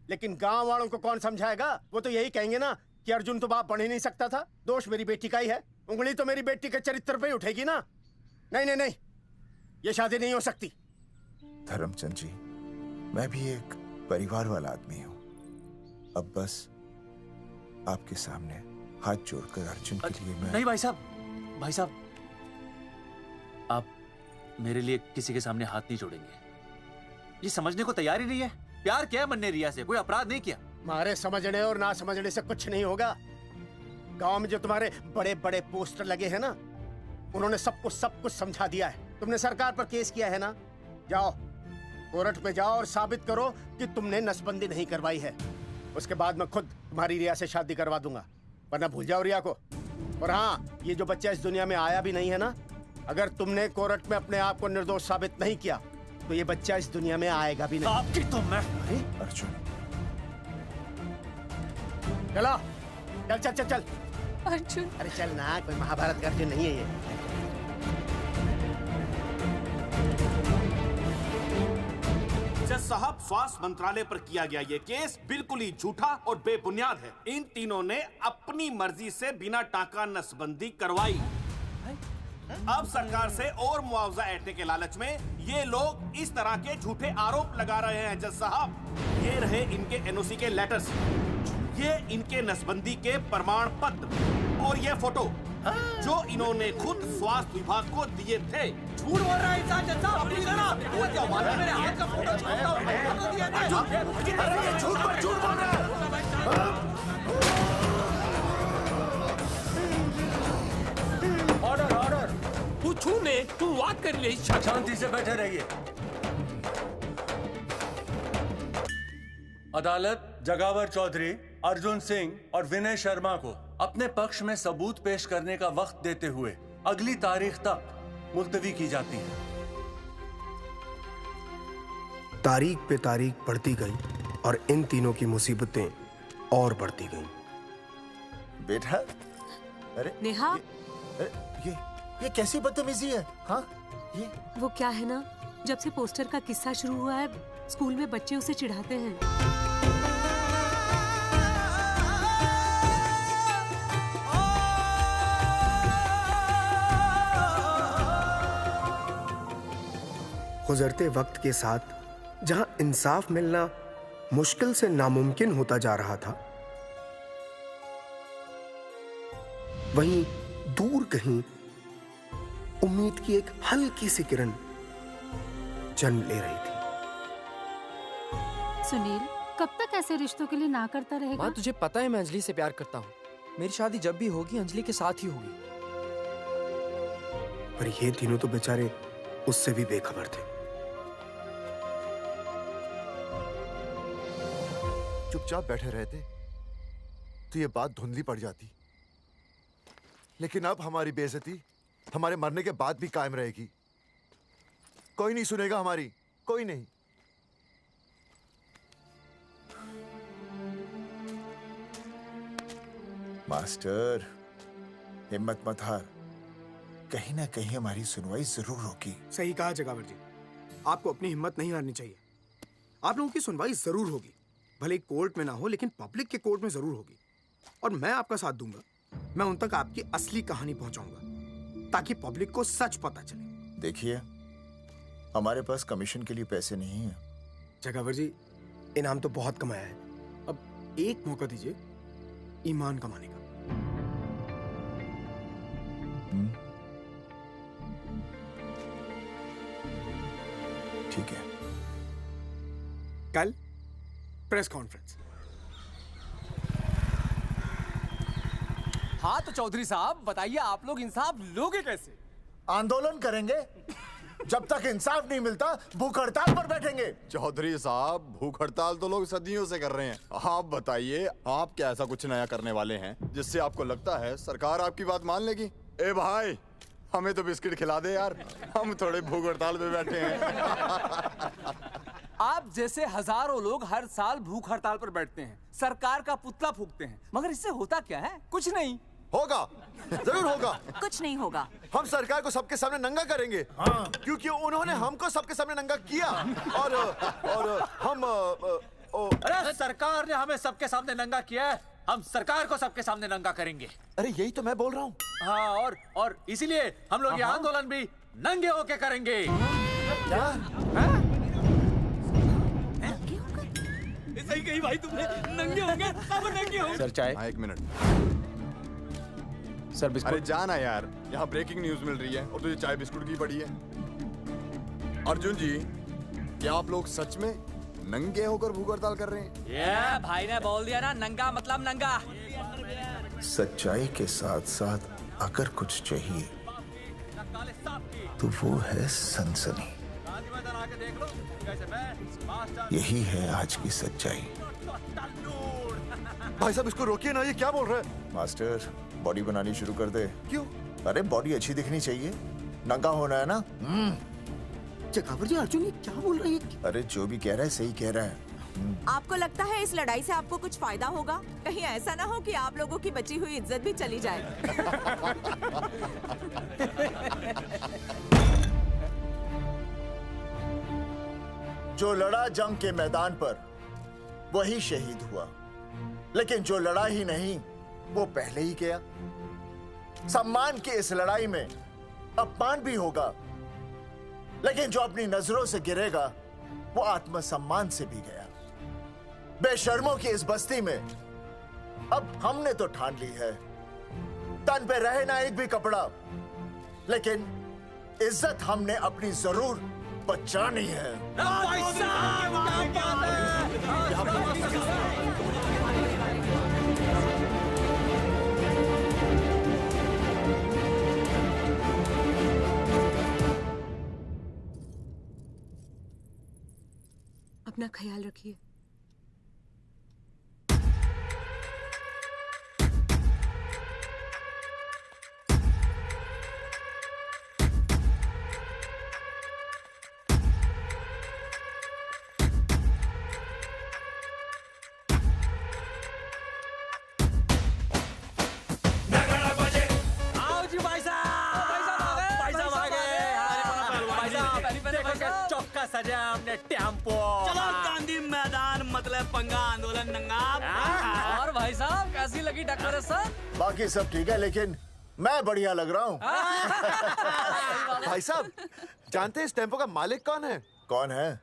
लेकिन गांव वालों को कौन समझाएगा? वो तो यही कहेंगे ना कि अर्जुन तो बाप बन ही नहीं सकता था, दोष मेरी बेटी का ही है। उंगली तो मेरी बेटी के चरित्र पे ही उठेगी ना। नहीं नहीं नहीं, ये शादी नहीं हो सकती। धर्मचंद जी, मैं भी एक परिवार वाला आदमी हूं। अब बस आपके सामने हाथ जोड़कर अर्जुन के लिए मैं... नहीं भाई साहब, आप मेरे लिए किसी के सामने हाथ नहीं जोड़ेंगे। ये समझने को तैयार ही नहीं है। प्यार किया है मन्ने रिया से, कोई अपराध नहीं किया। तुम्हारे समझने और ना समझने से कुछ नहीं होगा। गांव में जो तुम्हारे बड़े बड़े पोस्टर लगे हैं ना, उन्होंने सब कुछ समझा दिया है। तुमने सरकार पर केस किया है ना, जाओ कोर्ट में जाओ और साबित करो कि तुमने नसबंदी नहीं करवाई है। उसके बाद मैं खुद तुम्हारी रिया से शादी करवा दूंगा, वरना भूल जाओ रिया को। और हाँ, ये जो बच्चा इस दुनिया में आया भी नहीं है ना, अगर तुमने कोर्ट में अपने आप को निर्दोष साबित नहीं किया तो ये बच्चा इस दुनिया में आएगा भी नहीं। आपकी तो मैं... अर्जुन, चलो चल चल चल चल। अर्जुन, अरे चल ना, कोई महाभारत का अर्जुन नहीं है ये। जज साहब, स्वास्थ्य मंत्रालय पर किया गया ये केस बिल्कुल ही झूठा और बेबुनियाद है। इन तीनों ने अपनी मर्जी से बिना टाका नसबंदी करवाई। अब सरकार से और मुआवजा ऐंठने के लालच में ये लोग इस तरह के झूठे आरोप लगा रहे हैं। जज साहब, ये रहे इनके एनओसी के लेटर्स, ये इनके नसबंदी के प्रमाण पत्र और ये फोटो जो इन्होंने खुद स्वास्थ्य विभाग को दिए थे। झूठ बोल रहा है इंसान। जज साहब, अपनी जगह। वो क्या मालूम है, मेरे हाथ का फोटो छोड़ता हूं, फोटो दिया था। अरे ये झूठ बोल रहा है। ऑर्डर। तू छूने, तू बात कर ले। शांति से बैठे रहिए। अदालत जगावर चौधरी, अर्जुन सिंह और विनय शर्मा को अपने पक्ष में सबूत पेश करने का वक्त देते हुए अगली तारीख तक मुलतवी की जाती है। तारीख पे तारीख बढ़ती गई और इन तीनों की मुसीबतें और बढ़ती गईं। बेटा, अरे नेहा, ये कैसी बदतमीजी है? हाँ, ये वो क्या है ना, जब से पोस्टर का किस्सा शुरू हुआ है, स्कूल में बच्चे उसे चिढ़ाते हैं। गुजरते वक्त के साथ जहां इंसाफ मिलना मुश्किल से नामुमकिन होता जा रहा था, वहीं दूर कहीं उम्मीद की एक हल्की सी किरण जन्म ले रही थी। सुनील, कब तक ऐसे रिश्तों के लिए ना करता रहेगा? माँ, तुझे पता है मैं अंजलि से प्यार करता हूँ। मेरी शादी जब भी होगी अंजलि के साथ ही होगी। पर ये तीनों तो बेचारे उससे भी बेखबर थे। चुपचाप बैठे रहते तो ये बात धुंधली पड़ जाती, लेकिन अब हमारी बेइज्जती हमारे मरने के बाद भी कायम रहेगी। कोई नहीं सुनेगा हमारी, कोई नहीं। मास्टर, हिम्मत मत हार, कहीं ना कहीं हमारी सुनवाई जरूर होगी। सही कहा जगावर जी, आपको अपनी हिम्मत नहीं हारनी चाहिए। आप लोगों की सुनवाई जरूर होगी, भले कोर्ट में ना हो लेकिन पब्लिक के कोर्ट में जरूर होगी, और मैं आपका साथ दूंगा। मैं उन तक आपकी असली कहानी पहुंचाऊंगा ताकि पब्लिक को सच पता चले। देखिए, हमारे पास कमीशन के लिए पैसे नहीं है। जगावर जी, इनाम तो बहुत कमाया है, अब एक मौका दीजिए ईमान कमाने का। ठीक है, कल प्रेस कॉन्फ्रेंस। हाँ तो चौधरी साहब बताइए, आप लोग इंसाफ लोगे कैसे? आंदोलन करेंगे, जब तक इंसाफ नहीं मिलता भूख हड़ताल पर बैठेंगे। चौधरी साहब, भूख हड़ताल तो लोग सदियों से कर रहे हैं। आप बताइए, आप क्या ऐसा कुछ नया करने वाले हैं जिससे आपको लगता है सरकार आपकी बात मान लेगी? ए भाई, हमें तो बिस्किट खिला दे यार, हम थोड़े भूख हड़ताल पे बैठे हैं। आप जैसे हजारों लोग हर साल भूख हड़ताल पर बैठते हैं, सरकार का पुतला फूंकते हैं, मगर इससे होता क्या है? कुछ नहीं होगा, जरूर होगा। कुछ नहीं होगा। हम सरकार को सबके सामने नंगा करेंगे। हाँ। क्योंकि उन्होंने हमको सबके सामने नंगा किया और हम अरे सरकार ने हमें सबके सामने नंगा किया है, हम सरकार को सबके सामने नंगा करेंगे। अरे यही तो मैं बोल रहा हूँ। हाँ, और इसीलिए हम लोग ये आंदोलन भी नंगे होके करेंगे। क्या? सही कही भाई तुमने, नंगे होंगे, सब नंगे होंगे। सर चाय? एक मिनट सर, बिस्कुट। अरे जाना यार, यहाँ ब्रेकिंग न्यूज मिल रही है और तुझे चाय बिस्कुट की पड़ी है। अर्जुन जी, क्या आप लोग सच में नंगे होकर भूख हड़ताल कर रहे हैं? ये भाई ने बोल दिया ना, नंगा मतलब नंगा। सच्चाई के साथ साथ अगर कुछ चाहिए तो वो है सनसनी। यही है आज की सच्चाई। भाई साहब इसको रोकिए ना, ये क्या बोल रहा है? मास्टर, बॉडी बनानी शुरू कर दे। क्यों? अरे बॉडी अच्छी दिखनी चाहिए, नंगा होना है ना। जगावर जी, अर्जुन ये क्या बोल रही है? अरे जो भी कह रहा है सही कह रहा है। आपको लगता है इस लड़ाई से आपको कुछ फायदा होगा? कहीं ऐसा ना हो कि आप लोगों की बची हुई इज्जत भी चली जाए। जो लड़ा जंग के मैदान पर वही शहीद हुआ, लेकिन जो लड़ा ही नहीं वो पहले ही गया। सम्मान की इस लड़ाई में अपमान भी होगा, लेकिन जो अपनी नजरों से गिरेगा वो आत्मसम्मान से भी गया। बेशर्मों की इस बस्ती में अब हमने तो ठान ली है, तन पे रहे ना एक भी कपड़ा, लेकिन इज्जत हमने अपनी जरूर बचानी है। अपना ख्याल रखिए। सजा हमने टेम्पो। चलो गांधी मैदान, मतलब पंगा आंदोलन नंगा। और भाई साहब कैसी लगी डेकोरेशन? बाकी सब ठीक है, लेकिन मैं बढ़िया लग रहा हूँ। भाई साहब, जानते हैं इस टेम्पो का मालिक कौन है? कौन है?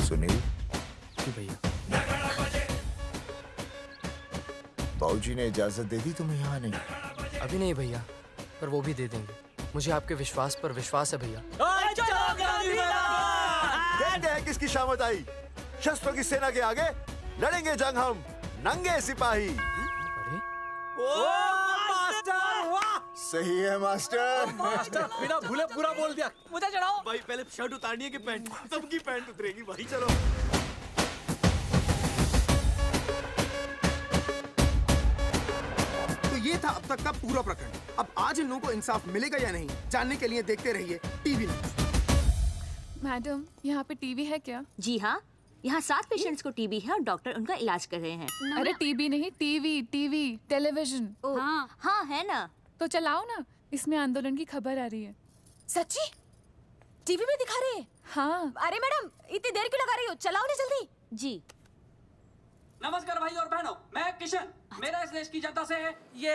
सुनील। जी भैया। बाबूजी ने इजाजत दे दी तुम्हें यहाँ आने? अभी नहीं भैया, पर वो भी दे देंगे। मुझे आपके विश्वास पर विश्वास है भैया। कहते हैं किसकी शामत आई, शस्त्रों की सेना के आगे लड़ेंगे जंग हम नंगे सिपाही। सही है मास्टर। मास्टर बिना भूले पूरा बोल दिया। मुझे चढ़ाओ भाई, पहले शर्ट उतारनी है कि पैंट? सबकी पैंट उतरेगी भाई। चलो ये था अब तक का पूरा प्रकरण। अब आज इन लोगों को इंसाफ मिलेगा या नहीं, जानने के लिए देखते रहिए टीवी न्यूज़। मैडम, यहाँ पे टीवी है क्या? जी हाँ, यहाँ 7 पेशेंट्स को टीबी है और डॉक्टर उनका इलाज कर रहे हैं। अरे टीबी नहीं, टीवी, टेलीविजन। हाँ हाँ है ना। तो चलाओ ना, इसमें आंदोलन की खबर आ रही है। सच्ची? टीवी में दिखा रहे हैं? हाँ। अरे मैडम इतनी देर क्यों लगा रही हो, चलाओ ना जल्दी। जी नमस्कार भाई और बहनों, मैं किशन। मेरा इस देश की जनता से ये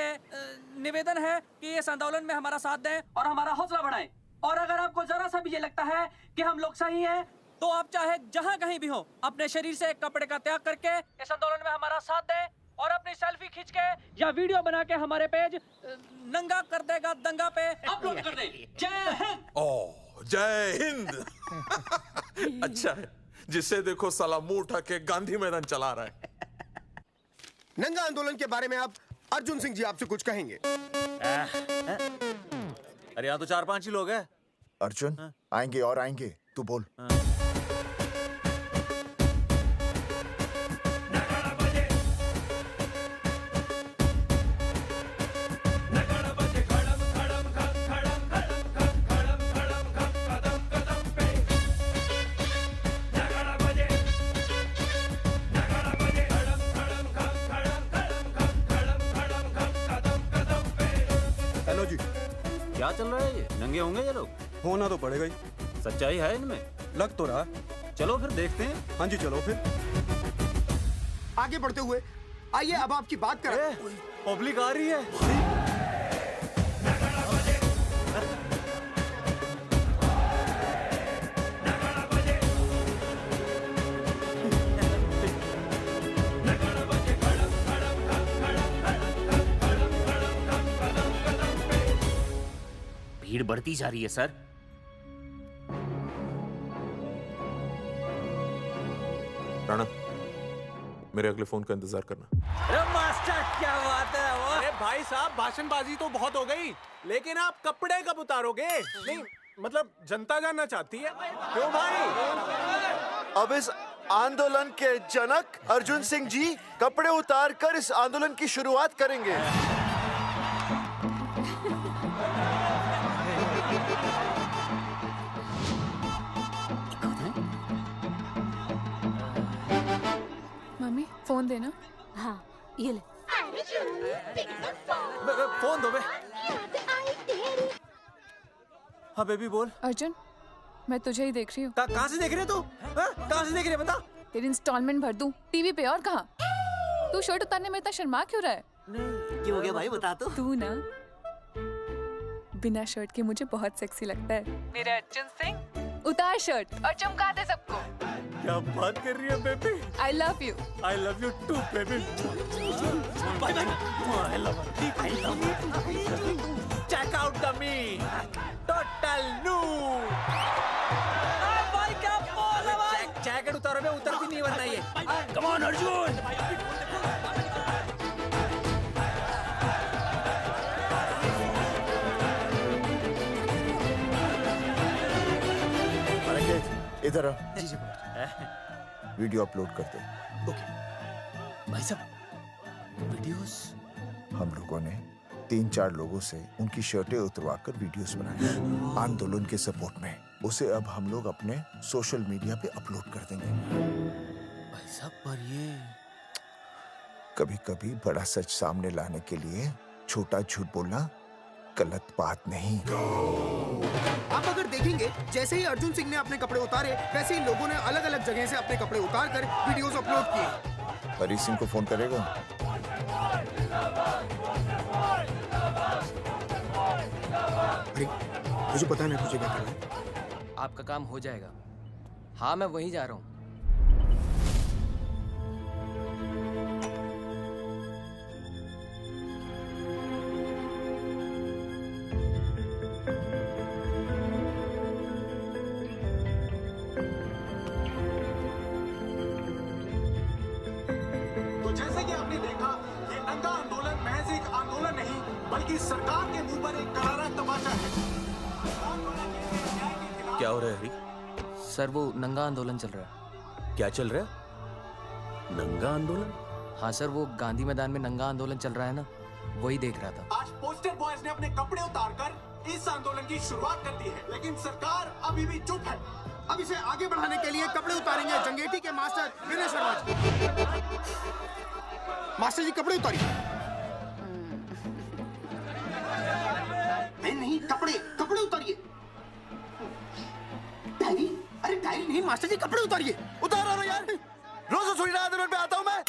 निवेदन है कि इस आंदोलन में हमारा साथ दें और हमारा हौसला बढ़ाएं। और अगर आपको जरा सा भी ये लगता है कि हम लोग सही हैं, तो आप चाहे जहाँ कहीं भी हो अपने शरीर से एक कपड़े का त्याग करके इस आंदोलन में हमारा साथ दें और अपनी सेल्फी खींच के या वीडियो बना के हमारे पेज नंगा कर देगा दंगा पे अपलोड कर दे। जय हिंद। ओह जय हिंद। अच्छा है, जिसे देखो साला मुंह उठा के गांधी मैदान चला रहा है। नंगा आंदोलन के बारे में आप अर्जुन सिंह जी आपसे कुछ कहेंगे। अरे यहाँ तो 4-5 ही लोग हैं। अर्जुन आएंगे और आएंगे, तू बोल। हेलो जी, क्या चल रहा है? ये नंगे होंगे ये लोग? होना तो पड़ेगा ही। सच्चाई है इनमें? लग तो रहा। चलो फिर देखते हैं। हाँ जी चलो फिर। आगे बढ़ते हुए आइए अब आपकी बात करें। पब्लिक आ रही है। भीड़ बढ़ती जा रही है सर। राणा, मेरे अगले फोन का इंतजार करना। अरे मास्टर क्या बात है वो। अरे भाई साहब भाषणबाजी तो बहुत हो गई, लेकिन आप कपड़े कब उतारोगे? नहीं मतलब जनता जानना चाहती है। क्यों भाई? अब इस आंदोलन के जनक अर्जुन सिंह जी कपड़े उतार कर इस आंदोलन की शुरुआत करेंगे। मम्मी फोन देना। हाँ ये ले। फोन दो बे। हाँ बेबी बोल। अर्जुन मैं तुझे ही देख रही हूँ। कहाँ से देख रहे तू? कहाँ से देख रही है बता? तेरी इंस्टॉलमेंट भर दूं टीवी पे और कहाँ? तू शर्ट उतारने में इतना शर्मा क्यों रहा है? क्यों हो गया भाई, बता तो। तू ना बिना शर्ट के मुझे बहुत सेक्सी लगता है। मेरे अर्जुन सिंह उतार शर्ट और चमका दे सबको। क्या बात कर रही है baby? I love you. I love you too baby. Bye bye. I love you. I love you. Check out the me. Total new. भाई क्या बोल रहा भाई? जैकेट उतारो बे, उतरती नहीं वरना ये। Come on Arjun. इधर आ। वीडियो अपलोड करते। भाई साहब वीडियोस? हम लोगों ने 3-4 लोगों से उनकी शर्टें उतरवाकर वीडियोस बनाए आंदोलन के सपोर्ट में। उसे अब हम लोग अपने सोशल मीडिया पे अपलोड कर देंगे। भाई साहब पर ये कभी-कभी बड़ा सच सामने लाने के लिए छोटा झूठ बोलना गलत बात नहीं। आप अगर देखेंगे जैसे ही अर्जुन सिंह ने अपने कपड़े उतारे वैसे ही लोगों ने अलग अलग जगह से अपने कपड़े उतार कर वीडियोस अपलोड किए। हरी सिंह को फोन करेगा? अरे मुझे पता नहीं तुझे क्या करना है। आपका काम हो जाएगा। हाँ मैं वहीं जा रहा हूँ। तो जैसे कि आपने देखा, ये नंगा आंदोलन महज एक आंदोलन नहीं बल्कि सरकार के मुंह पर एक करारा तमाचा है। क्या हो रहा है हरी? सर वो नंगा आंदोलन चल रहा है। क्या चल रहा है? नंगा आंदोलन? हाँ सर वो गांधी मैदान में नंगा आंदोलन चल रहा है ना, वही देख रहा था। आज पोस्टर बॉयज ने अपने कपड़े उतारकर इस आंदोलन की शुरुआत कर दी है, लेकिन सरकार अभी भी चुप है। अब इसे आगे बढ़ाने के लिए कपड़े उतारेंगे जंगेटी के मास्टर विनय शर्मा जी। मास्टर जी कपड़े उतारिए। नहीं कपड़े उतारिए। डैडी, अरे नहीं मास्टर जी कपड़े उतारिए। उतार रहा यार, रोज रसोई आंदोलन पे आता हूँ मैं।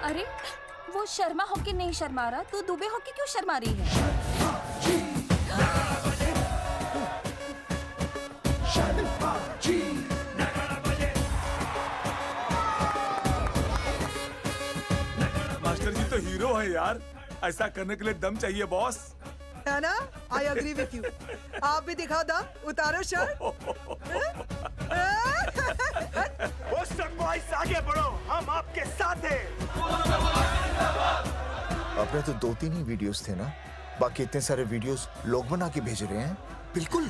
अरे वो शर्मा होके नहीं शर्मा रहा, तू दुबे होके क्यों शर्मा रही है? मास्टर जी तो हीरो है यार, ऐसा करने के लिए दम चाहिए बॉस। है ना? I agree with you. आप भी दिखाओ दम, उतारो शर्ट। बॉयज आगे बढ़ो, हम आपके साथ हैं। अपने तो 2-3 ही वीडियोस थे ना, बाकी इतने सारे वीडियोस लोग बना के भेज रहे हैं। बिल्कुल,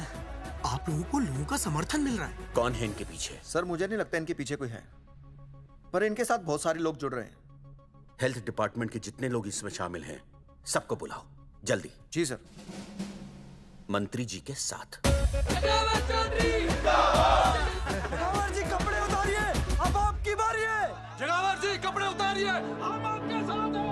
आप लोगों को लोगों का समर्थन मिल रहा है। कौन है इनके पीछे? सर मुझे नहीं लगता इनके पीछे कोई है, पर इनके साथ बहुत सारे लोग जुड़ रहे हैं। हेल्थ डिपार्टमेंट के जितने लोग इसमें शामिल हैं, सबको बुलाओ जल्दी। जी सर। मंत्री जी के साथ। जगावर जी कपड़े उतारिए, अब आपकी बारी है। जगावर जी कपड़े उतारिए, हम आपके साथ हैं।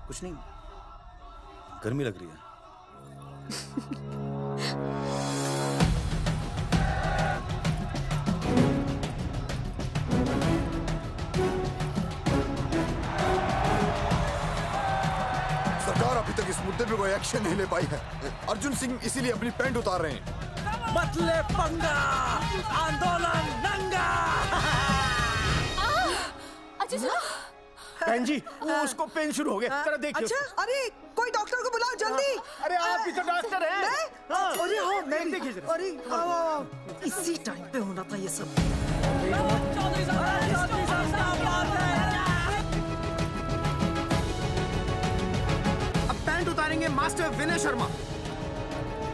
कुछ नहीं, गर्मी लग रही है। सरकार अभी तक इस मुद्दे पे कोई एक्शन नहीं ले पाई है। अर्जुन सिंह इसीलिए अपनी पैंट उतार रहे हैं। मत ले पंगा, आंदोलन नंगा। अच्छा बहन जी, वो उसको पेन शुरू हो गया, जरा देखिए। अच्छा, अरे कोई डॉक्टर को बुलाओ जल्दी। अरे आप भी तो डॉक्टर हैं। अरे हाँ, मैं देखिए जरा। अरे आओ, इसी टाइम पे होना था ये सब। अब पैंट उतारेंगे मास्टर विनय शर्मा।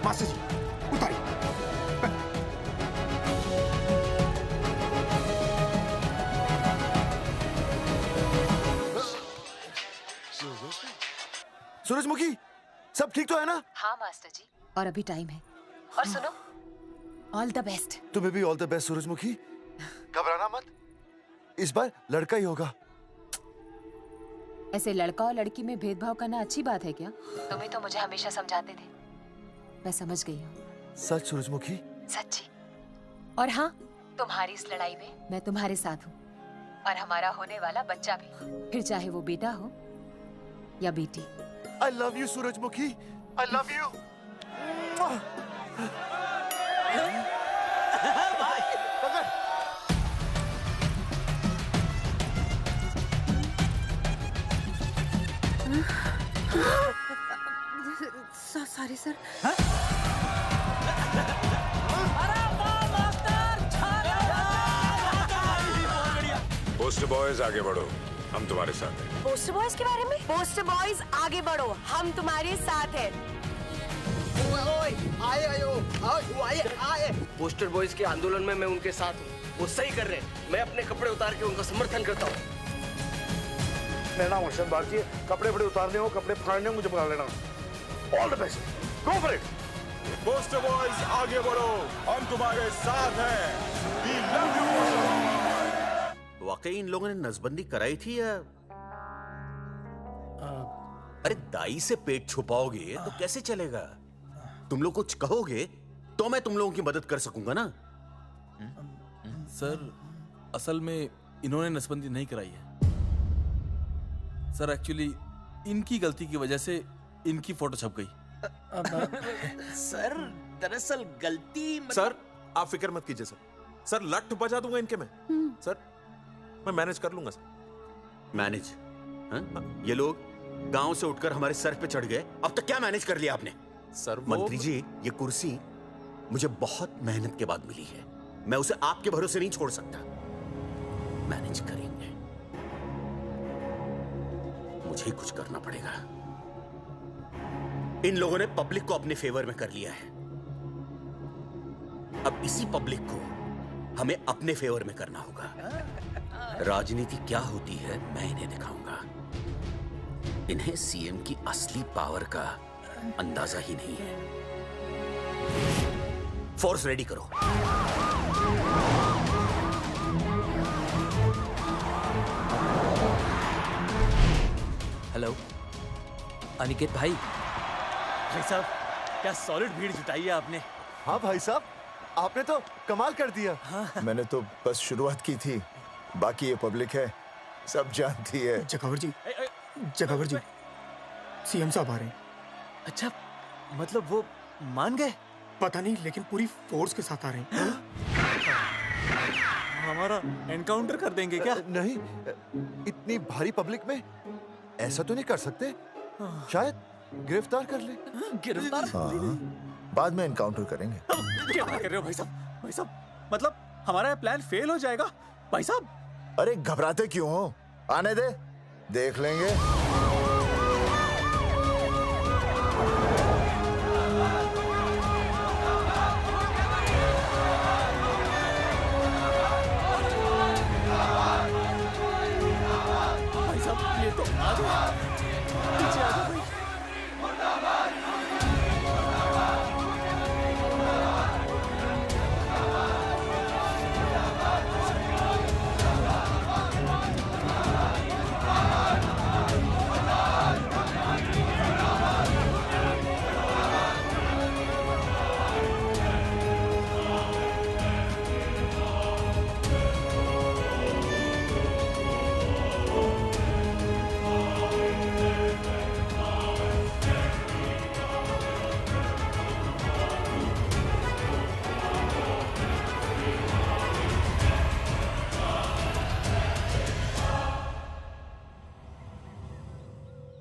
मास्टर जी उतारिए। सूरजमुखी, सब ठीक तो है ना? हाँ मास्टर जी, और अभी टाइम है। और सुनो, ऑल द बेस्ट। तुम्हें भी ऑल द बेस्ट सूरजमुखी। घबराना मत, इस बार लड़का ही होगा। ऐसे लड़का और लड़की में भेदभाव करना अच्छी बात है क्या? तुम ही तो मुझे हमेशा समझाते थे। मैं समझ गई हूँ। सच सूरजमुखी? सच्ची। और हाँ, तुम्हारी इस लड़ाई में मैं तुम्हारे साथ हूँ, और हमारा होने वाला बच्चा भी, फिर चाहे वो बेटा हो या बेटी। I love you, सूरजमुखी। I love you. Sorry sir. Post boys आगे बढ़ो, हम तुम्हारे साथ हैं। पोस्ट बॉयज के बारे में? पोस्ट बॉयज आगे बढ़ो, हम तुम्हारे साथ हैं। आए। पोस्टर बॉयज के आंदोलन में मैं उनके साथ हूँ, वो सही कर रहे हैं। मैं अपने कपड़े उतार के उनका समर्थन करता हूँ। मेरा नाम अर्शद बागची है। कपड़े उतारने हो, कपड़े फाड़ने हो, मुझे बुला लेना। All the best, go for it. Post boys आगे बढ़ो, हम तुम्हारे साथ हैं। We love you। वाकई इन लोगों ने नसबंदी कराई थी या? अरे दाई से पेट छुपाओगे तो कैसे चलेगा? तुम लोग कुछ कहोगे तो मैं तुम लोगों की मदद कर सकूंगा ना। सर असल में इन्होंने नसबंदी नहीं कराई है सर। एक्चुअली इनकी गलती की वजह से इनकी फोटो छप गई। सर दरअसल गलती सर आप फिक्र मत कीजिए सर। सर लट बजा दूंगा इनके में। सर मैं मैनेज कर लूंगा सर। मैनेज? हाँ? ये लोग गांव से उठकर हमारे सर पे चढ़ गए। अब तक क्या मैनेज कर लिया आपने? सर मंत्री जी, ये कुर्सी मुझे बहुत मेहनत के बाद मिली है, मैं उसे आपके भरोसे नहीं छोड़ सकता। मैनेज करेंगे, मुझे ही कुछ करना पड़ेगा। इन लोगों ने पब्लिक को अपने फेवर में कर लिया है, अब इसी पब्लिक को हमें अपने फेवर में करना होगा। राजनीति क्या होती है मैं इन्हें दिखाऊंगा। इन्हें सीएम की असली पावर का अंदाजा ही नहीं है। फोर्स रेडी करो। हेलो अनिकेत भाई। भाई साहब, क्या सॉलिड भीड़ जुटाई है आपने। हाँ भाई साहब, आपने तो कमाल कर दिया। मैंने तो बस शुरुआत की थी, बाकी ये पब्लिक है, सब जानती है। जगावर जी, जगावर जी, सीएम साहब आ रहे हैं। अच्छा, मतलब वो मान गए? पता नहीं, लेकिन पूरी फोर्स के साथ आ रहे हैं। हमारा एनकाउंटर कर देंगे क्या? नहीं, इतनी भारी पब्लिक में ऐसा तो नहीं कर सकते। शायद गिरफ्तार कर ले। गिरफ्तार? हाँ, बाद में एनकाउंटर करेंगे। क्या कर रहे हो भाई साहब? भाई साहब, मतलब हमारा प्लान फेल हो जाएगा भाई साहब? अरे घबराते क्यों हो, आने दे, देख लेंगे। भाई साहब, ये तो आ गया। पीछे आ जाओ भाई।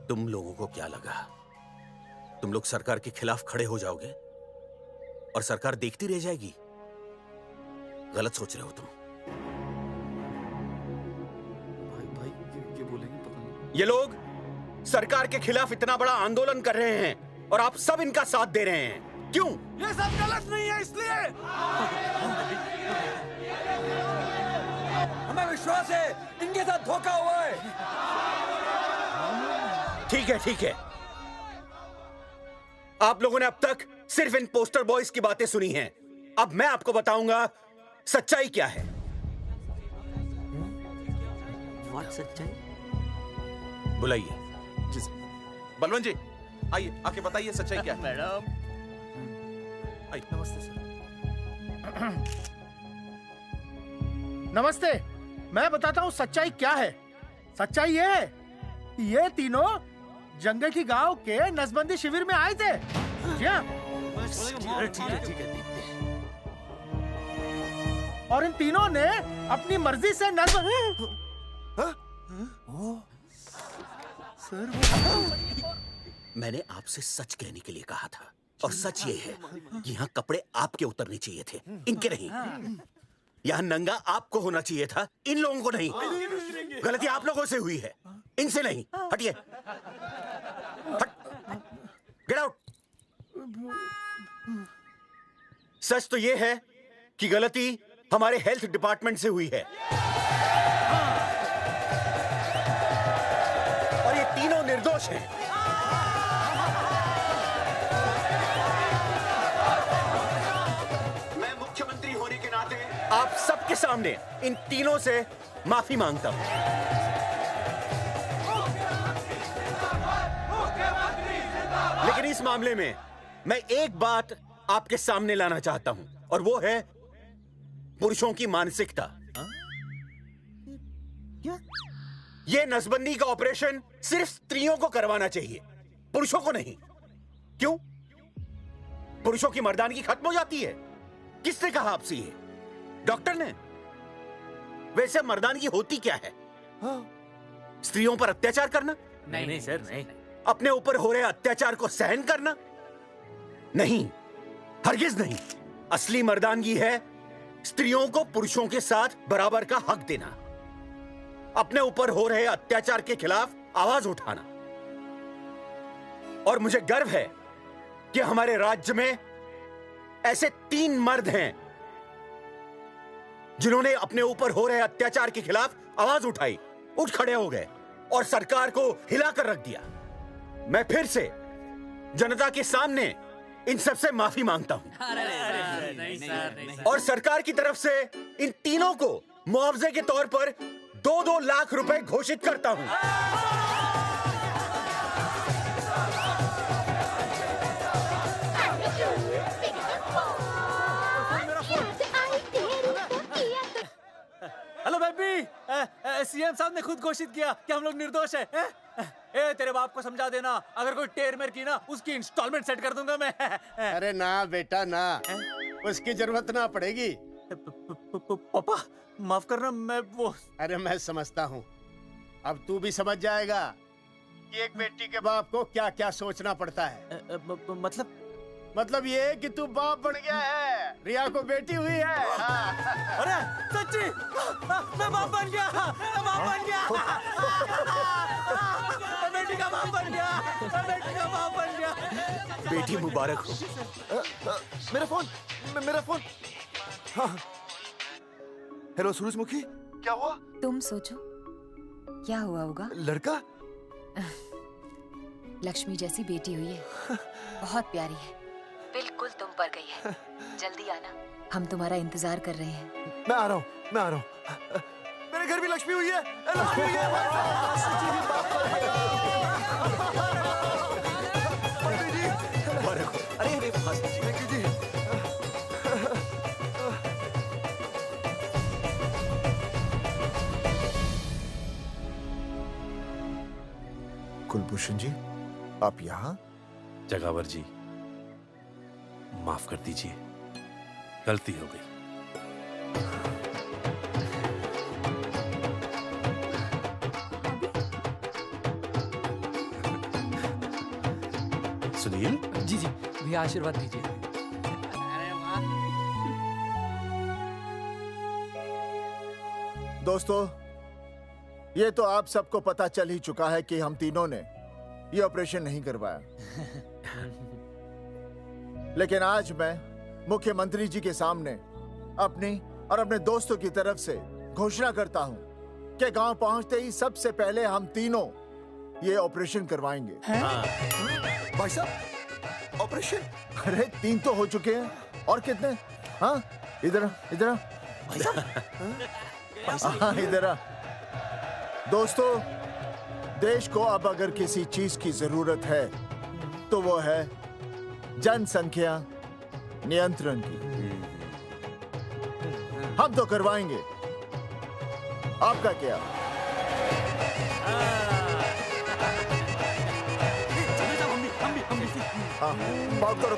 तुम लोगों को क्या लगा तुम लोग सरकार के खिलाफ खड़े हो जाओगे और सरकार देखती रह जाएगी? गलत सोच रहे हो तुम। भाई ये बोलेंगे पता नहीं। ये लोग सरकार के खिलाफ इतना बड़ा आंदोलन कर रहे हैं और आप सब इनका साथ दे रहे हैं, क्यों? ये सब गलत नहीं है, इसलिए हमें विश्वास है इनके साथ धोखा हुआ है। ठीक है, ठीक है। आप लोगों ने अब तक सिर्फ इन पोस्टर बॉयज की बातें सुनी हैं। अब मैं आपको बताऊंगा सच्चाई क्या है। सच्चाई? बुलाइए। बलवंत जी, आइए, आके बताइए सच्चाई क्या है। मैडम, आइए। नमस्ते सर। नमस्ते, मैं बताता हूँ सच्चाई क्या है। सच्चाई ये है, ये तीनों जंगेठी गांव के नसबंदी शिविर में आए थे। जी हाँ। ठीक है। और इन तीनों ने अपनी मर्जी से मैंने आपसे सच कहने के लिए कहा था और सच ये है कि यहाँ कपड़े आपके उतरने चाहिए थे, इनके नहीं। यहाँ नंगा आपको होना चाहिए था, इन लोगों को नहीं। गलती आप लोगों से हुई है, इनसे नहीं। हटिए, गेट आउट। सच तो ये है कि गलती हमारे हेल्थ डिपार्टमेंट से हुई है और ये तीनों निर्दोष हैं। मैं मुख्यमंत्री होने के नाते आप सबके सामने इन तीनों से माफी मांगता हूं। लेकिन इस मामले में मैं एक बात आपके सामने लाना चाहता हूं और वो है पुरुषों की मानसिकता। क्या? ये नसबंदी का ऑपरेशन सिर्फ स्त्रियों को करवाना चाहिए, पुरुषों को नहीं। क्यों? पुरुषों की मर्दानगी खत्म हो जाती है? किसने कहा आपसे ये? डॉक्टर ने? वैसे मर्दानगी होती क्या है? स्त्रियों पर अत्याचार करना, नहीं सर नहीं। अपने ऊपर हो रहे अत्याचार को सहन करना? नहीं, हरगिज नहीं। असली मर्दानगी है स्त्रियों को पुरुषों के साथ बराबर का हक देना, अपने ऊपर हो रहे अत्याचार के खिलाफ आवाज उठाना। और मुझे गर्व है कि हमारे राज्य में ऐसे 3 मर्द हैं जिन्होंने अपने ऊपर हो रहे अत्याचार के खिलाफ आवाज उठाई, उठ खड़े हो गए और सरकार को हिलाकर रख दिया। मैं फिर से जनता के सामने इन सबसे माफी मांगता हूं और सरकार की तरफ से इन तीनों को मुआवजे के तौर पर 2-2 लाख रुपए घोषित करता हूं। हेलो बेबी, सीएम साहब ने खुद घोषित किया कि हम लोग निर्दोष हैं। ए तेरे बाप को समझा देना, अगर कोई टेर मेर की ना उसकी इंस्टॉलमेंट सेट कर दूंगा मैं। अरे ना बेटा ना, उसकी जरूरत ना पड़ेगी। पापा माफ करना, मैं वो। अरे मैं समझता हूँ, अब तू भी समझ जाएगा कि एक बेटी के बाप को क्या क्या सोचना पड़ता है। मतलब ये कि तू बाप बन गया है, रिया को बेटी हुई है। अरे सच्ची, मैं बाप बन गया, मैं बाप बन गया, मैं बेटी का बाप बन गया, मैं बेटी का बाप बन गया। बेटी मुबारक हो। मेरा फोन। हाँ। हेलो सूरजमुखी, क्या हुआ? तुम सोचो क्या हुआ होगा। लड़का? लक्ष्मी जैसी बेटी हुई है, बहुत प्यारी है, बिल्कुल तुम पर गई है। जल्दी आना, हम तुम्हारा इंतजार कर रहे हैं। मैं आ रहा हूँ। मेरे घर भी लक्ष्मी हुई है। लक्ष्मी हुई है। अरे कुलभूषण जी, आप यहाँ? जगावर जी, माफ कर दीजिए, गलती हो गई। सुनील जी भैया आशीर्वाद दीजिए। दोस्तों, ये तो आप सबको पता चल ही चुका है कि हम तीनों ने ये ऑपरेशन नहीं करवाया। लेकिन आज मैं मुख्यमंत्री जी के सामने अपनी और अपने दोस्तों की तरफ से घोषणा करता हूं कि गांव पहुंचते ही सबसे पहले हम तीनों ये ऑपरेशन करवाएंगे। भाई साहब, ऑपरेशन? अरे 3 तो हो चुके हैं, और कितने? हाँ, इधर हाँ, इधर आ। दोस्तों, देश को अब अगर किसी चीज की जरूरत है तो वो है जनसंख्या नियंत्रण की। हम तो करवाएंगे, आपका क्या? हाँ, बात करो।